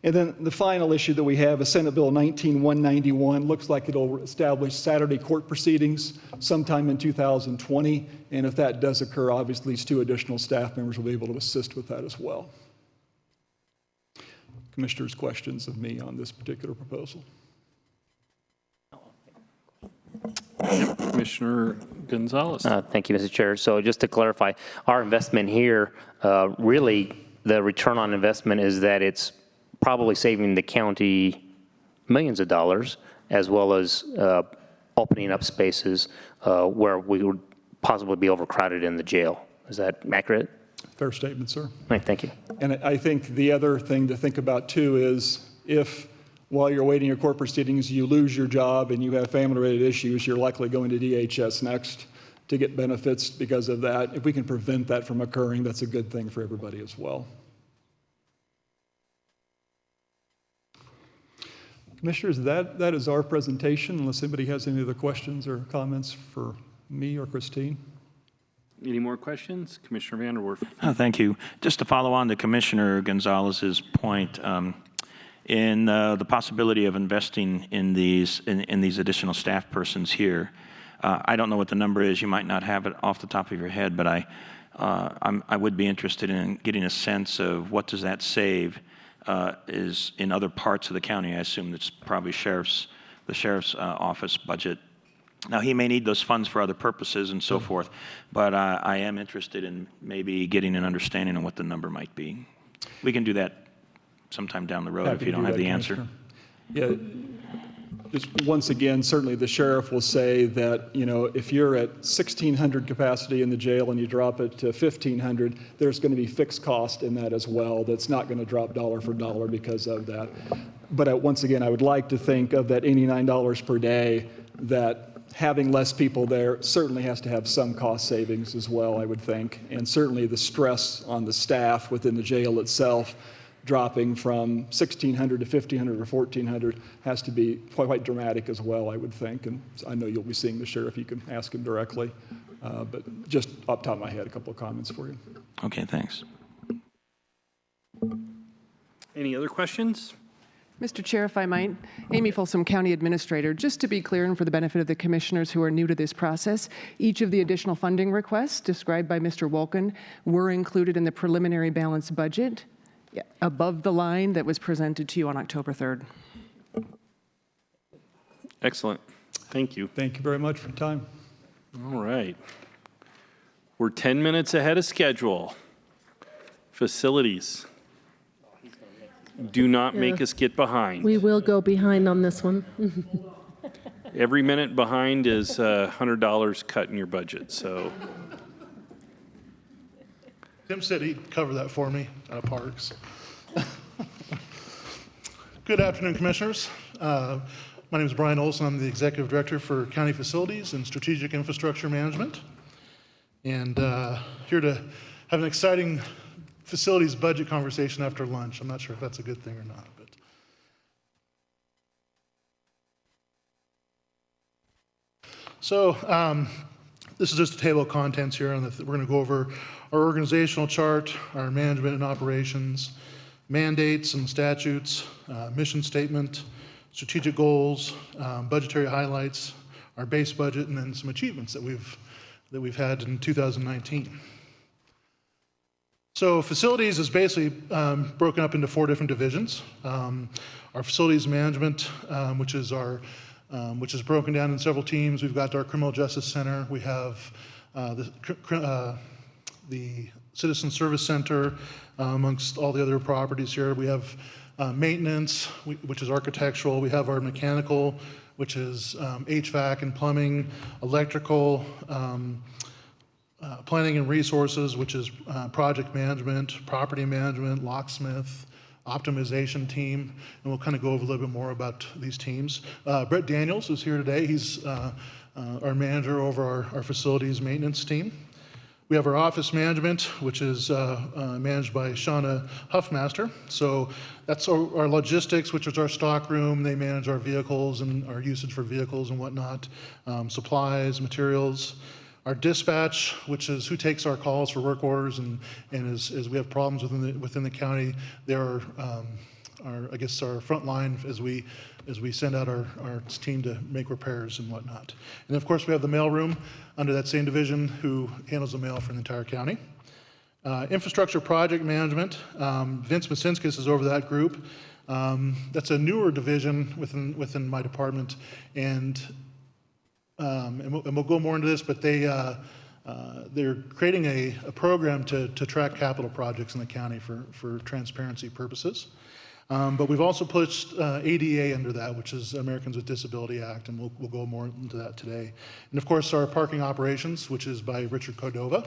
And then the final issue that we have is Senate Bill 19-191. Looks like it'll establish Saturday court proceedings sometime in 2020. And if that does occur, obviously these 2 additional staff members will be able to assist with that as well. Commissioners, questions of me on this particular proposal? Commissioner Gonzalez. Thank you, Mr. Chair. So just to clarify, our investment here, really the return on investment is that it's probably saving the county millions of dollars, as well as opening up spaces where we would possibly be overcrowded in the jail. Is that accurate? Fair statement, sir. Right, thank you. And I think the other thing to think about too is if while you're waiting your court proceedings, you lose your job and you have family-related issues, you're likely going to DHS next to get benefits because of that. If we can prevent that from occurring, that's a good thing for everybody as well. Commissioners, that is our presentation, unless anybody has any other questions or comments for me or Christine. Any more questions? Commissioner Vanderwerf. Oh, thank you. Just to follow on to Commissioner Gonzalez's point, in the possibility of investing in these additional staff persons here, I don't know what the number is. You might not have it off the top of your head, but I would be interested in getting a sense of what does that save is in other parts of the county. I assume it's probably the sheriff's office budget. Now, he may need those funds for other purposes and so forth, but I am interested in maybe getting an understanding of what the number might be. We can do that sometime down the road if you don't have the answer. Yeah, just once again, certainly the sheriff will say that, you know, if you're at 1,600 capacity in the jail and you drop it to 1,500, there's going to be fixed cost in that as well. That's not going to drop dollar for dollar because of that. But once again, I would like to think of that $89 per day, that having less people there certainly has to have some cost savings as well, I would think. And certainly the stress on the staff within the jail itself, dropping from 1,600 to 1,500 or 1,400 has to be quite dramatic as well, I would think. And I know you'll be seeing the sheriff. You can ask him directly. But just off the top of my head, a couple of comments for you. Okay, thanks. Any other questions? Mr. Chair, if I might, Amy Folsom, County Administrator. Just to be clear and for the benefit of the commissioners who are new to this process, each of the additional funding requests described by Mr. Wolken were included in the preliminary balanced budget above the line that was presented to you on October 3rd. Excellent. Thank you. Thank you very much for your time. All right. We're 10 minutes ahead of schedule. Facilities. Do not make us get behind. We will go behind on this one. Every minute behind is $100 cut in your budget, so. Tim said he'd cover that for me out of Parks. Good afternoon, Commissioners. My name is Brian Olson. I'm the Executive Director for County Facilities and Strategic Infrastructure Management. And here to have an exciting facilities budget conversation after lunch. I'm not sure if that's a good thing or not. But so this is just a table of contents here. And we're going to go over our organizational chart, our management and operations, mandates and statutes, mission statement, strategic goals, budgetary highlights, our base budget, and then some achievements that we've had in 2019. So facilities is basically broken up into 4 different divisions. Our facilities management, which is broken down in several teams. We've got our criminal justice center. We have the citizen service center, amongst all the other properties here. We have maintenance, which is architectural. We have our mechanical, which is HVAC and plumbing, electrical, planning and resources, which is project management, property management, locksmith, optimization team, and we'll kind of go over a little bit more about these teams. Brett Daniels is here today. He's our manager over our facilities maintenance team. We have our office management, which is managed by Shauna Huffmaster. So that's our logistics, which is our stock room. They manage our vehicles and our usage for vehicles and whatnot, supplies, materials. Our dispatch, which is who takes our calls for work orders, and as we have problems within the county, they're our front line as we send out our team to make repairs and whatnot. And of course, we have the mail room under that same division who handles the mail for the entire county. Infrastructure project management, Vince Masinskis is over that group. That's a newer division within my department, and we'll go more into this, but they're creating a program to track capital projects in the county for transparency purposes. But we've also pushed ADA under that, which is Americans with Disability Act, and we'll go more into that today. And of course, our parking operations, which is by Richard Cordova.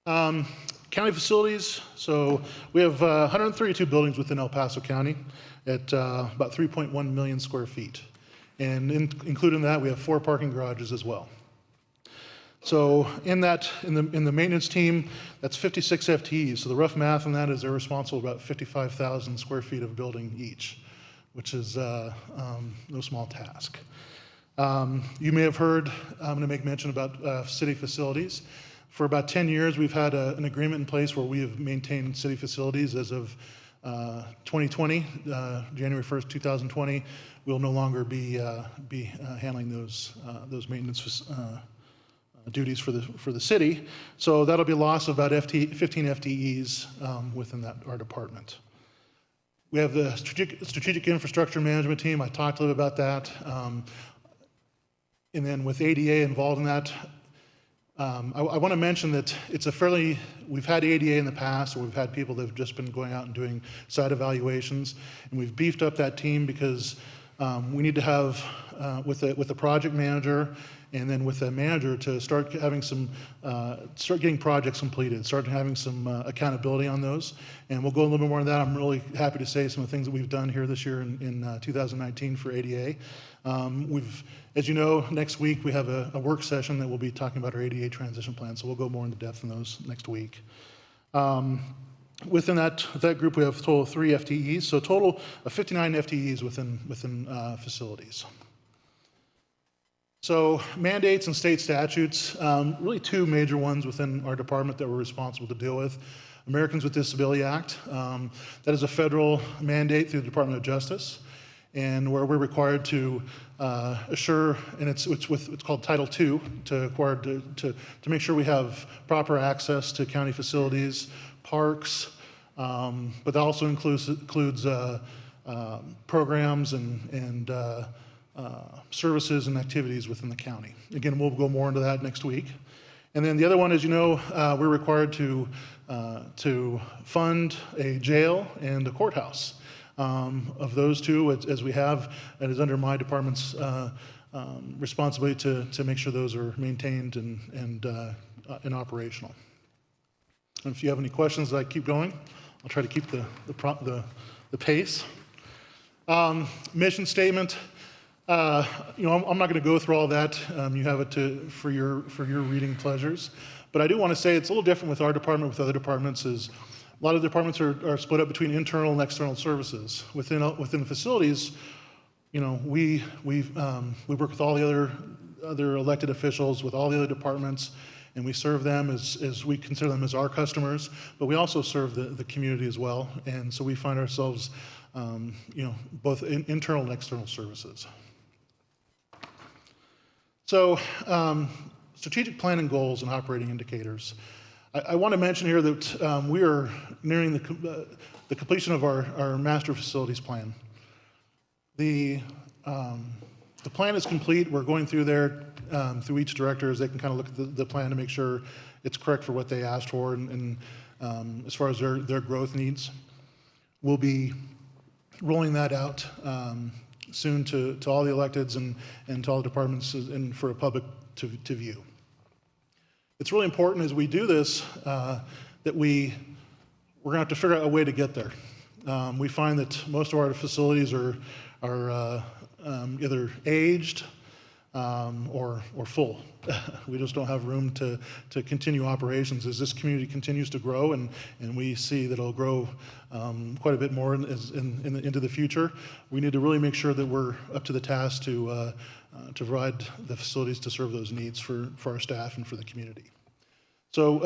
County facilities, so we have 132 buildings within El Paso County at about 3.1 million square feet. And including that, we have 4 parking garages as well. So in the maintenance team, that's 56 FTEs. So the rough math on that is they're responsible for about 55,000 square feet of building each, which is no small task. You may have heard, I'm going to make mention about city facilities. For about 10 years, we've had an agreement in place where we have maintained city facilities. As of 2020, January 1st, 2020, we'll no longer be handling those maintenance duties for the city. So that'll be a loss of about 15 FTEs within our department. We have the strategic infrastructure management team. I talked a little bit about that. And then with ADA involved in that, I want to mention that we've had ADA in the past, or we've had people that have just been going out and doing site evaluations, and we've beefed up that team because we need to have, with the project manager and then with the manager, to start getting projects completed, start having some accountability on those. And we'll go a little bit more on that. I'm really happy to say some of the things that we've done here this year in 2019 for ADA. As you know, next week we have a work session that we'll be talking about our ADA transition plan, so we'll go more into depth in those next week. Within that group, we have a total of 3 FTEs, so a total of 59 FTEs within facilities. So mandates and state statutes, really 2 major ones within our department that we're responsible to deal with. Americans with Disability Act, that is a federal mandate through the Department of Justice, and where we're required to assure, and it's called Title II, to make sure we have proper access to county facilities, parks, but that also includes programs and services and activities within the county. Again, we'll go more into that next week. And then the other one is, we're required to fund a jail and a courthouse. Of those 2, as we have, it is under my department's responsibility to make sure those are maintained and operational. And if you have any questions as I keep going, I'll try to keep the pace. Mission statement. I'm not going to go through all that. You have it for your reading pleasures. But I do want to say it's a little different with our department, with other departments, is a lot of the departments are split up between internal and external services. Within facilities, we work with all the other elected officials, with all the other departments, and we serve them as we consider them as our customers, but we also serve the community as well. And so we find ourselves, both internal and external services. So strategic planning goals and operating indicators. I want to mention here that we are nearing the completion of our master facilities plan. The plan is complete. We're going through there through each director as they can kind of look at the plan to make sure it's correct for what they asked for and as far as their growth needs. We'll be rolling that out soon to all the electeds and to all the departments and for a public to view. It's really important as we do this that we're going to have to figure out a way to get there. We find that most of our facilities are either aged or full. We just don't have room to continue operations. As this community continues to grow and we see that it'll grow quite a bit more into the future, we need to really make sure that we're up to the task to provide the facilities to serve those needs for our staff and for the community. So,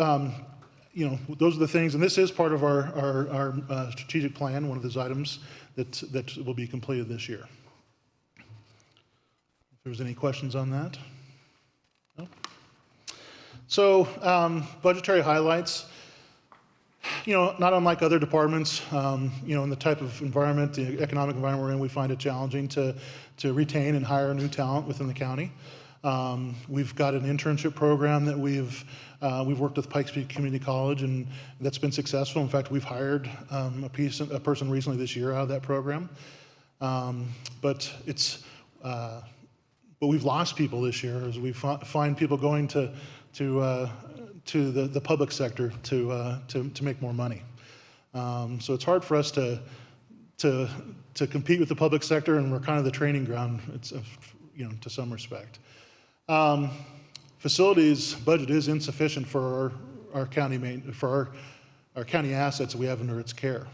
those are the things, and this is part of our strategic plan, one of those items that will be completed this year. If there's any questions on that? No? So, budgetary highlights. Not unlike other departments, in the type of environment, the economic environment we're in, we find it challenging to retain and hire new talent within the county. We've got an internship program that we've worked with Pikes Peak Community College, and that's been successful. In fact, we've hired a person recently this year out of that program. But we've lost people this year as we find people going to the public sector to make more money. So it's hard for us to compete with the public sector, and we're kind of the training ground, to some respect. Facilities budget is insufficient for our county our county assets that we have under its care.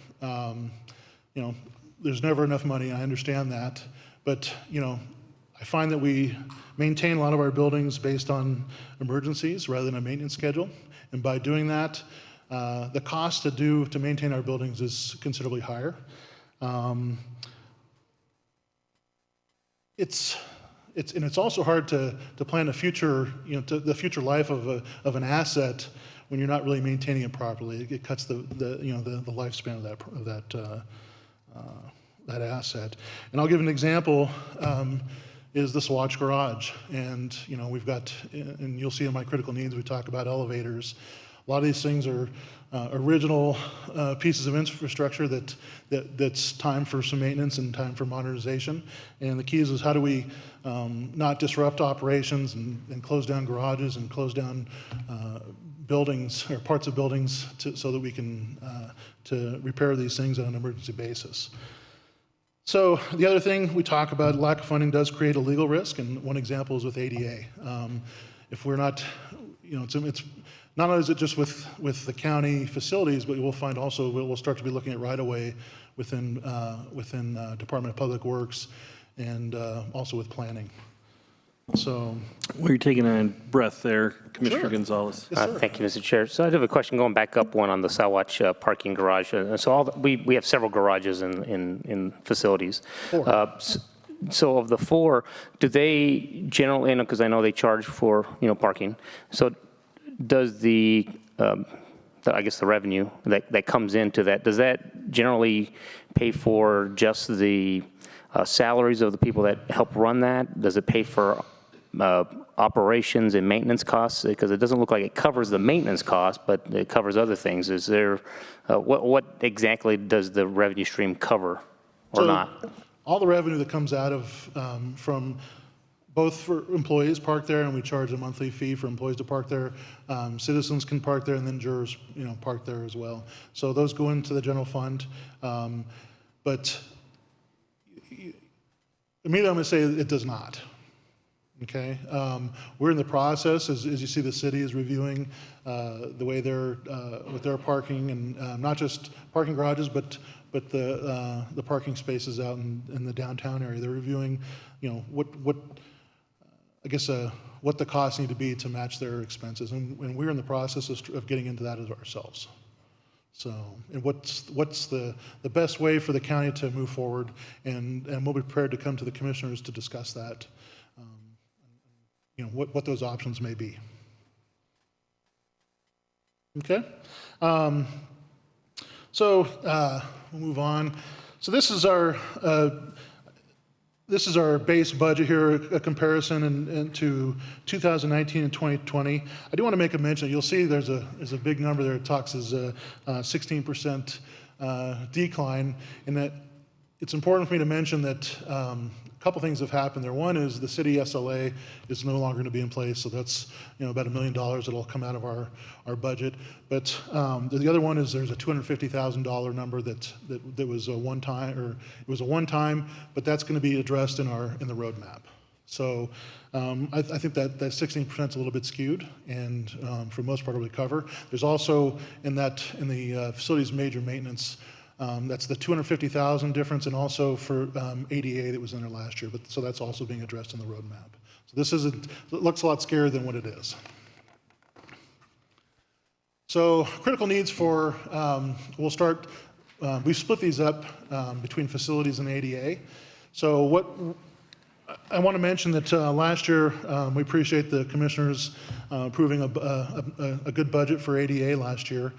There's never enough money. I understand that, but I find that we maintain a lot of our buildings based on emergencies rather than a maintenance schedule, and by doing that, the cost to maintain our buildings is considerably higher. It's also hard to plan a future, the future life of an asset when you're not really maintaining it properly. It cuts the lifespan of that asset. And I'll give an example. Is the Swatch Garage, and we've got, and you'll see in my critical needs we talk about elevators. A lot of these things are original pieces of infrastructure that's time for some maintenance and time for modernization. And the key is how do we not disrupt operations and close down garages and close down buildings or parts of buildings so that we can to repair these things on an emergency basis. So the other thing we talk about, lack of funding does create a legal risk, and one example is with ADA. If we're not, it's not only is it just with the county facilities, but we'll find also we'll start to be looking at right-of-way within Department of Public Works, and also with planning. So, well, you're taking a breath there, Commissioner Sure. Gonzalez. Yes, Thank you, Mr. Chair. So I have a question going back up one on the Sawatch parking garage. So we have several garages in facilities. 4. So of the 4, do they generally, because I know they charge for parking, so does I guess the revenue that comes into that, does that generally pay for just the salaries of the people that help run that? Does it pay for operations and maintenance costs? Because it doesn't look like it covers the maintenance cost, but it covers other things. Is there, what exactly does the revenue stream cover or not? All the revenue that comes out of from both for employees park there, and we charge a monthly fee for employees to park there. Citizens can park there, and then jurors, park there as well. So those go into the general fund. But immediately I'm going to say it does not. Okay, we're in the process, as you see, the city is reviewing the way with their parking, and not just parking garages, but the parking spaces out in the downtown area. They're reviewing, what the costs need to be to match their expenses, and we're in the process of getting into that as ourselves. So, and what's the best way for the county to move forward, and we'll be prepared to come to the commissioners to discuss that. What those options may be. Okay, so we'll move on. So this is our base budget here, a comparison to 2019 and 2020. I do want to make a mention. You'll see there's a big number there. It talks as a 16% decline, and that it's important for me to mention that a couple things have happened there. One is the city SLA is no longer going to be in place, so that's about $1 million that'll come out of our budget. But the other one is there's a $250,000 number that was a one-time, or it was a one-time, but that's going to be addressed in the roadmap. So I think that 16% is a little bit skewed, and for the most part, it'll recover. There's also in the facilities major maintenance. That's the $250,000 difference, and also for ADA that was in there last year. So that's also being addressed in the roadmap. So this it looks a lot scarier than what it is. So critical needs for we'll start. We've split these up between facilities and ADA. So what I want to mention that last year we appreciate the commissioners approving a good budget for ADA last year.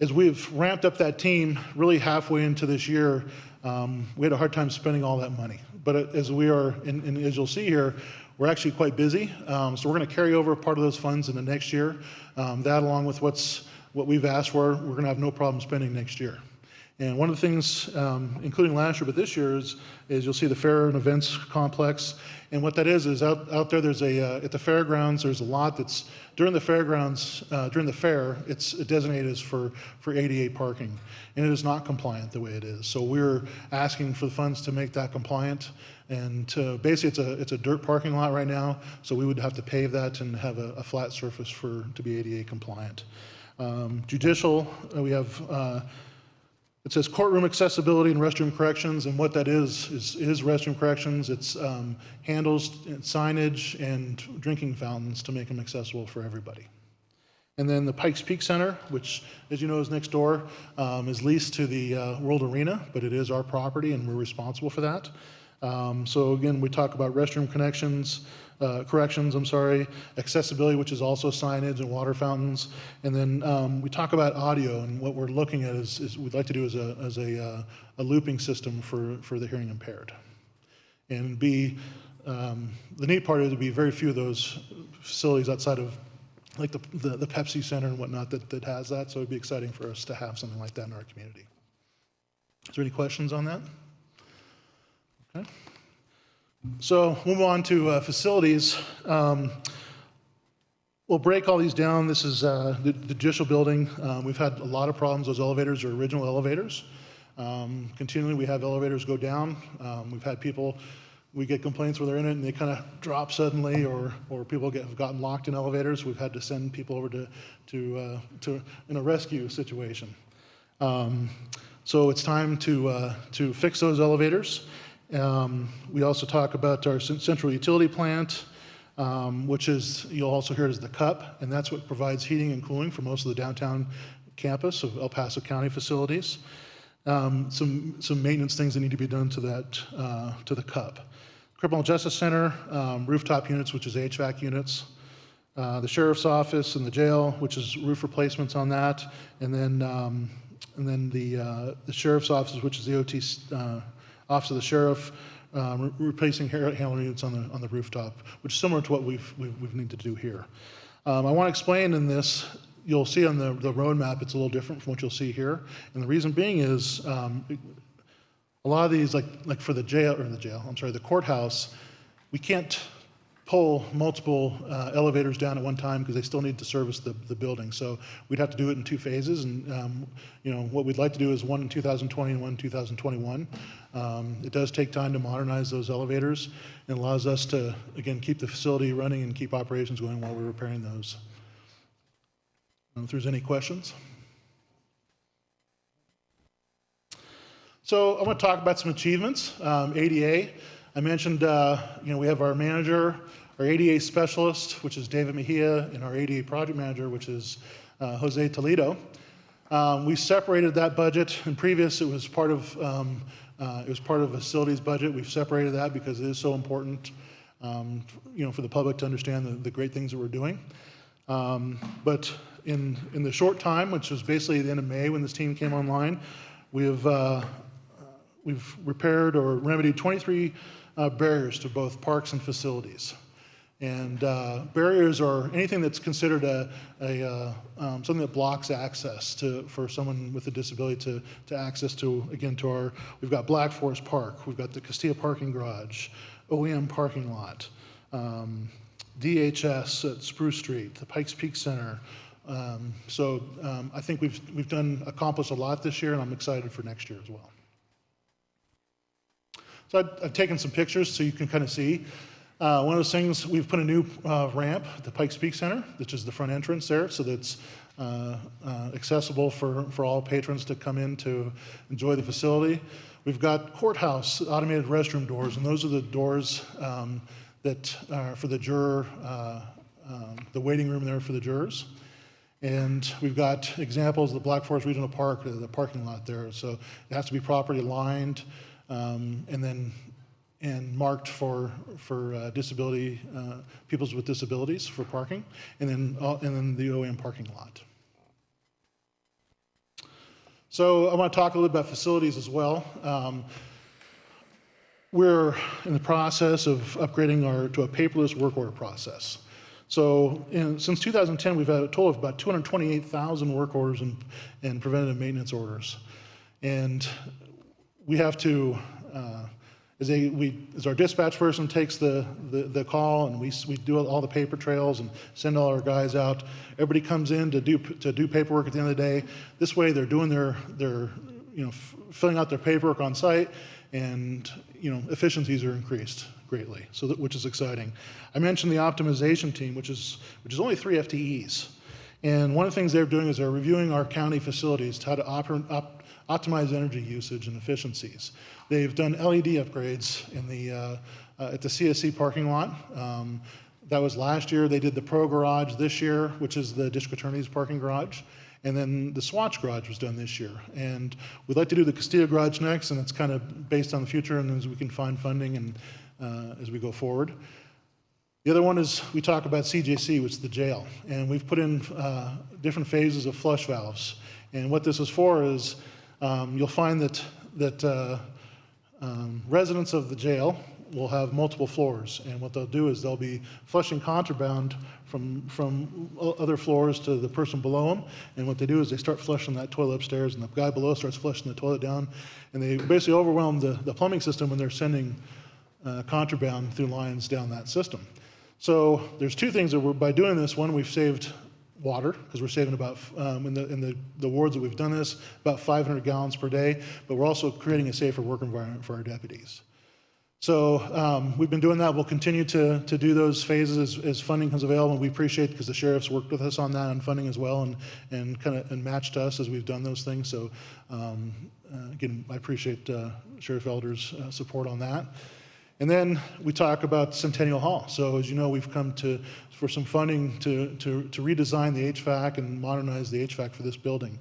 As we've ramped up that team really halfway into this year, we had a hard time spending all that money. But as we are, and as you'll see here, we're actually quite busy. So we're going to carry over part of those funds into next year. That along with what we've asked for, we're going to have no problem spending next year. And one of the things, including last year, but this year is you'll see the fair and events complex. And what that is out there, there's at the fairgrounds, there's a lot that's, during the fairgrounds, during the fair, it's designated as for ADA parking. And it is not compliant the way it is. So we're asking for the funds to make that compliant. And basically, it's a dirt parking lot right now, so we would have to pave that and have a flat surface to be ADA compliant. Judicial, we have, it says courtroom accessibility and restroom corrections, and what that is restroom corrections. It's handles, signage, and drinking fountains to make them accessible for everybody. And then the Pikes Peak Center, which, as you know, is next door, is leased to the World Arena, but it is our property, and we're responsible for that. So again, we talk about restroom corrections, accessibility, which is also signage and water fountains, and then we talk about audio. And what we're looking at is we'd like to do as a looping system for the hearing impaired. And the neat part is there'd be very few of those facilities outside of like the Pepsi Center and whatnot that has that. So it'd be exciting for us to have something like that in our community. Is there any questions on that? Okay. So we'll move on to facilities. We'll break all these down. This is the judicial building. We've had a lot of problems. Those elevators are original elevators. Continually, we have elevators go down. We've had people, we get complaints where they're in it and they kind of drop suddenly, or people have gotten locked in elevators. We've had to send people over to in a rescue situation. So it's time to fix those elevators. We also talk about our central utility plant, which is, you'll also hear as the CUP, and that's what provides heating and cooling for most of the downtown campus of El Paso County facilities. Some maintenance things that need to be done to the CUP. Criminal Justice Center, rooftop units, which is HVAC units. The sheriff's office and the jail, which is roof replacements on that. And then the sheriff's office, which is the OT Office of the Sheriff, replacing handler units on the rooftop, which is similar to what we've need to do here. I want to explain in this, you'll see on the roadmap, it's a little different from what you'll see here. And the reason being is a lot of these, like for the courthouse, we can't pull multiple elevators down at one time because they still need to service the building. So we'd have to do it in two phases. And what we'd like to do is one in 2020 and one in 2021. It does take time to modernize those elevators and allows us to, again, keep the facility running and keep operations going while we're repairing those. I don't know if there's any questions. So I want to talk about some achievements. ADA, I mentioned, we have our manager, our ADA specialist, which is David Mejia, and our ADA project manager, which is Jose Toledo. We separated that budget. In previous, it was part of facilities budget. We've separated that because it is so important, for the public to understand the great things that we're doing. But in the short time, which was basically the end of May when this team came online, we've repaired or remedied 23 barriers to both parks and facilities. And barriers are anything that's considered something that blocks access for someone with a disability to access to, again, we've got Black Forest Park, we've got the Castilla parking garage, OEM parking lot, DHS at Spruce Street, the Pikes Peak Center. So I think we've accomplished a lot this year, and I'm excited for next year as well. So I've taken some pictures so you can kind of see. One of those things, we've put a new ramp at the Pikes Peak Center, which is the front entrance there, so that's accessible for all patrons to come in to enjoy the facility. We've got courthouse automated restroom doors, and those are the doors that are for the juror, the waiting room there for the jurors. And we've got examples of the Black Forest Regional Park, the parking lot there. So it has to be properly lined and marked for disability, peoples with disabilities for parking, and then the OEM parking lot. So I want to talk a little bit about facilities as well. we're in the process of upgrading to a paperless work order process. So since 2010, we've had a total of about 228,000 work orders and preventative maintenance orders. And we have to, as our dispatch person takes the call, and we do all the paper trails and send all our guys out, everybody comes in to do paperwork at the end of the day. This way they're doing their filling out their paperwork on site, and efficiencies are increased greatly, which is exciting. I mentioned the optimization team, which is only 3 FTEs. And one of the things they're doing is they're reviewing our county facilities to how to optimize energy usage and efficiencies. They've done LED upgrades at the CSC parking lot. That was last year. They did the Pro Garage this year, which is the district attorney's parking garage. And then the Swatch Garage was done this year. And we'd like to do the Castillo Garage next, and it's kind of based on the future and as we can find funding and as we go forward. The other one is we talk about CJC, which is the jail. And we've put in different phases of flush valves. And what this is for is you'll find that residents of the jail will have multiple floors. And what they'll do is they'll be flushing contraband from other floors to the person below them. And what they do is they start flushing that toilet upstairs, and the guy below starts flushing the toilet down. And they basically overwhelm the plumbing system when they're sending contraband through lines down that system. So there's two things that by doing this. One, we've saved water, because we're saving about, in the wards that we've done this, about 500 gallons per day, but we're also creating a safer work environment for our deputies. So we've been doing that. We'll continue to do those phases as funding comes available, and we appreciate, because the sheriff's worked with us on that on funding as well, and matched us as we've done those things. So again, I appreciate Sheriff Elder's support on that. And then we talk about Centennial Hall. So as you know, we've come for some funding to redesign the HVAC and modernize the HVAC for this building.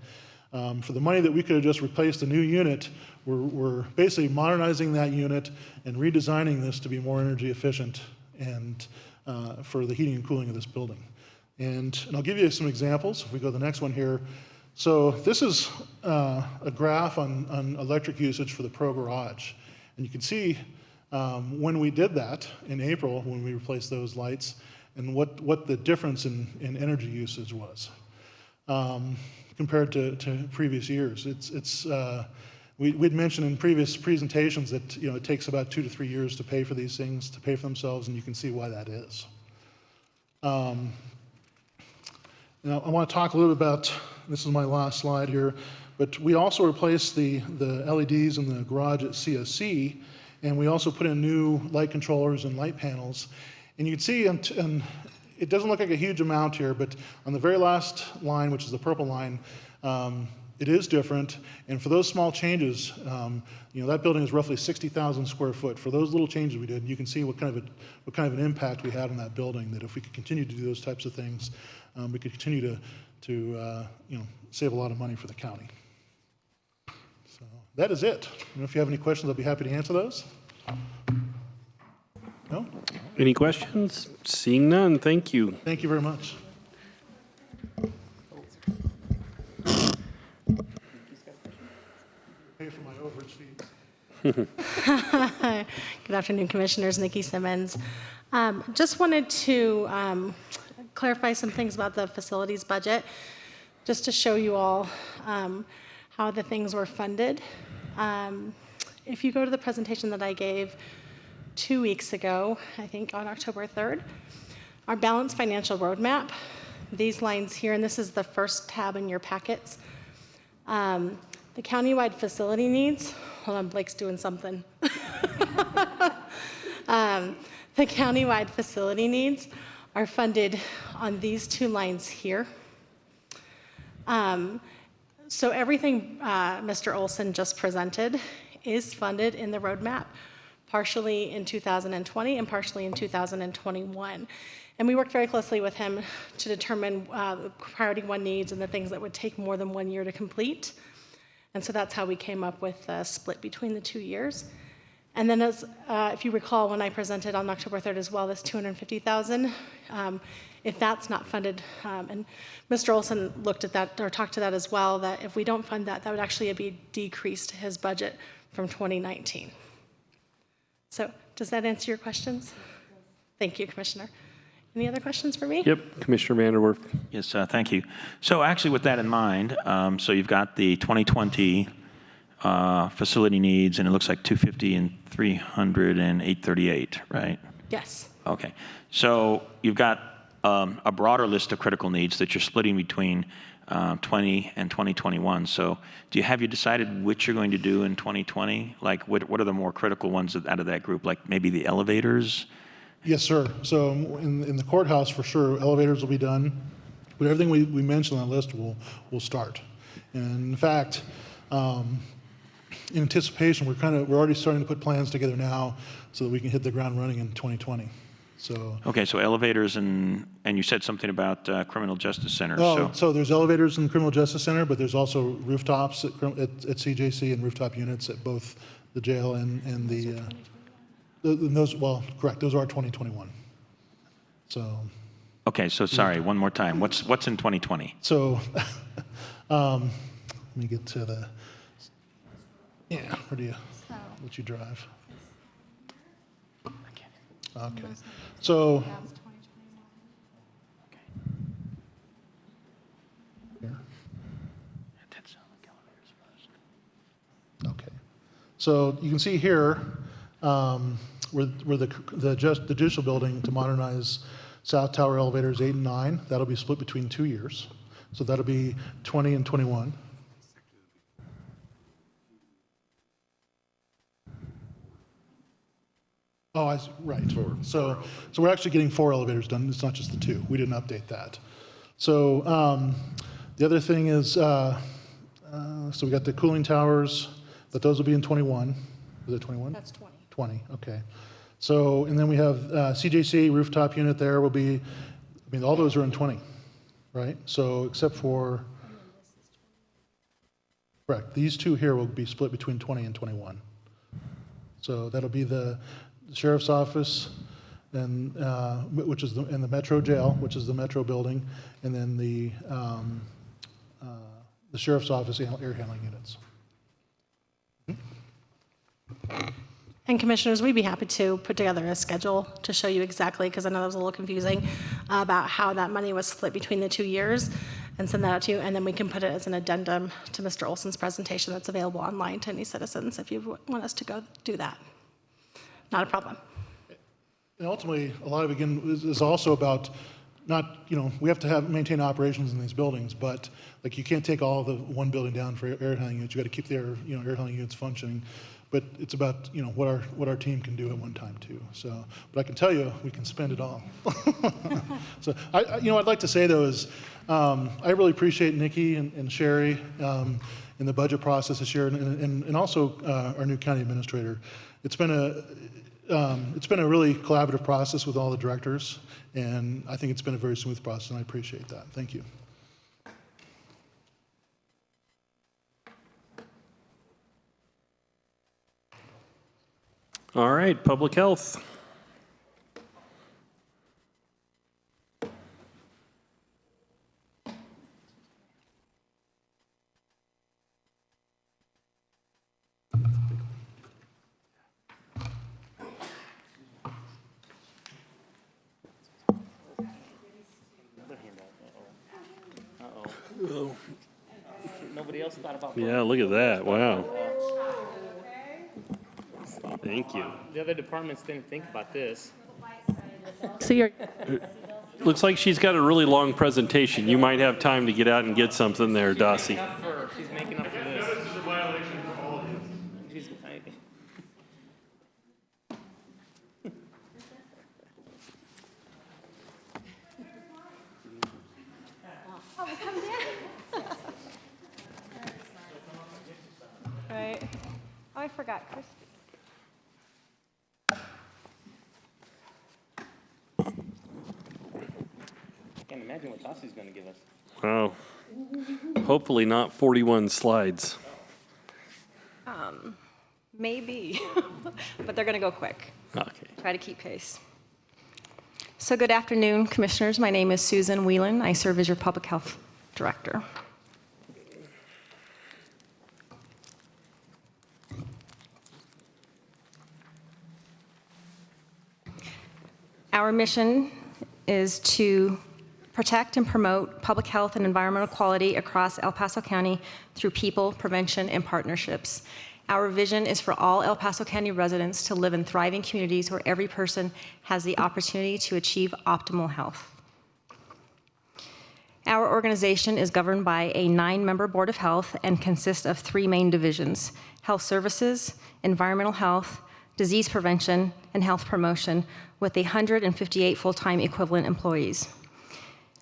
For the money that we could have just replaced a new unit, we're basically modernizing that unit and redesigning this to be more energy efficient and for the heating and cooling of this building. And I'll give you some examples. If we go to the next one here. So this is a graph on electric usage for the Pro Garage. And you can see when we did that in April, when we replaced those lights, and what the difference in energy usage was compared to previous years. We'd mentioned in previous presentations that it takes about 2 to 3 years to pay for these things, to pay for themselves, and you can see why that is. Now I want to talk a little bit about, this is my last slide here, but we also replaced the LEDs in the garage at CSC, and we also put in new light controllers and light panels. And you can see, and it doesn't look like a huge amount here, but on the very last line, which is the purple line, it is different. And for those small changes, that building is roughly 60,000 square foot. For those little changes we did, you can see what kind of an impact we had on that building. That if we could continue to do those types of things, we could continue to save a lot of money for the county. So that is it. If you have any questions, I'll be happy to answer those. No? Any questions? Seeing none, thank you. Thank you very much. Pay for my overage fees. Good afternoon, Commissioners. Nikki Simmons. Just wanted to clarify some things about the facilities budget, just to show you all how the things were funded. If you go to the presentation that I gave 2 weeks ago, I think on October 3rd, our balanced financial roadmap, these lines here, and this is the first tab in your packets. The countywide facility needs, hold on, Blake's doing something. The countywide facility needs are funded on these 2 lines here. So everything Mr. Olson just presented is funded in the roadmap, partially in 2020 and partially in 2021. And we worked very closely with him to determine priority 1 needs and the things that would take more than 1 year to complete. And so that's how we came up with a split between the 2 years. And then if you recall, when I presented on October 3rd as well, this $250,000, if that's not funded, and Mr. Olson looked at that or talked to that as well, that if we don't fund that, that would actually be decreased his budget from 2019. So does that answer your questions? Thank you, Commissioner. Any other questions for me? Yep, Commissioner Vanderwerf. Yes, thank you. So actually, with that in mind, so you've got the 2020 facility needs, and it looks like 250 and 300 and 838, right? Yes. Okay. So you've got a broader list of critical needs that you're splitting between 20 and 2021. So do you have you decided which you're going to do in 2020? Like what are the more critical ones out of that group? Like maybe the elevators? Yes, sir. So in the courthouse, for sure, elevators will be done, but everything we mentioned on the list will start. And in fact, in anticipation, we're already starting to put plans together now so that we can hit the ground running in 2020. So Okay, so elevators and you said something about criminal justice center. so there's elevators in the criminal justice center, but there's also rooftops at CJC and rooftop units at both the jail and the those, well, correct, those are 2021. So. Okay, so sorry, one more time. What's in 2020? So, let me get to the, where do you, let you drive? Okay, so. Here. Okay, so you can see here, where the judicial building to modernize South Tower elevators 8 and 9, that'll be split between 2 years. So that'll be 20 and 21. Oh, right. So we're actually getting 4 elevators done. It's not just the 2. We didn't update that. So the other thing is, so we got the cooling towers, but those will be in 21. Is it 21? That's 20. 20, okay. So, and then we have CJC rooftop unit there will be, I mean, all those are in 20, right? So except for, correct, these 2 here will be split between 20 and 21. So that'll be the sheriff's office, and which is and the Metro jail, which is the Metro building, and then the sheriff's office air handling units. And commissioners, we'd be happy to put together a schedule to show you exactly, because I know that was a little confusing, about how that money was split between the 2 years, and send that out to you, and then we can put it as an addendum to Mr. Olson's presentation that's available online to any citizens if you want us to go do that. Not a problem. And ultimately, a lot of it, again, is also about not, we have to maintain operations in these buildings, but like you can't take all the one building down for air handling units. You got to keep the air handling units functioning. But it's about, what our team can do at one time too. So, but I can tell you, we can spend it all. So, I'd like to say though is, I really appreciate Nikki and Sherry in the budget process this year, and also our new county administrator. It's been a really collaborative process with all the directors, and I think it's been a very smooth process, and I appreciate that. Thank you. All right, public health. Nobody else thought about Yeah, look at that. Wow. Thank you. The other departments didn't think about this. So you're, Looks like she's got a really long presentation. You might have time to get out and get something there, Dossie. She's making up for this. This is a violation for all of you. Right. Oh, I forgot Christy. I can't imagine what Dossie's going to give us. Wow. Hopefully not 41 slides. Maybe, but they're going to go quick. Okay. Try to keep pace. So good afternoon, commissioners. My name is Susan Whelan. I serve as your public health director. Our mission is to protect and promote public health and environmental quality across El Paso County through people, prevention, and partnerships. Our vision is for all El Paso County residents to live in thriving communities where every person has the opportunity to achieve optimal health. Our organization is governed by a 9-member Board of Health and consists of 3 main divisions: Health Services, Environmental Health, Disease Prevention, and Health Promotion, with 158 full-time equivalent employees.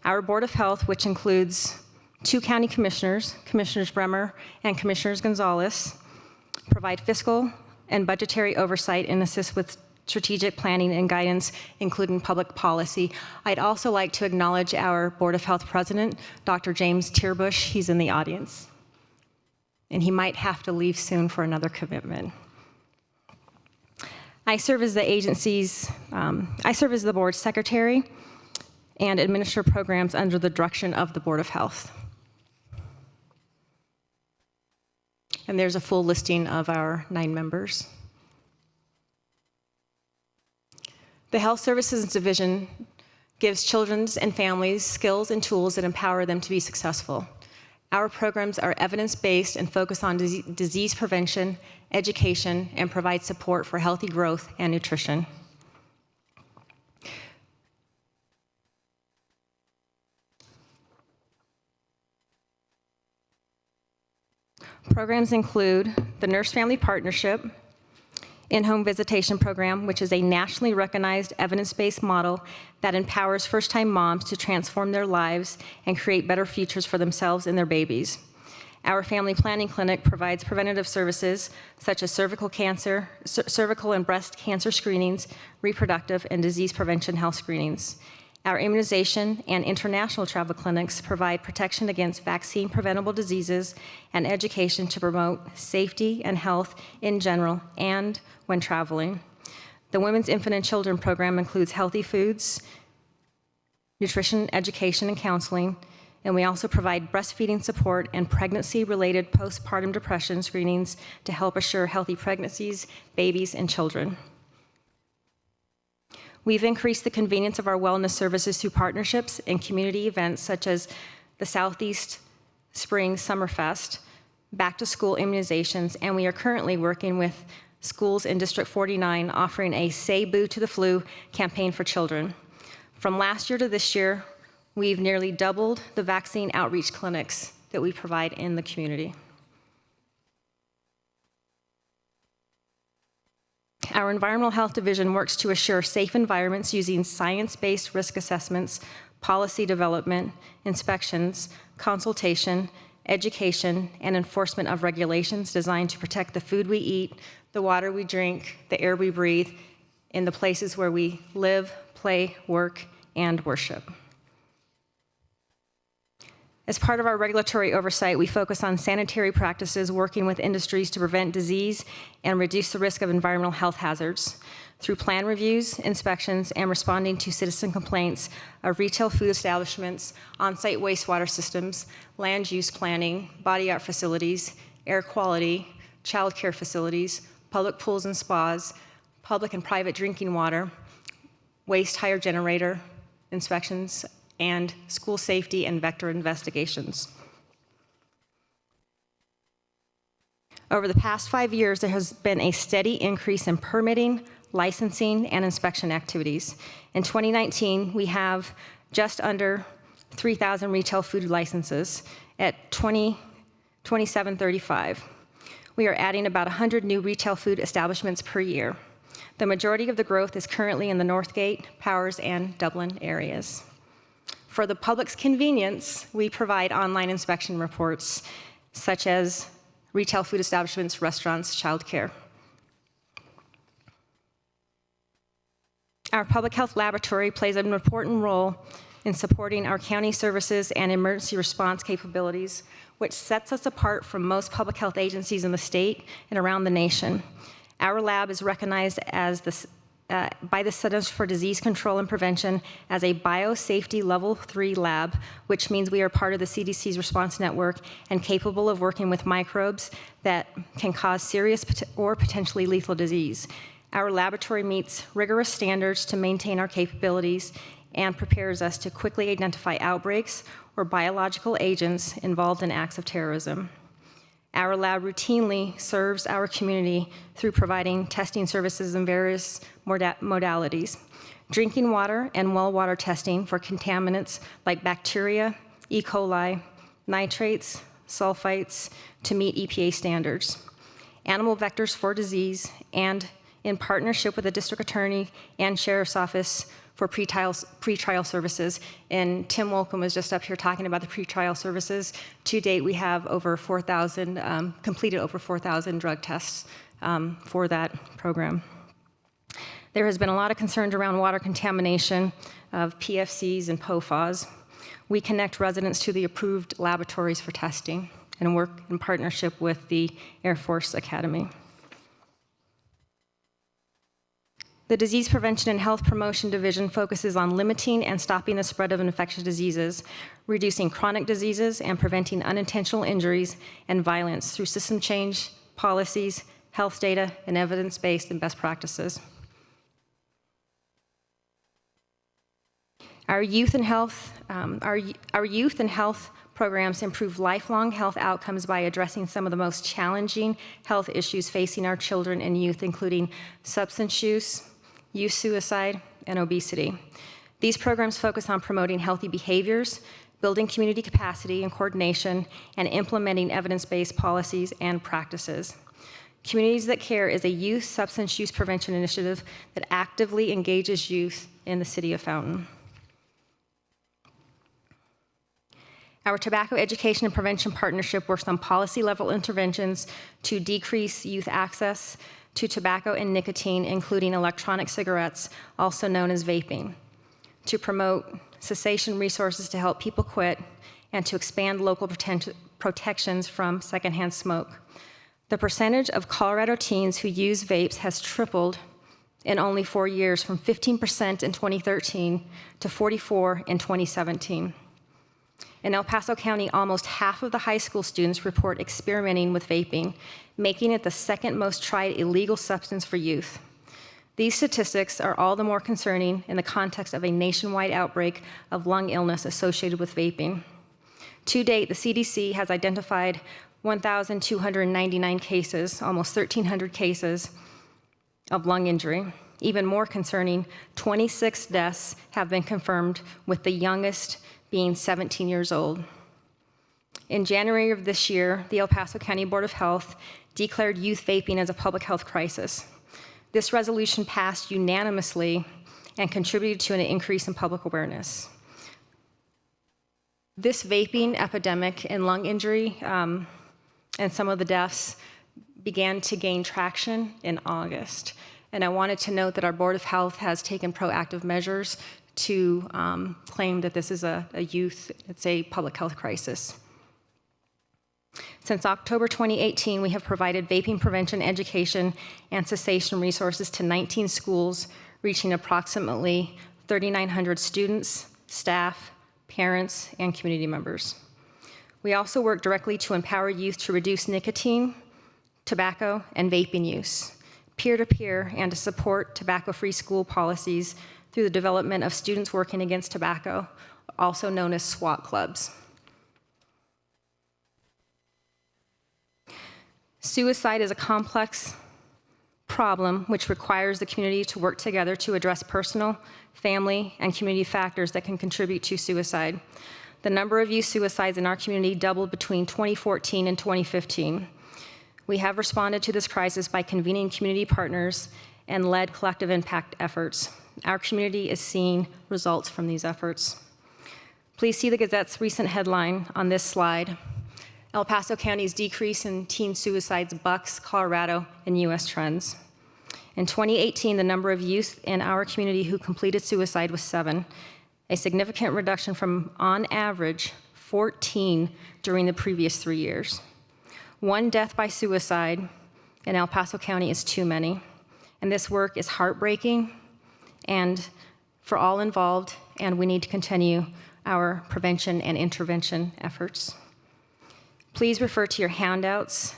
Our Board of Health, which includes 2 county commissioners, Commissioners Bremer and Commissioners Gonzalez, provide fiscal and budgetary oversight and assist with strategic planning and guidance, including public policy. I'd also like to acknowledge our Board of Health President, Dr. James Tierbush. He's in the audience, and he might have to leave soon for another commitment. I serve as the board's secretary and administer programs under the direction of the Board of Health. And there's a full listing of our 9 members. The Health Services Division gives children and families skills and tools that empower them to be successful. Our programs are evidence-based and focus on disease prevention, education, and provide support for healthy growth and nutrition. Programs include the Nurse Family Partnership, in-home visitation program, which is a nationally recognized evidence-based model that empowers first-time moms to transform their lives and create better futures for themselves and their babies. Our family planning clinic provides preventative services such as cervical and breast cancer screenings, reproductive and disease prevention health screenings. Our immunization and international travel clinics provide protection against vaccine-preventable diseases and education to promote safety and health in general and when traveling. The Women's Infant and Children program includes healthy foods, nutrition, education, and counseling, and we also provide breastfeeding support and pregnancy-related postpartum depression screenings to help assure healthy pregnancies, babies, and children. We've increased the convenience of our wellness services through partnerships and community events such as the Southeast Spring Summerfest, back-to-school immunizations, and we are currently working with schools in District 49 offering a Say Boo to the Flu campaign for children. From last year to this year, we've nearly doubled the vaccine outreach clinics that we provide in the community. Our Environmental Health Division works to assure safe environments using science-based risk assessments, policy development, inspections, consultation, education, and enforcement of regulations designed to protect the food we eat, the water we drink, the air we breathe, in the places where we live, play, work, and worship. As part of our regulatory oversight, we focus on sanitary practices, working with industries to prevent disease and reduce the risk of environmental health hazards. Through plan reviews, inspections, and responding to citizen complaints of retail food establishments, on-site wastewater systems, land use planning, body art facilities, air quality, child care facilities, public pools and spas, public and private drinking water, waste hire generator inspections, and school safety and vector investigations. Over the past 5 years, there has been a steady increase in permitting, licensing, and inspection activities. In 2019, we have just under 3,000 retail food licenses at 2735. We are adding about 100 new retail food establishments per year. The majority of the growth is currently in the Northgate, Powers, and Dublin areas. For the public's convenience, we provide online inspection reports, such as retail food establishments, restaurants, childcare. Our public health laboratory plays an important role in supporting our county services and emergency response capabilities, which sets us apart from most public health agencies in the state and around the nation. Our lab is recognized as by the Centers for Disease Control and Prevention as a biosafety level 3 lab, which means we are part of the CDC's response network and capable of working with microbes that can cause serious or potentially lethal disease. Our laboratory meets rigorous standards to maintain our capabilities and prepares us to quickly identify outbreaks or biological agents involved in acts of terrorism. Our lab routinely serves our community through providing testing services in various modalities: drinking water and well water testing for contaminants like bacteria, E. coli, nitrates, sulfites to meet EPA standards, animal vectors for disease, and in partnership with the district attorney and sheriff's office for pretrial services. And Tim Wolcombe was just up here talking about the pretrial services. To date, we have over 4,000, completed over 4,000 drug tests for that program. There has been a lot of concerns around water contamination of PFCs and POFAs. We connect residents to the approved laboratories for testing and work in partnership with the Air Force Academy. The Disease Prevention and Health Promotion Division focuses on limiting and stopping the spread of infectious diseases, reducing chronic diseases, and preventing unintentional injuries and violence through system change, policies, health data, and evidence-based and best practices. Our youth and health programs improve lifelong health outcomes by addressing some of the most challenging health issues facing our children and youth, including substance use, youth suicide, and obesity. These programs focus on promoting healthy behaviors, building community capacity and coordination, and implementing evidence-based policies and practices. Communities That Care is a youth substance use prevention initiative that actively engages youth in the city of Fountain. Our Tobacco Education and Prevention Partnership works on policy-level interventions to decrease youth access to tobacco and nicotine, including electronic cigarettes, also known as vaping, to promote cessation resources to help people quit, and to expand local protections from secondhand smoke. The percentage of Colorado teens who use vapes has tripled in only 4 years, from 15% in 2013 to 44% in 2017. In El Paso County, almost half of the high school students report experimenting with vaping, making it the second most tried illegal substance for youth. These statistics are all the more concerning in the context of a nationwide outbreak of lung illness associated with vaping. To date, the CDC has identified 1,299 cases, almost 1,300 cases of lung injury. Even more concerning, 26 deaths have been confirmed, with the youngest being 17 years old. In January of this year, the El Paso County Board of Health declared youth vaping as a public health crisis. This resolution passed unanimously and contributed to an increase in public awareness. This vaping epidemic and lung injury and some of the deaths began to gain traction in August. And I wanted to note that our Board of Health has taken proactive measures to claim that this is it's a public health crisis. Since October 2018, we have provided vaping prevention education and cessation resources to 19 schools, reaching approximately 3,900 students, staff, parents, and community members. We also work directly to empower youth to reduce nicotine, tobacco, and vaping use, peer-to-peer, and to support tobacco-free school policies through the development of Students Working Against Tobacco, also known as SWAT clubs. Suicide is a complex problem which requires the community to work together to address personal, family, and community factors that can contribute to suicide. The number of youth suicides in our community doubled between 2014 and 2015. We have responded to this crisis by convening community partners and led collective impact efforts. Our community is seeing results from these efforts. Please see the Gazette's recent headline on this slide: El Paso County's decrease in teen suicides bucks Colorado and U.S. trends. In 2018, the number of youth in our community who completed suicide was 7, a significant reduction from, on average, 14 during the previous 3 years. 1 death by suicide in El Paso County is too many, and this work is heartbreaking and for all involved, and we need to continue our prevention and intervention efforts. Please refer to your handouts,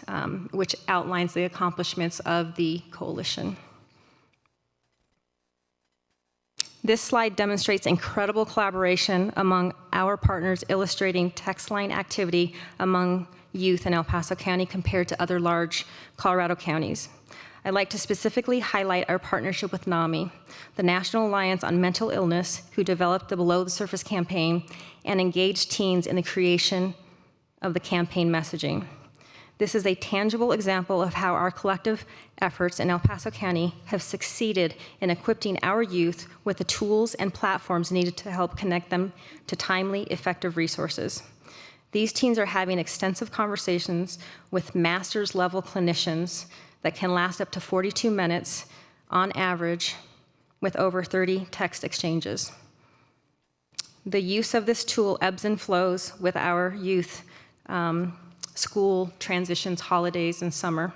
which outlines the accomplishments of the coalition. This slide demonstrates incredible collaboration among our partners, illustrating text line activity among youth in El Paso County compared to other large Colorado counties. I'd like to specifically highlight our partnership with NAMI, the National Alliance on Mental Illness, who developed the Below the Surface campaign and engaged teens in the creation of the campaign messaging. This is a tangible example of how our collective efforts in El Paso County have succeeded in equipping our youth with the tools and platforms needed to help connect them to timely, effective resources. These teens are having extensive conversations with master's level clinicians that can last up to 42 minutes on average, with over 30 text exchanges. The use of this tool ebbs and flows with our youth, school transitions, holidays, and summer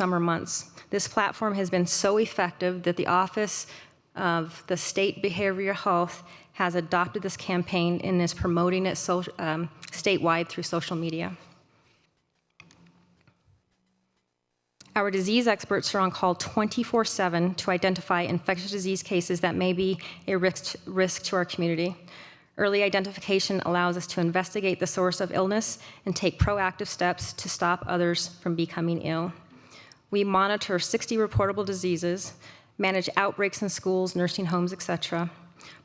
months. This platform has been so effective that the Office of the State Behavioral Health has adopted this campaign and is promoting it statewide through social media. Our disease experts are on call 24/7 to identify infectious disease cases that may be a risk to our community. Early identification allows us to investigate the source of illness and take proactive steps to stop others from becoming ill. We monitor 60 reportable diseases, manage outbreaks in schools, nursing homes, etc.,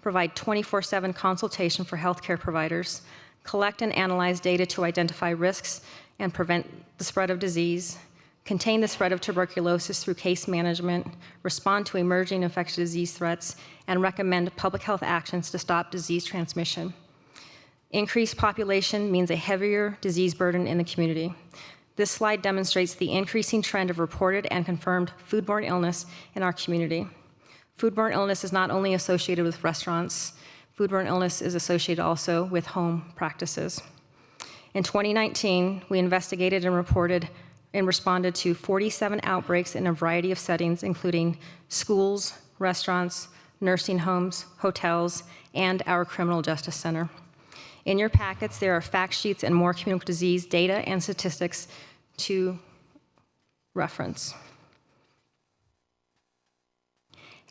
provide 24/7 consultation for healthcare providers, collect and analyze data to identify risks and prevent the spread of disease, contain the spread of tuberculosis through case management, respond to emerging infectious disease threats, and recommend public health actions to stop disease transmission. Increased population means a heavier disease burden in the community. This slide demonstrates the increasing trend of reported and confirmed foodborne illness in our community. Foodborne illness is not only associated with restaurants, foodborne illness is associated also with home practices. In 2019, we investigated and responded to 47 outbreaks in a variety of settings, including schools, restaurants, nursing homes, hotels, and our criminal justice center. In your packets, there are fact sheets and more communicable disease data and statistics to reference.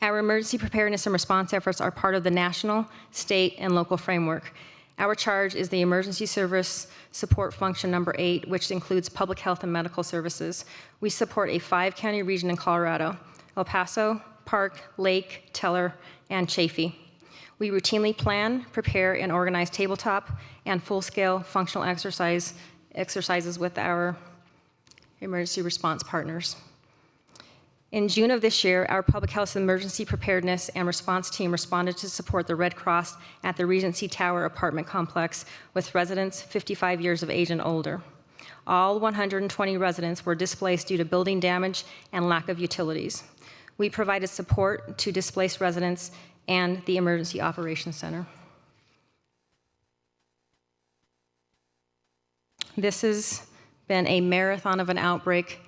Our emergency preparedness and response efforts are part of the national, state, and local framework. Our charge is the Emergency Service Support Function number 8, which includes public health and medical services. We support a 5-county region in Colorado: El Paso, Park, Lake, Teller, and Chaffee. We routinely plan, prepare, and organize tabletop and full-scale functional exercises with our emergency response partners. In June of this year, our Public Health Emergency Preparedness and Response team responded to support the Red Cross at the Regency Tower apartment complex with residents 55 years of age and older. All 120 residents were displaced due to building damage and lack of utilities. We provided support to displaced residents and the Emergency Operations Center. This has been a marathon of an outbreak,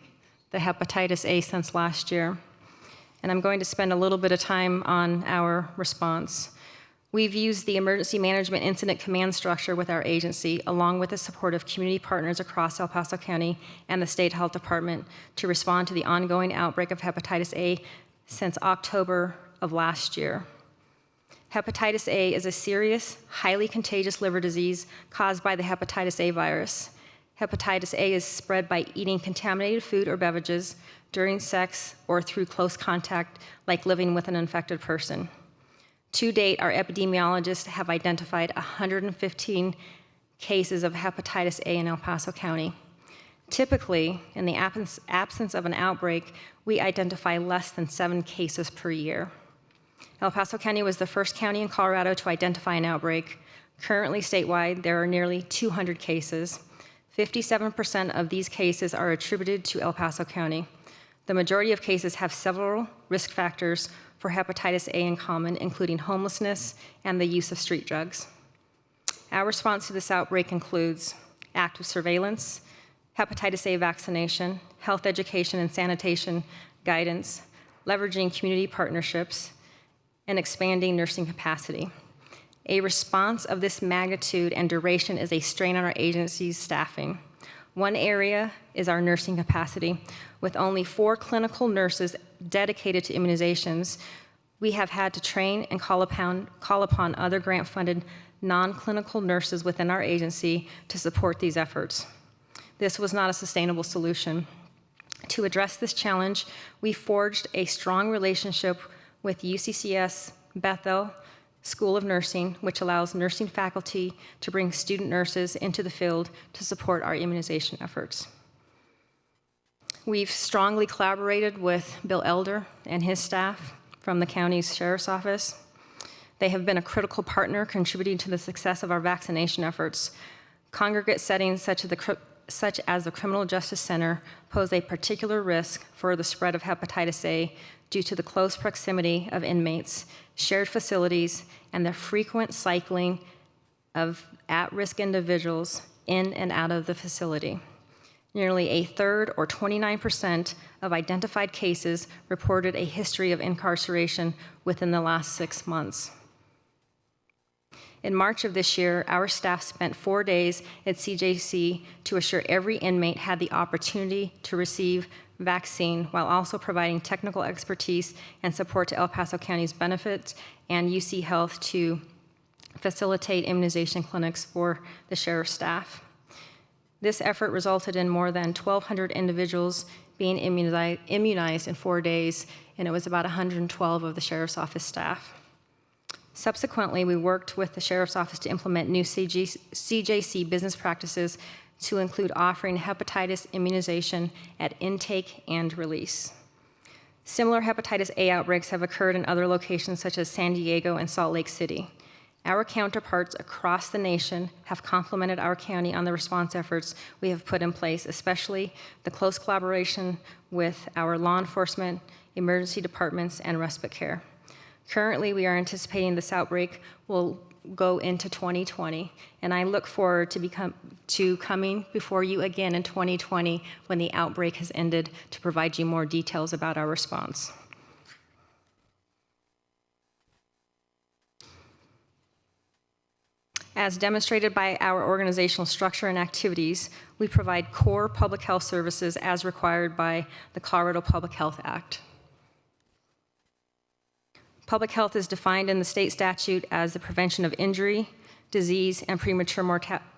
the hepatitis A, since last year. And I'm going to spend a little bit of time on our response. We've used the Emergency Management Incident Command structure with our agency, along with the support of community partners across El Paso County and the State Health Department, to respond to the ongoing outbreak of hepatitis A since October of last year. Hepatitis A is a serious, highly contagious liver disease caused by the hepatitis A virus. Hepatitis A is spread by eating contaminated food or beverages, during sex, or through close contact, like living with an infected person. To date, our epidemiologists have identified 115 cases of hepatitis A in El Paso County. Typically, in the absence of an outbreak, we identify less than 7 cases per year. El Paso County was the first county in Colorado to identify an outbreak. Currently, statewide, there are nearly 200 cases. 57% of these cases are attributed to El Paso County. The majority of cases have several risk factors for hepatitis A in common, including homelessness and the use of street drugs. Our response to this outbreak includes active surveillance, hepatitis A vaccination, health education and sanitation guidance, leveraging community partnerships, and expanding nursing capacity. A response of this magnitude and duration is a strain on our agency's staffing. One area is our nursing capacity. With only 4 clinical nurses dedicated to immunizations, We have had to train and call upon other grant-funded non-clinical nurses within our agency to support these efforts. This was not a sustainable solution. To address this challenge, we forged a strong relationship with UCCS Bethel School of Nursing, which allows nursing faculty to bring student nurses into the field to support our immunization efforts. We've strongly collaborated with Bill Elder and his staff from the county's sheriff's office. They have been a critical partner contributing to the success of our vaccination efforts. Congregate settings such as the Criminal Justice Center pose a particular risk for the spread of hepatitis A due to the close proximity of inmates, shared facilities, and the frequent cycling of at-risk individuals in and out of the facility. Nearly a third, or 29%, of identified cases reported a history of incarceration within the last 6 months. In March of this year, our staff spent 4 days at CJC to assure every inmate had the opportunity to receive vaccine while also providing technical expertise and support to El Paso County's benefits and UC Health to facilitate immunization clinics for the sheriff's staff. This effort resulted in more than 1,200 individuals being immunized in 4 days, and it was about 112 of the sheriff's office staff. Subsequently, we worked with the sheriff's office to implement new CJC business practices to include offering hepatitis immunization at intake and release. Similar hepatitis A outbreaks have occurred in other locations such as San Diego and Salt Lake City. Our counterparts across the nation have complimented our county on the response efforts we have put in place, especially the close collaboration with our law enforcement, emergency departments, and respite care. Currently, we are anticipating this outbreak will go into 2020, and I look forward to coming before you again in 2020 when the outbreak has ended to provide you more details about our response. As demonstrated by our organizational structure and activities, we provide core public health services as required by the Colorado Public Health Act. Public health is defined in the state statute as the prevention of injury, disease, and premature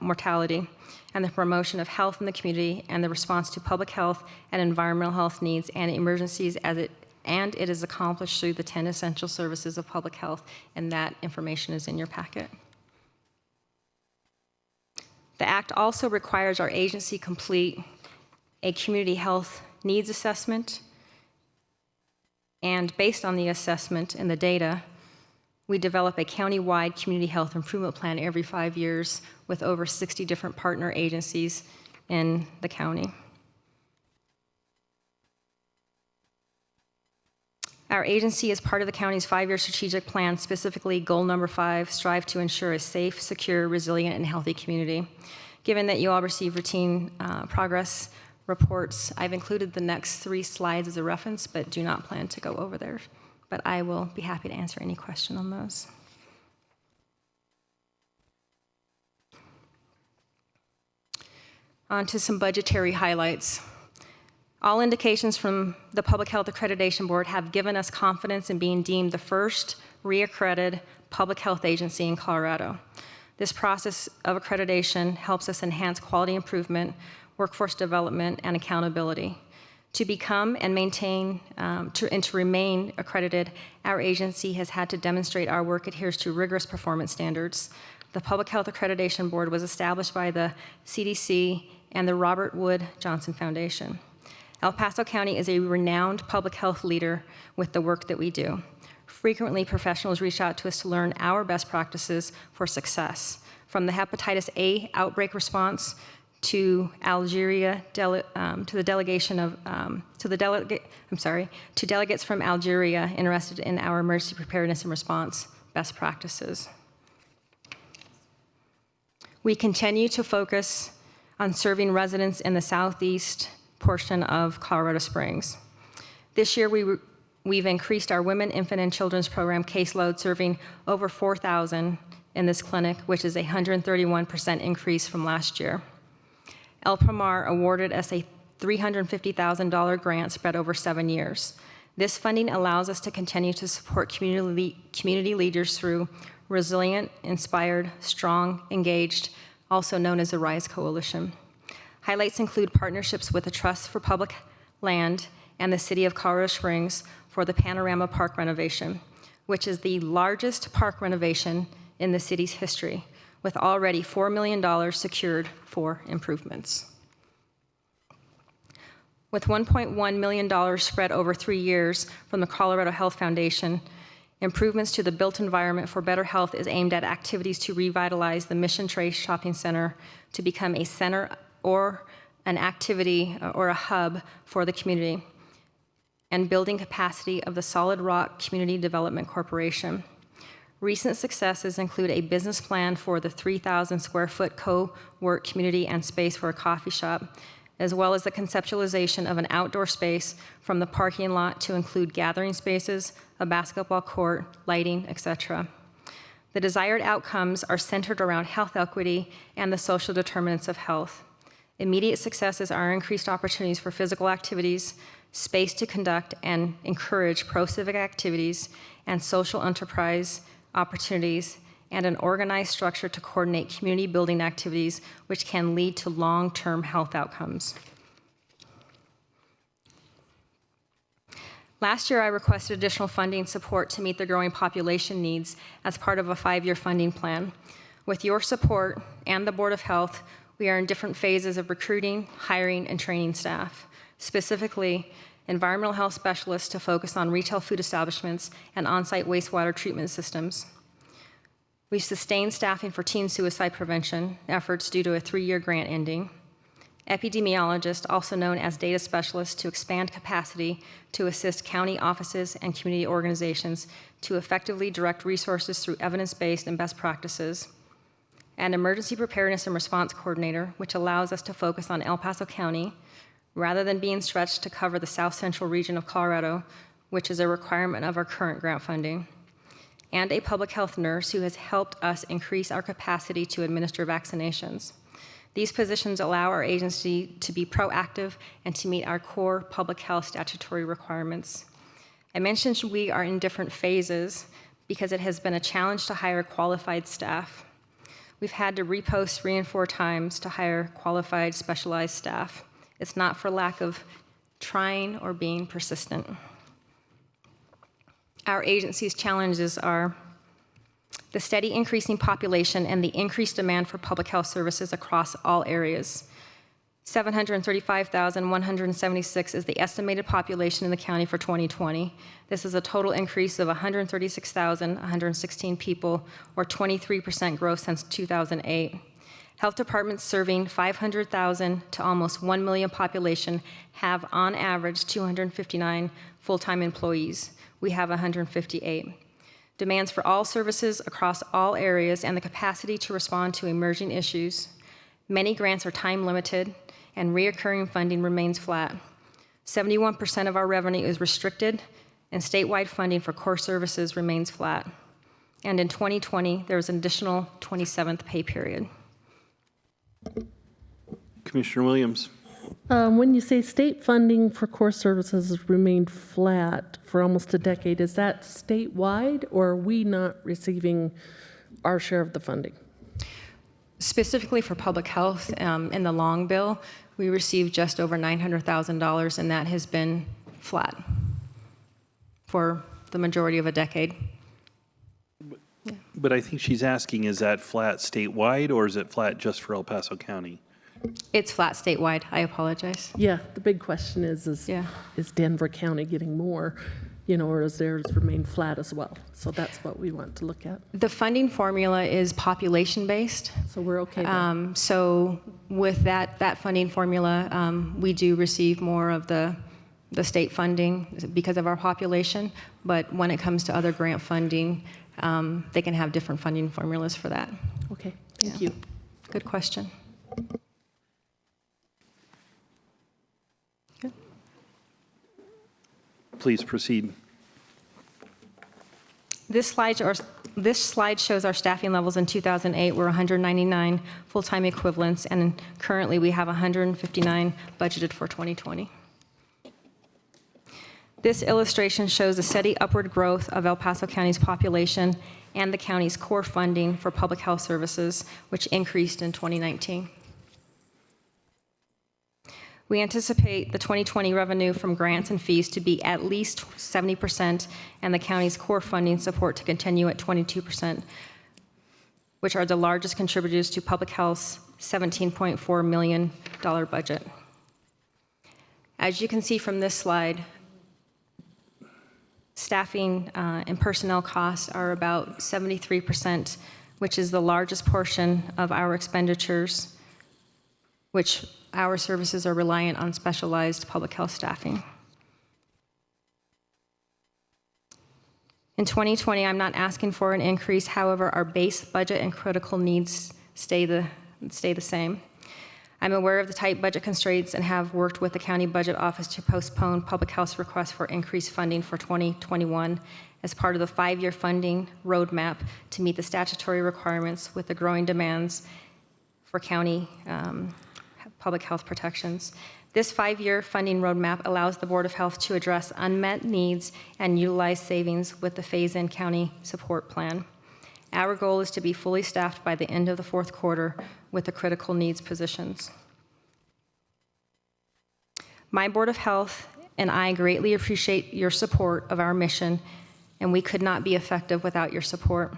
mortality, and the promotion of health in the community and the response to public health and environmental health needs and emergencies and it is accomplished through the 10 essential services of public health, and that information is in your packet. The Act also requires our agency complete a community health needs assessment, and based on the assessment and the data, we develop a county-wide community health improvement plan every 5 years with over 60 different partner agencies in the county. Our agency is part of the county's 5-year strategic plan, specifically goal number 5, strive to ensure a safe, secure, resilient, and healthy community. Given that you all receive routine progress reports, I've included the next 3 slides as a reference, but do not plan to go over there. But I will be happy to answer any question on those. On to some budgetary highlights. All indications from the Public Health Accreditation Board have given us confidence in being deemed the first reaccredited public health agency in Colorado. This process of accreditation helps us enhance quality improvement, workforce development, and accountability. To become and maintain to remain accredited, our agency has had to demonstrate our work adheres to rigorous performance standards. The Public Health Accreditation Board was established by the CDC and the Robert Wood Johnson Foundation. El Paso County is a renowned public health leader with the work that we do. Frequently, professionals reach out to us to learn our best practices for success, from the hepatitis A outbreak response to delegates from Algeria interested in our emergency preparedness and response best practices. We continue to focus on serving residents in the southeast portion of Colorado Springs. This year, we've increased our women, infant, and children's program caseload, serving over 4,000 in this clinic, which is a 131% increase from last year. El Pomar awarded us a $350,000 grant spread over 7 years. This funding allows us to continue to support community leaders through resilient, inspired, strong, engaged, also known as the RISE Coalition. Highlights include partnerships with the Trust for Public Land and the City of Colorado Springs for the Panorama Park renovation, which is the largest park renovation in the city's history, with already $4 million secured for improvements. With $1.1 million spread over 3 years from the Colorado Health Foundation, improvements to the built environment for better health is aimed at activities to revitalize the Mission Trace Shopping Center to become a center or an activity or a hub for the community, and building capacity of the Solid Rock Community Development Corporation. Recent successes include a business plan for the 3,000 square foot co-work community and space for a coffee shop, as well as the conceptualization of an outdoor space from the parking lot to include gathering spaces, a basketball court, lighting, etc. The desired outcomes are centered around health equity and the social determinants of health. Immediate successes are increased opportunities for physical activities, space to conduct and encourage pro-civic activities, and social enterprise opportunities, and an organized structure to coordinate community building activities, which can lead to long-term health outcomes. Last year, I requested additional funding support to meet the growing population needs as part of a 5-year funding plan. With your support and the Board of Health, we are in different phases of recruiting, hiring, and training staff, specifically environmental health specialists to focus on retail food establishments and on-site wastewater treatment systems. We sustained staffing for teen suicide prevention efforts due to a 3-year grant ending. Epidemiologists, also known as data specialists, to expand capacity to assist county offices and community organizations to effectively direct resources through evidence-based and best practices. An emergency preparedness and response coordinator, which allows us to focus on El Paso County rather than being stretched to cover the south central region of Colorado, which is a requirement of our current grant funding. And a public health nurse who has helped us increase our capacity to administer vaccinations. These positions allow our agency to be proactive and to meet our core public health statutory requirements. I mentioned we are in different phases because it has been a challenge to hire qualified staff. We've had to repost 3 and 4 times to hire qualified specialized staff. It's not for lack of trying or being persistent. Our agency's challenges are the steady increasing population and the increased demand for public health services across all areas. 735,176 is the estimated population in the county for 2020. This is a total increase of 136,116 people, or 23% growth since 2008. Health departments serving 500,000 to almost 1 million population have, on average, 259 full-time employees. We have 158. Demands for all services across all areas and the capacity to respond to emerging issues. Many grants are time limited and reoccurring funding remains flat. 71% of our revenue is restricted and statewide funding for core services remains flat. And in 2020, there was an additional 27th pay period. Commissioner Williams. When you say state funding for core services has remained flat for almost a decade, is that statewide, or are we not receiving our share of the funding? Specifically for public health, in the long bill, we received just over $900,000, and that has been flat for the majority of a decade. But I think she's asking, is that flat statewide, or is it flat just for El Paso County? It's flat statewide. I apologize. Yeah, the big question is Denver County getting more, or does theirs remain flat as well? So that's what we want to look at. The funding formula is population-based. So we're okay there. So with that funding formula, we do receive more of the state funding because of our population. But when it comes to other grant funding, they can have different funding formulas for that. Okay, thank you. Good question. Please proceed. This slide shows our staffing levels in 2008 were 199 full-time equivalents, and currently we have 159 budgeted for 2020. This illustration shows the steady upward growth of El Paso County's population and the county's core funding for public health services, which increased in 2019. We anticipate the 2020 revenue from grants and fees to be at least 70% and the county's core funding support to continue at 22%, which are the largest contributors to public health's $17.4 million budget. As you can see from this slide, staffing and personnel costs are about 73%, which is the largest portion of our expenditures, which our services are reliant on specialized public health staffing. In 2020, I'm not asking for an increase. However, our base budget and critical needs stay the same. I'm aware of the tight budget constraints and have worked with the county budget office to postpone public health requests for increased funding for 2021 as part of the 5-year funding roadmap to meet the statutory requirements with the growing demands for county public health protections. This 5-year funding roadmap allows the Board of Health to address unmet needs and utilize savings with the phase-in county support plan. Our goal is to be fully staffed by the end of the 4th quarter with the critical needs positions. My Board of Health and I greatly appreciate your support of our mission, and we could not be effective without your support.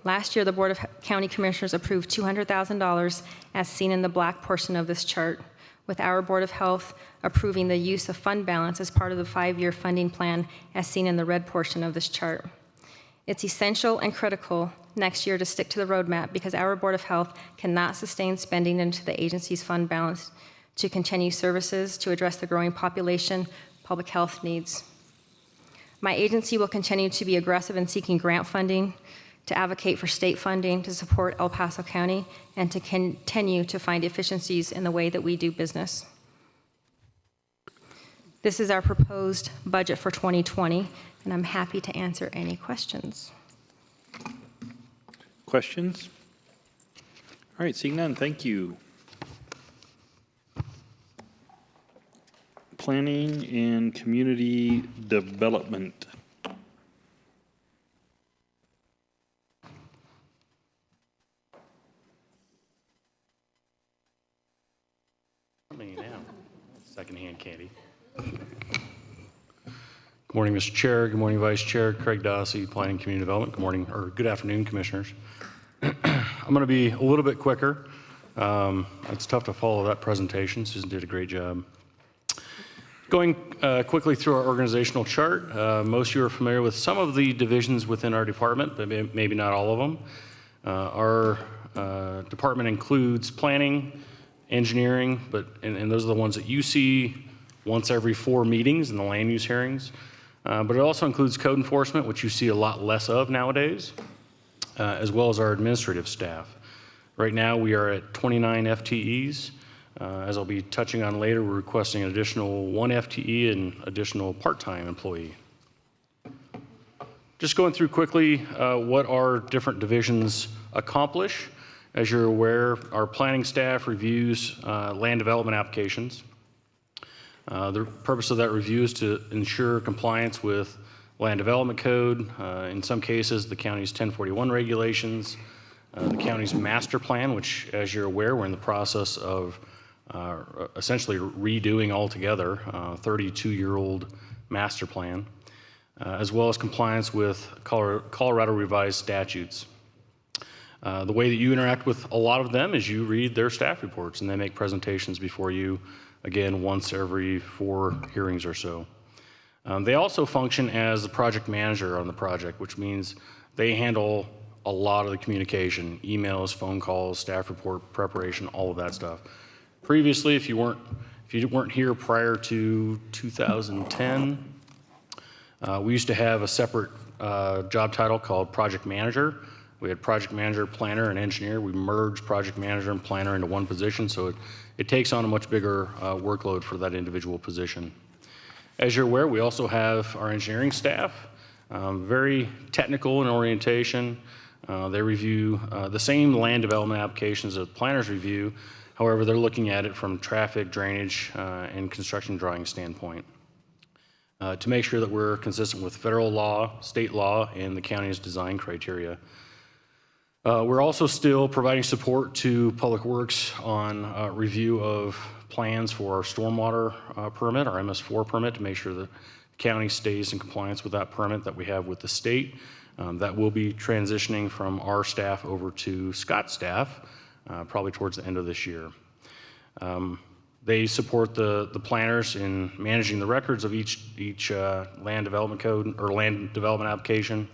Last year, the Board of County Commissioners approved $200,000 as seen in the black portion of this chart, with our Board of Health approving the use of fund balance as part of the 5-year funding plan as seen in the red portion of this chart. It's essential and critical next year to stick to the roadmap because our Board of Health cannot sustain spending into the agency's fund balance to continue services to address the growing population public health needs. My agency will continue to be aggressive in seeking grant funding, to advocate for state funding to support El Paso County, and to continue to find efficiencies in the way that we do business. This is our proposed budget for 2020, and I'm happy to answer any questions. Questions? All right, seeing none, thank you. Planning and Community Development. Secondhand candy. Good morning, Mr. Chair. Good morning, Vice Chair. Craig Dossie, Planning and Community Development. Good morning, or good afternoon, Commissioners. I'm going to be a little bit quicker. It's tough to follow that presentation. Susan did a great job. Going quickly through our organizational chart, most of you are familiar with some of the divisions within our department, but maybe not all of them. Our department includes planning, engineering, and those are the ones that you see once every 4 meetings in the land use hearings. But it also includes code enforcement, which you see a lot less of nowadays, as well as our administrative staff. Right now, we are at 29 FTEs. As I'll be touching on later, we're requesting an additional 1 FTE and additional part-time employee. Just going through quickly what our different divisions accomplish. As you're aware, our planning staff reviews land development applications. The purpose of that review is to ensure compliance with land development code, in some cases the county's 1041 regulations, the county's master plan, which as you're aware, we're in the process of essentially redoing altogether, 32-year-old master plan, as well as compliance with Colorado revised statutes. The way that you interact with a lot of them is you read their staff reports and they make presentations before you, again, once every 4 hearings or so. They also function as the project manager on the project, which means they handle a lot of the communication, emails, phone calls, staff report preparation, all of that stuff. Previously, if you weren't here prior to 2010, we used to have a separate job title called project manager. We had project manager, planner, and engineer. We merged project manager and planner into one position, so it takes on a much bigger workload for that individual position. As you're aware, we also have our engineering staff, very technical in orientation. They review the same land development applications that planners review. However, they're looking at it from traffic, drainage, and construction drawing standpoint. to make sure that we're consistent with federal law, state law, and the county's design criteria. We're also still providing support to Public Works on review of plans for our stormwater permit, our MS4 permit, to make sure that the county stays in compliance with that permit that we have with the state. That will be transitioning from our staff over to Scott's staff, probably towards the end of this year. They support the planners in managing the records of each land development code or land development application.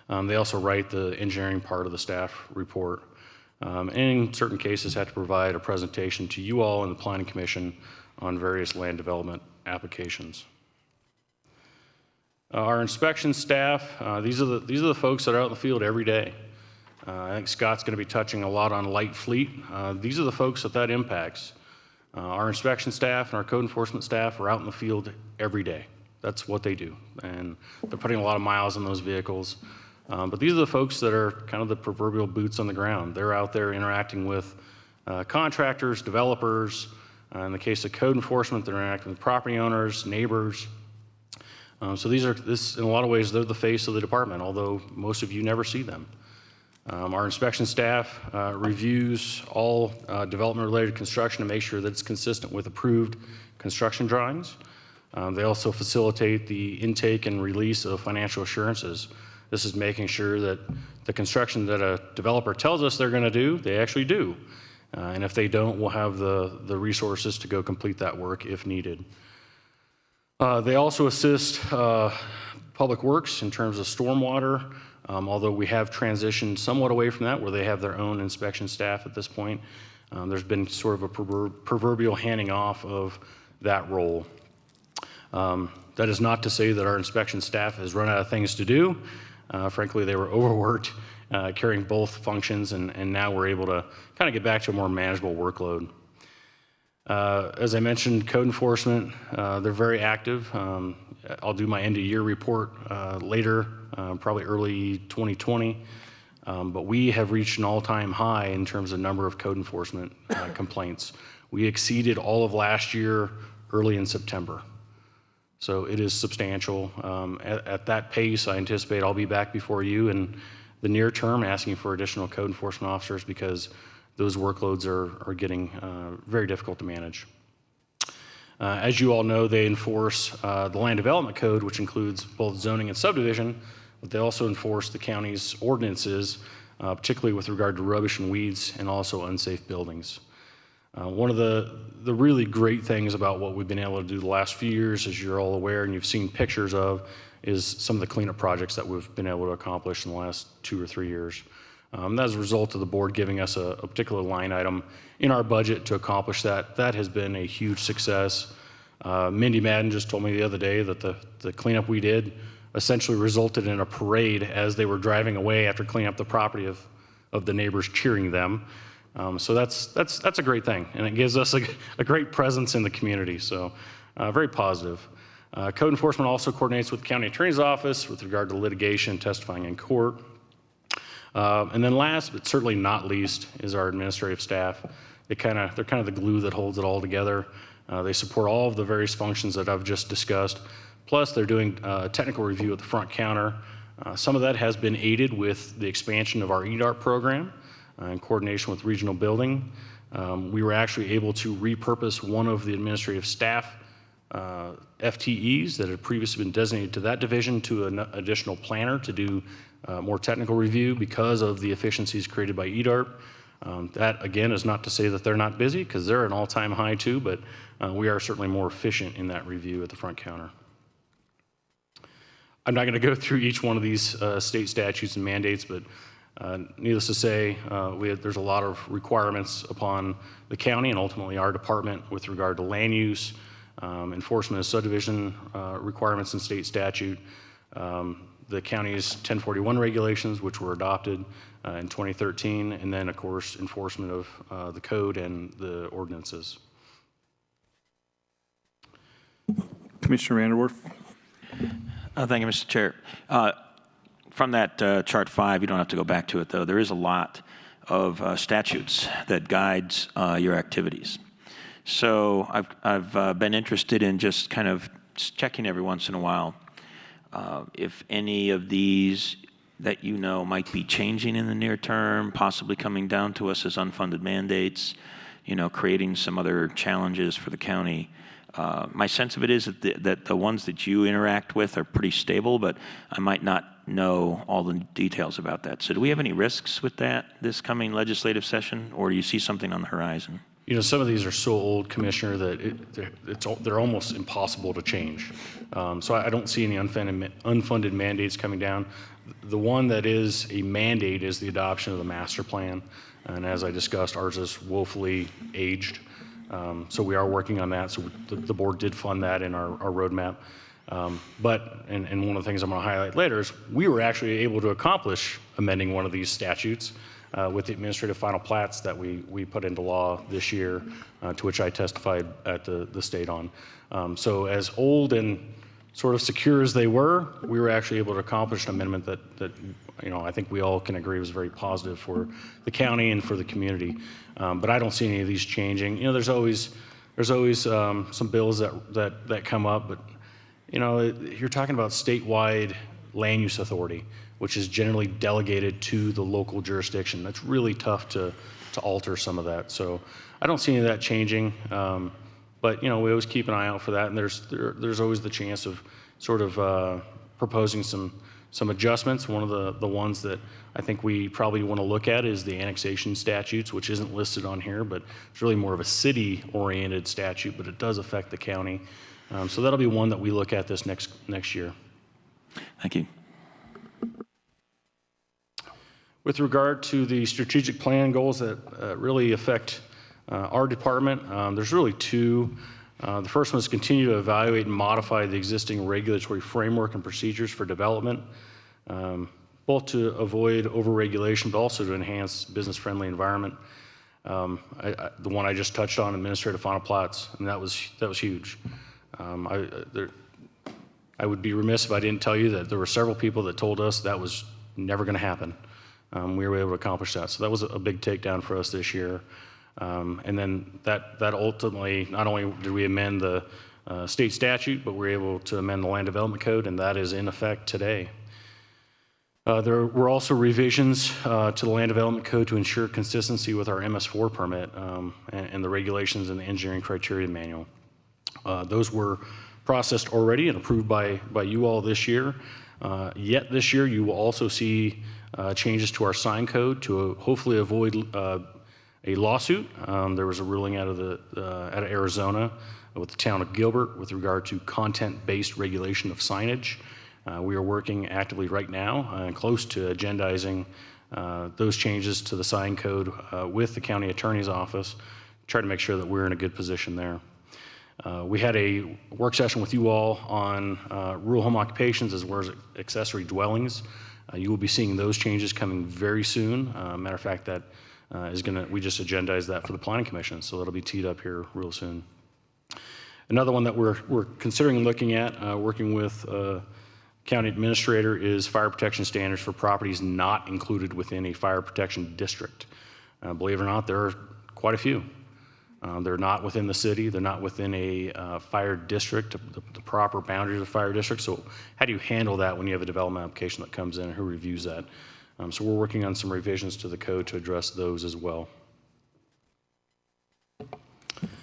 They also write the engineering part of the staff report. And in certain cases have to provide a presentation to you all and the Planning Commission on various land development applications. Our inspection staff, these are the folks that are out in the field every day. I think Scott's going to be touching a lot on light fleet. These are the folks that impacts. Our inspection staff and our code enforcement staff are out in the field every day. That's what they do. And they're putting a lot of miles on those vehicles. But these are the folks that are kind of the proverbial boots on the ground. They're out there interacting with contractors, developers. In the case of code enforcement, they're interacting with property owners, neighbors. So in a lot of ways, they're the face of the department, although most of you never see them. Our inspection staff reviews all development-related construction to make sure that it's consistent with approved construction drawings. They also facilitate the intake and release of financial assurances. This is making sure that the construction that a developer tells us they're going to do, they actually do. And if they don't, we'll have the resources to go complete that work if needed. They also assist Public Works in terms of stormwater, although we have transitioned somewhat away from that, where they have their own inspection staff at this point. There's been sort of a proverbial handing off of that role. That is not to say that our inspection staff has run out of things to do. Frankly, they were overworked carrying both functions, and now we're able to kind of get back to a more manageable workload. As I mentioned, code enforcement, they're very active. I'll do my end of year report later, probably early 2020. But we have reached an all-time high in terms of number of code enforcement complaints. We exceeded all of last year early in September. So it is substantial. At that pace, I anticipate I'll be back before you in the near term asking for additional code enforcement officers because those workloads are getting very difficult to manage. As you all know, they enforce the land development code, which includes both zoning and subdivision, but they also enforce the county's ordinances, particularly with regard to rubbish and weeds and also unsafe buildings. One of the really great things about what we've been able to do the last few years, as you're all aware and you've seen pictures of, is some of the cleanup projects that we've been able to accomplish in the last 2 or 3 years. As a result of the board giving us a particular line item in our budget to accomplish that, that has been a huge success. Mindy Madden just told me the other day that the cleanup we did essentially resulted in a parade as they were driving away after cleaning up the property of the neighbors cheering them. So that's a great thing, and it gives us a great presence in the community, so very positive. Code enforcement also coordinates with the county attorney's office with regard to litigation, testifying in court. And then last, but certainly not least, is our administrative staff. They're kind of the glue that holds it all together. They support all of the various functions that I've just discussed. Plus, they're doing technical review at the front counter. Some of that has been aided with the expansion of our EDART program in coordination with regional building. We were actually able to repurpose one of the administrative staff FTEs that had previously been designated to that division to an additional planner to do more technical review because of the efficiencies created by EDART. That, again, is not to say that they're not busy, because they're at an all-time high too, but we are certainly more efficient in that review at the front counter. I'm not going to go through each one of these state statutes and mandates, but needless to say, there's a lot of requirements upon the county and ultimately our department with regard to land use, enforcement of subdivision requirements in state statute, the county's 1041 regulations, which were adopted in 2013, and then, of course, enforcement of the code and the ordinances. Commissioner Vanderwerf. Thank you, Mr. Chair. From that chart 5, you don't have to go back to it, though. There is a lot of statutes that guides your activities. So I've been interested in just kind of checking every once in a while if any of these that you know might be changing in the near term, possibly coming down to us as unfunded mandates, creating some other challenges for the county. My sense of it is that the ones that you interact with are pretty stable, but I might not know all the details about that. So do we have any risks with that this coming legislative session, or do you see something on the horizon? Some of these are so old, Commissioner, that they're almost impossible to change. So I don't see any unfunded mandates coming down. The one that is a mandate is the adoption of the master plan. And as I discussed, ours is woefully aged. So we are working on that. So the board did fund that in our roadmap. But one of the things I'm going to highlight later is we were actually able to accomplish amending one of these statutes with the administrative final plats that we put into law this year, to which I testified at the state on. So as old and sort of secure as they were, we were actually able to accomplish an amendment that I think we all can agree was very positive for the county and for the community. But I don't see any of these changing. There's always some bills that come up, but you're talking about statewide land use authority, which is generally delegated to the local jurisdiction. That's really tough to alter some of that. So I don't see any of that changing. But we always keep an eye out for that, and there's always the chance of sort of proposing some adjustments. One of the ones that I think we probably want to look at is the annexation statutes, which isn't listed on here, but it's really more of a city-oriented statute, but it does affect the county. So that'll be one that we look at this next year. Thank you. With regard to the strategic plan goals that really affect our department, there's really two. The first one is continue to evaluate and modify the existing regulatory framework and procedures for development, both to avoid overregulation, but also to enhance business-friendly environment. The one I just touched on, administrative final plats, and that was huge. I would be remiss if I didn't tell you that there were several people that told us that was never going to happen. We were able to accomplish that. So that was a big takedown for us this year. And then that ultimately, not only did we amend the state statute, but we were able to amend the land development code, and that is in effect today. There were also revisions to the land development code to ensure consistency with our MS4 permit and the regulations in the engineering criteria manual. Those were processed already and approved by you all this year. Yet this year, you will also see changes to our sign code to hopefully avoid a lawsuit. There was a ruling out of Arizona with the town of Gilbert with regard to content-based regulation of signage. We are working actively right now and close to agendizing those changes to the sign code with the county attorney's office, try to make sure that we're in a good position there. We had a work session with you all on rural home occupations as well as accessory dwellings. You will be seeing those changes coming very soon. Matter of fact, that we just agendized that for the Planning Commission, so that'll be teed up here real soon. Another one that we're considering looking at, working with county administrator, is fire protection standards for properties not included within a fire protection district. Believe it or not, there are quite a few. They're not within the city. They're not within a fire district, the proper boundaries of the fire district. So how do you handle that when you have a development application that comes in and who reviews that? So we're working on some revisions to the code to address those as well.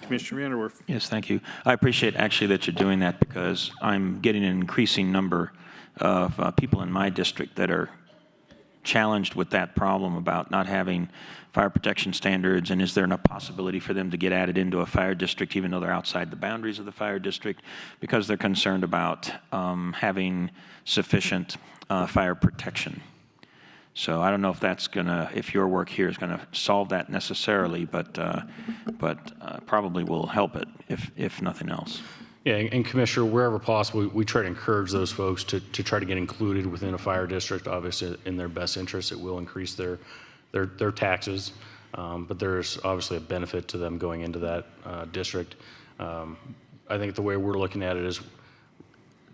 Commissioner Vanderwerf. Yes, thank you. I appreciate actually that you're doing that, because I'm getting an increasing number of people in my district that are challenged with that problem about not having fire protection standards, and is there a possibility for them to get added into a fire district even though they're outside the boundaries of the fire district, because they're concerned about having sufficient fire protection. So I don't know if that's if your work here is gonna solve that necessarily, but probably will help it if nothing else. Yeah, and Commissioner, wherever possible, we try to encourage those folks to try to get included within a fire district. Obviously, in their best interest, it will increase their taxes, but there's obviously a benefit to them going into that district. I think the way we're looking at it is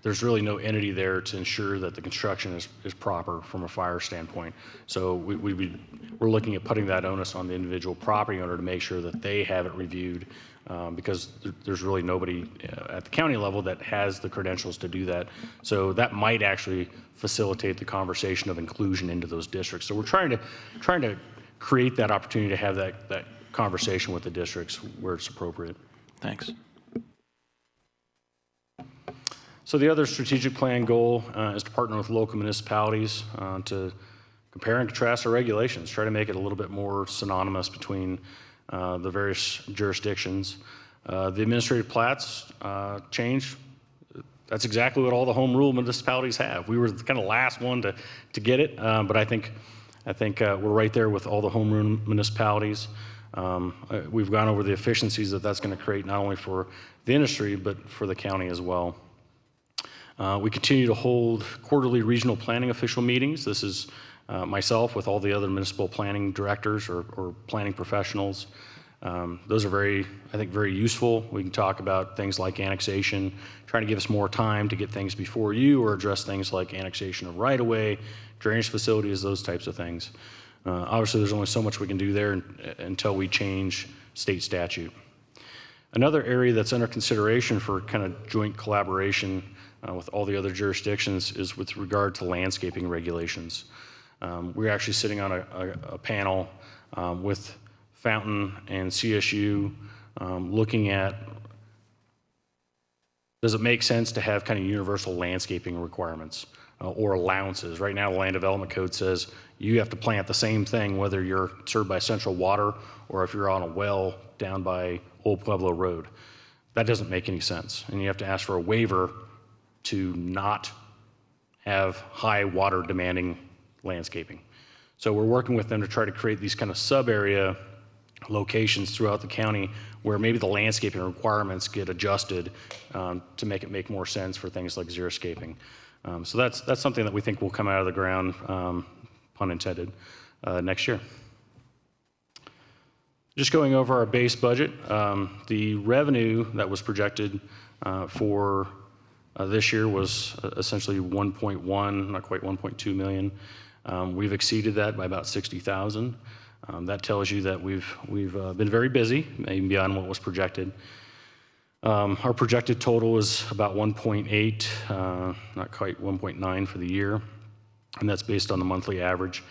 there's really no entity there to ensure that the construction is proper from a fire standpoint. So we're looking at putting that onus on the individual property owner to make sure that they have it reviewed because there's really nobody at the county level that has the credentials to do that. So that might actually facilitate the conversation of inclusion into those districts. So we're trying to create that opportunity to have that conversation with the districts where it's appropriate. Thanks. So the other strategic plan goal is to partner with local municipalities to compare and contrast our regulations, try to make it a little bit more synonymous between the various jurisdictions. The administrative plats change. That's exactly what all the home rule municipalities have. We were kind of the last one to get it, but I think we're right there with all the home rule municipalities. We've gone over the efficiencies that's going to create not only for the industry, but for the county as well. We continue to hold quarterly regional planning official meetings. This is myself with all the other municipal planning directors or planning professionals. Those are I think very useful. We can talk about things like annexation, trying to give us more time to get things before you or address things like annexation of right-of-way, drainage facilities, those types of things. Obviously, there's only so much we can do there until we change state statute. Another area that's under consideration for kind of joint collaboration with all the other jurisdictions is with regard to landscaping regulations. We're actually sitting on a panel with Fountain and CSU looking at, does it make sense to have kind of universal landscaping requirements or allowances? Right now, the Land Development Code says you have to plant the same thing whether you're served by central water or if you're on a well down by Old Pueblo Road. That doesn't make any sense, and you have to ask for a waiver to not have high water demanding landscaping. So we're working with them to try to create these kind of sub-area locations throughout the county where maybe the landscaping requirements get adjusted to make more sense for things like xeriscaping. So that's something that we think will come out of the ground, pun intended, next year. Just going over our base budget, the revenue that was projected for this year was essentially 1.1, not quite 1.2 million. We've exceeded that by about 60,000. That tells you that we've been very busy, even beyond what was projected. Our projected total is about 1.8, not quite 1.9 for the year, and that's based on the monthly average.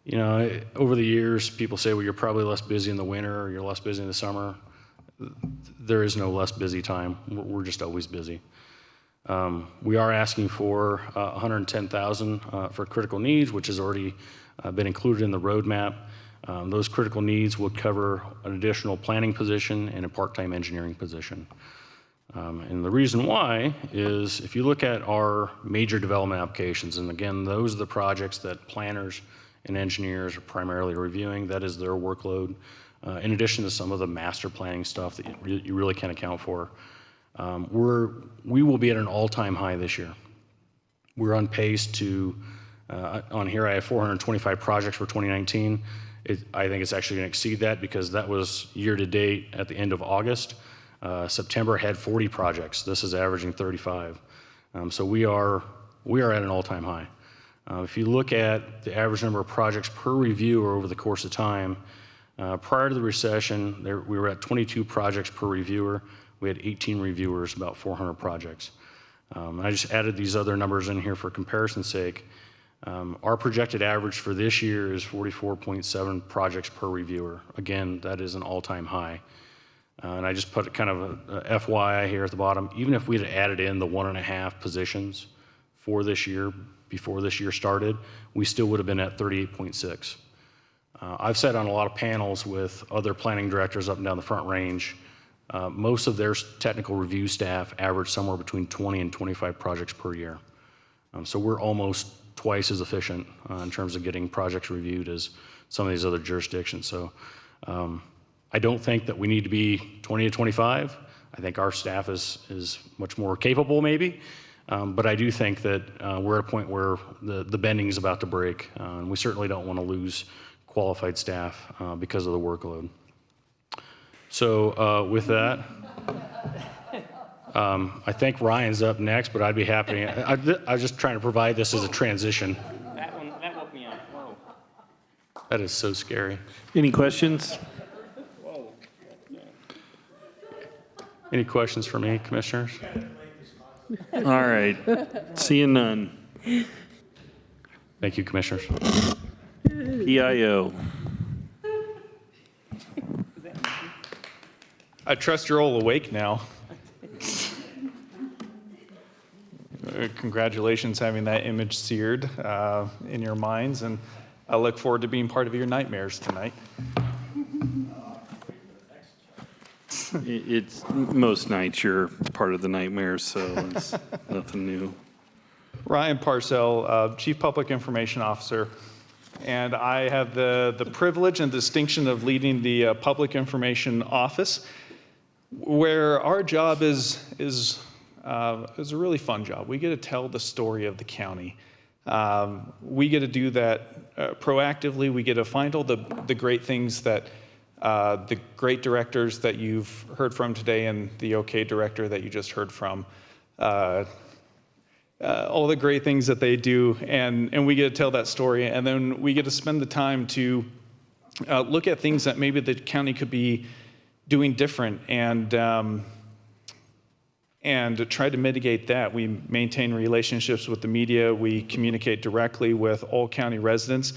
You know, over the years, people say, well, you're probably less busy in the winter or you're less busy in the summer. There is no less busy time. We're just always busy. We are asking for 110,000 for critical needs, which has already been included in the roadmap. Those critical needs would cover an additional planning position and a part-time engineering position. And the reason why is if you look at our major development applications, and again, those are the projects that planners and engineers are primarily reviewing, that is their workload, in addition to some of the master planning stuff that you really can't account for. We will be at an all-time high this year. We're on pace to, on here I have 425 projects for 2019. I think it's actually going to exceed that because that was year to date at the end of August. September had 40 projects. This is averaging 35. So we are at an all-time high. If you look at the average number of projects per reviewer over the course of time, prior to the recession, we were at 22 projects per reviewer. We had 18 reviewers, about 400 projects. I just added these other numbers in here for comparison's sake. Our projected average for this year is 44.7 projects per reviewer. Again, that is an all-time high. And I just put kind of a FYI here at the bottom. Even if we'd added in the 1.5 positions for this year, before this year started, we still would have been at 38.6. I've sat on a lot of panels with other planning directors up and down the Front Range. Most of their technical review staff average somewhere between 20 and 25 projects per year. So we're almost twice as efficient in terms of getting projects reviewed as some of these other jurisdictions. So I don't think that we need to be 20 to 25. I think our staff is much more capable maybe. But I do think that we're at a point where the bending is about to break. And we certainly don't want to lose qualified staff because of the workload. So with that, I think Ryan's up next, but I'd be happy. I was just trying to provide this as a transition. That woke me up. Whoa. That is so scary. Any questions? Any questions for me, commissioners? All right. Seeing none. Thank you, commissioners. PIO. I trust you're all awake now. Congratulations having that image seared in your minds, and I look forward to being part of your nightmares tonight. It's most nights you're part of the nightmare, so it's nothing new. Ryan Parcell, Chief Public Information Officer, and I have the privilege and distinction of leading the Public Information Office, where our job is a really fun job. We get to tell the story of the county. We get to do that proactively. We get to find all the great things that the great directors that you've heard from today and the OK director that you just heard from, all the great things that they do, and we get to tell that story, and then we get to spend the time to look at things that maybe the county could be doing different, and to try to mitigate that. We maintain relationships with the media, we communicate directly with all county residents,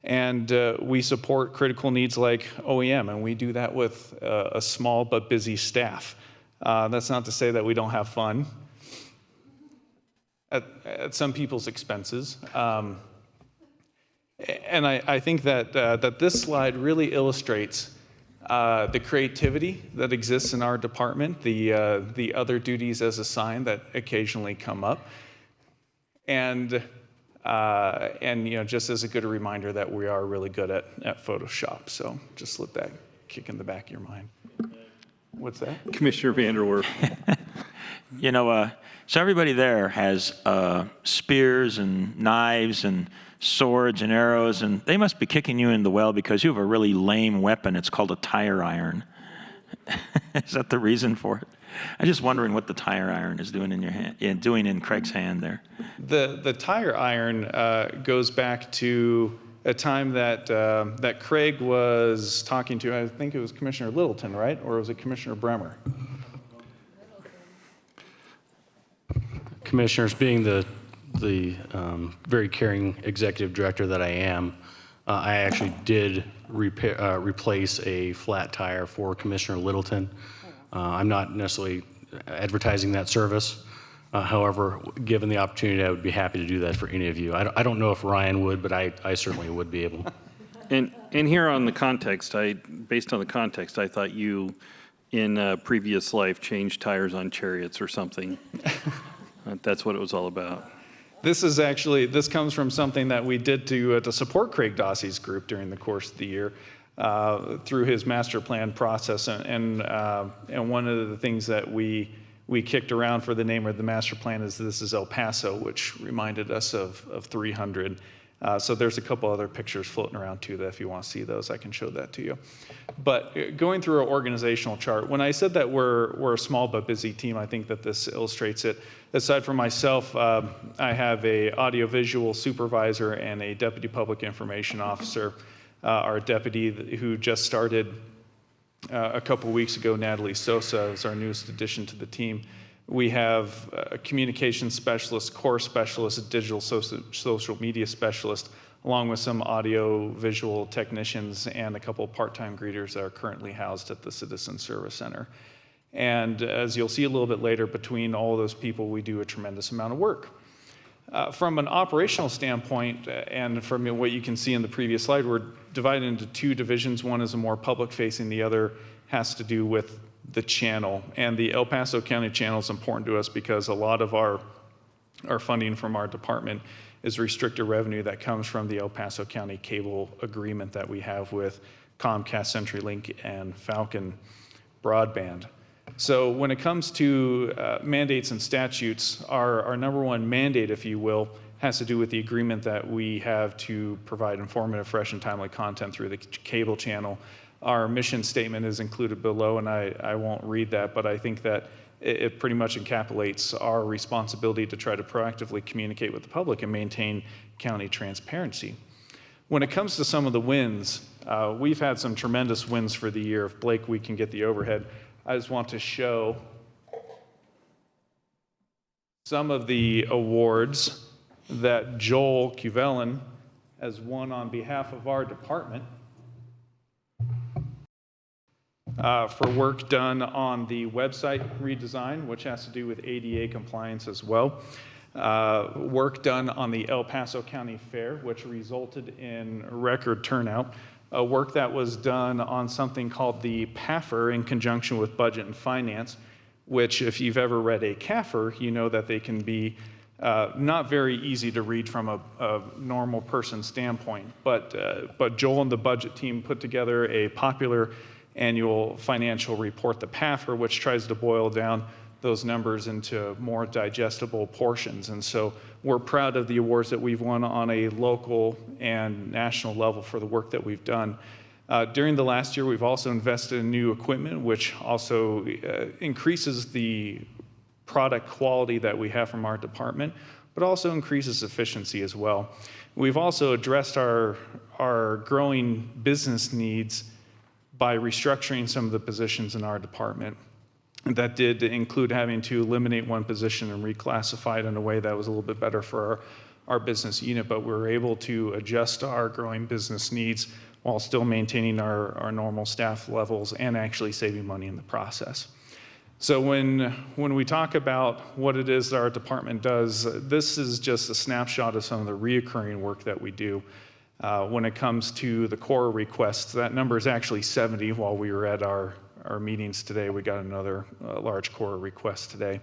and we support critical needs like OEM, and we do that with a small but busy staff. That's not to say that we don't have fun at some people's expenses. And I think that this slide really illustrates the creativity that exists in our department, the other duties as assigned that occasionally come up, and just as a good reminder that we are really good at Photoshop. So just let that kick in the back of your mind. What's that? Commissioner Vanderwerf. So everybody there has spears and knives and swords and arrows, and they must be kicking you in the well because you have a really lame weapon. It's called a tire iron. Is that the reason for it? I'm just wondering what the tire iron is doing in your hand, doing in Craig's hand there. The tire iron goes back to a time that Craig was talking to, I think it was Commissioner Littleton, right? Or was it Commissioner Bremer? Commissioners, being the very caring executive director that I am, I actually did replace a flat tire for Commissioner Littleton. I'm not necessarily advertising that service. However, given the opportunity, I would be happy to do that for any of you. I don't know if Ryan would, but I certainly would be able. And here on the context, based on the context, I thought you, in a previous life, changed tires on chariots or something. That's what it was all about. This comes from something that we did to support Craig Dossey's group during the course of the year through his master plan process. And one of the things that we kicked around for the name of the master plan is This is El Paso, which reminded us of 300. So there's a couple other pictures floating around too that if you want to see those, I can show that to you. But going through our organizational chart, when I said that we're a small but busy team, I think that this illustrates it. Aside from myself, I have a audiovisual supervisor and a deputy public information officer. Our deputy who just started a couple weeks ago, Natalie Sosa, is our newest addition to the team. We have a communications specialist, core specialist, a digital social media specialist, along with some audio visual technicians and a couple part-time greeters that are currently housed at the Citizen Service Center. And as you'll see a little bit later, between all those people, we do a tremendous amount of work. From an operational standpoint, and from what you can see in the previous slide, we're divided into two divisions. One is a more public-facing, the other has to do with the channel. And the El Paso County channel is important to us because a lot of our funding from our department is restricted revenue that comes from the El Paso County cable agreement that we have with Comcast, CenturyLink, and Falcon Broadband. So when it comes to mandates and statutes, our number one mandate, if you will, has to do with the agreement that we have to provide informative, fresh, and timely content through the cable channel. Our mission statement is included below, and I won't read that, but I think that it pretty much encapsulates our responsibility to try to proactively communicate with the public and maintain county transparency. When it comes to some of the wins, we've had some tremendous wins for the year. If Blake, we can get the overhead. I just want to show some of the awards that Joel Cuvellan has won on behalf of our department for work done on the website redesign, which has to do with ADA compliance as well. Work done on the El Paso County Fair, which resulted in record turnout. Work that was done on something called the PAFR in conjunction with Budget and Finance, which if you've ever read a CAFR, you know that they can be not very easy to read from a normal person's standpoint. But Joel and the budget team put together a popular annual financial report, the PAFR, which tries to boil down those numbers into more digestible portions. And so we're proud of the awards that we've won on a local and national level for the work that we've done. During the last year, we've also invested in new equipment, which also increases the product quality that we have from our department, but also increases efficiency as well. We've also addressed our growing business needs by restructuring some of the positions in our department. That did include having to eliminate one position and reclassify it in a way that was a little bit better for our business unit, but we were able to adjust our growing business needs while still maintaining our normal staff levels and actually saving money in the process. So when we talk about what it is that our department does, this is just a snapshot of some of the reoccurring work that we do. When it comes to the core requests, that number is actually 70. While we were at our meetings today, we got another large core request today.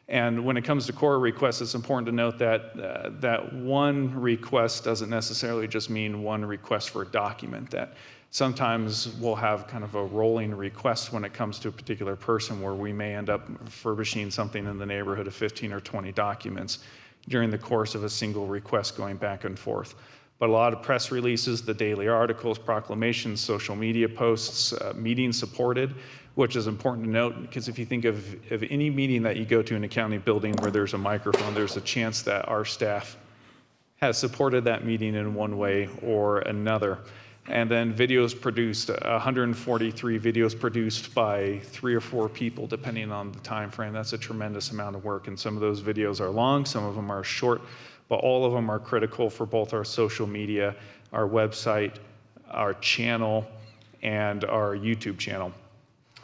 And when it comes to core requests, it's important to note that that one request doesn't necessarily just mean one request for a document. That sometimes we'll have kind of a rolling request when it comes to a particular person where we may end up furbishing something in the neighborhood of 15 or 20 documents during the course of a single request going back and forth. But a lot of press releases, the daily articles, proclamations, social media posts, meetings supported, which is important to note because if you think of any meeting that you go to in a county building where there's a microphone, there's a chance that our staff has supported that meeting in one way or another. And then videos produced, 143 videos produced by 3 or 4 people, depending on the time frame. That's a tremendous amount of work. And some of those videos are long, some of them are short, but all of them are critical for both our social media, our website, our channel, and our YouTube channel.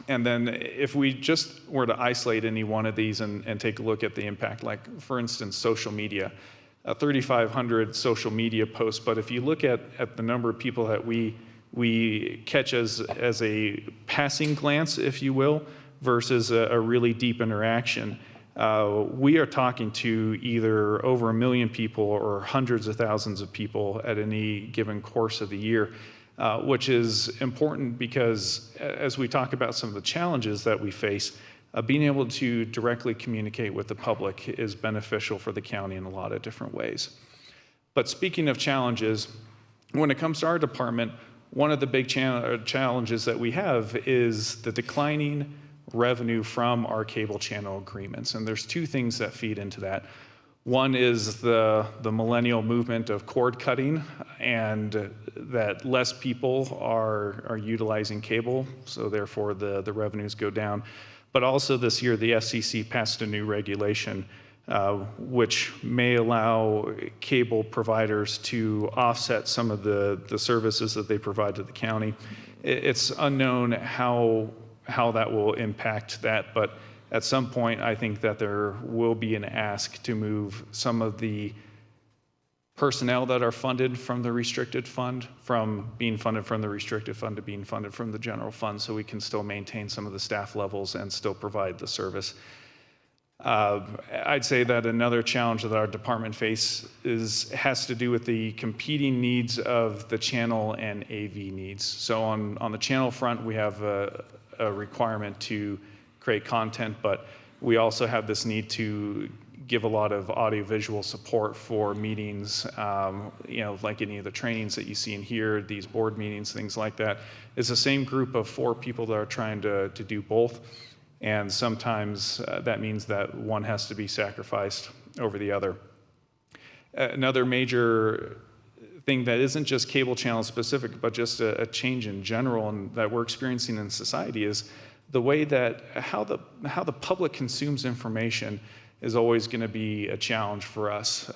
And then if we just were to isolate any one of these and take a look at the impact, like for instance, social media, 3,500 social media posts, but if you look at the number of people that we catch as a passing glance, if you will, versus a really deep interaction, we are talking to either over 1 million people or hundreds of thousands of people at any given course of the year, which is important because as we talk about some of the challenges that we face, being able to directly communicate with the public is beneficial for the county in a lot of different ways. But speaking of challenges, when it comes to our department, one of the big challenges that we have is the declining revenue from our cable channel agreements. And there's 2 things that feed into that. One is the millennial movement of cord cutting and that less people are utilizing cable, so therefore the revenues go down. But also this year, the FCC passed a new regulation which may allow cable providers to offset some of the services that they provide to the county. It's unknown how that will impact that, but at some point, I think that there will be an ask to move some of the personnel that are funded from the restricted fund from being funded from the restricted fund to being funded from the general fund so we can still maintain some of the staff levels and still provide the service. I'd say that another challenge that our department has to do with the competing needs of the channel and AV needs. So on the channel front, we have a requirement to create content, but we also have this need to give a lot of audiovisual support for meetings, like any of the trainings that you see in here, these board meetings, things like that. It's the same group of 4 people that are trying to do both, and sometimes that means that one has to be sacrificed over the other. Another major thing that isn't just cable channel specific, but just a change in general and that we're experiencing in society is the way that how the public consumes information is always going to be a challenge for us.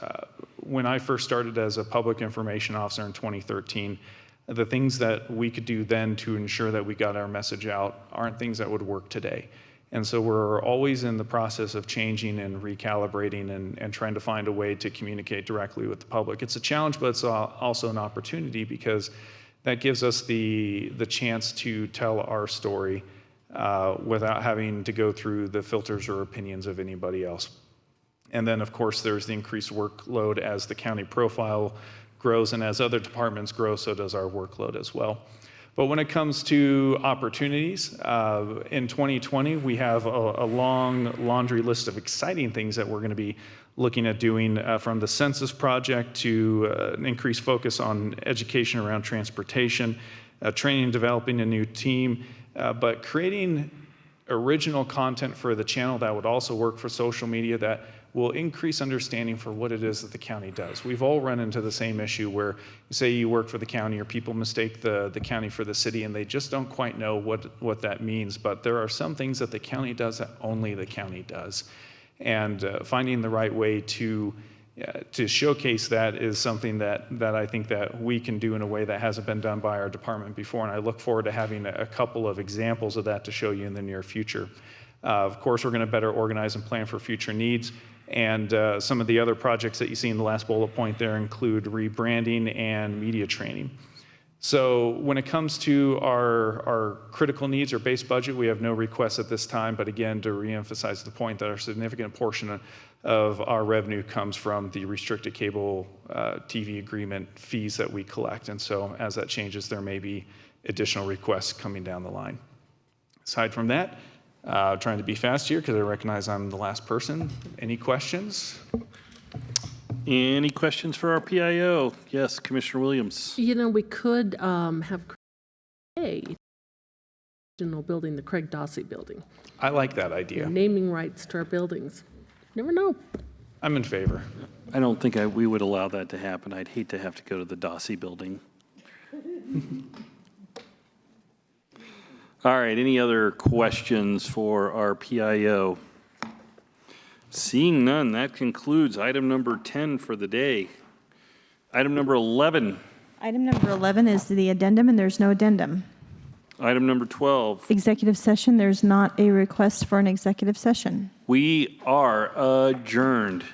When I first started as a public information officer in 2013, the things that we could do then to ensure that we got our message out aren't things that would work today. And so we're always in the process of changing and recalibrating and trying to find a way to communicate directly with the public. It's a challenge, but it's also an opportunity because that gives us the chance to tell our story without having to go through the filters or opinions of anybody else. And then, of course, there's the increased workload as the county profile grows, and as other departments grow, so does our workload as well. But when it comes to opportunities, in 2020, we have a long laundry list of exciting things that we're going to be looking at doing, from the census project to an increased focus on education around transportation, training and developing a new team, but creating original content for the channel that would also work for social media that will increase understanding for what it is that the county does. We've all run into the same issue where you say you work for the county or people mistake the county for the city and they just don't quite know what that means. But there are some things that the county does that only the county does. And finding the right way to showcase that is something that I think that we can do in a way that hasn't been done by our department before. And I look forward to having a couple of examples of that to show you in the near future. Of course, we're going to better organize and plan for future needs. And some of the other projects that you see in the last bullet point there include rebranding and media training. So when it comes to our critical needs or base budget, we have no requests at this time. But again, to reemphasize the point that a significant portion of our revenue comes from the restricted cable TV agreement fees that we collect. And so as that changes, there may be additional requests coming down the line. Aside from that, trying to be fast here because I recognize I'm the last person. Any questions? Any questions for our PIO? Yes, Commissioner Williams. You know, we could have a original building, the Craig Dossey building. I like that idea. Naming rights to our buildings. Never know. I'm in favor. I don't think we would allow that to happen. I'd hate to have to go to the Dossey building. All right, any other questions for our PIO? Seeing none, that concludes item number 10 for the day. Item number 11. Item number 11 is the addendum, and there's no addendum. Item number 12. Executive session, there's not a request for an executive session. We are adjourned.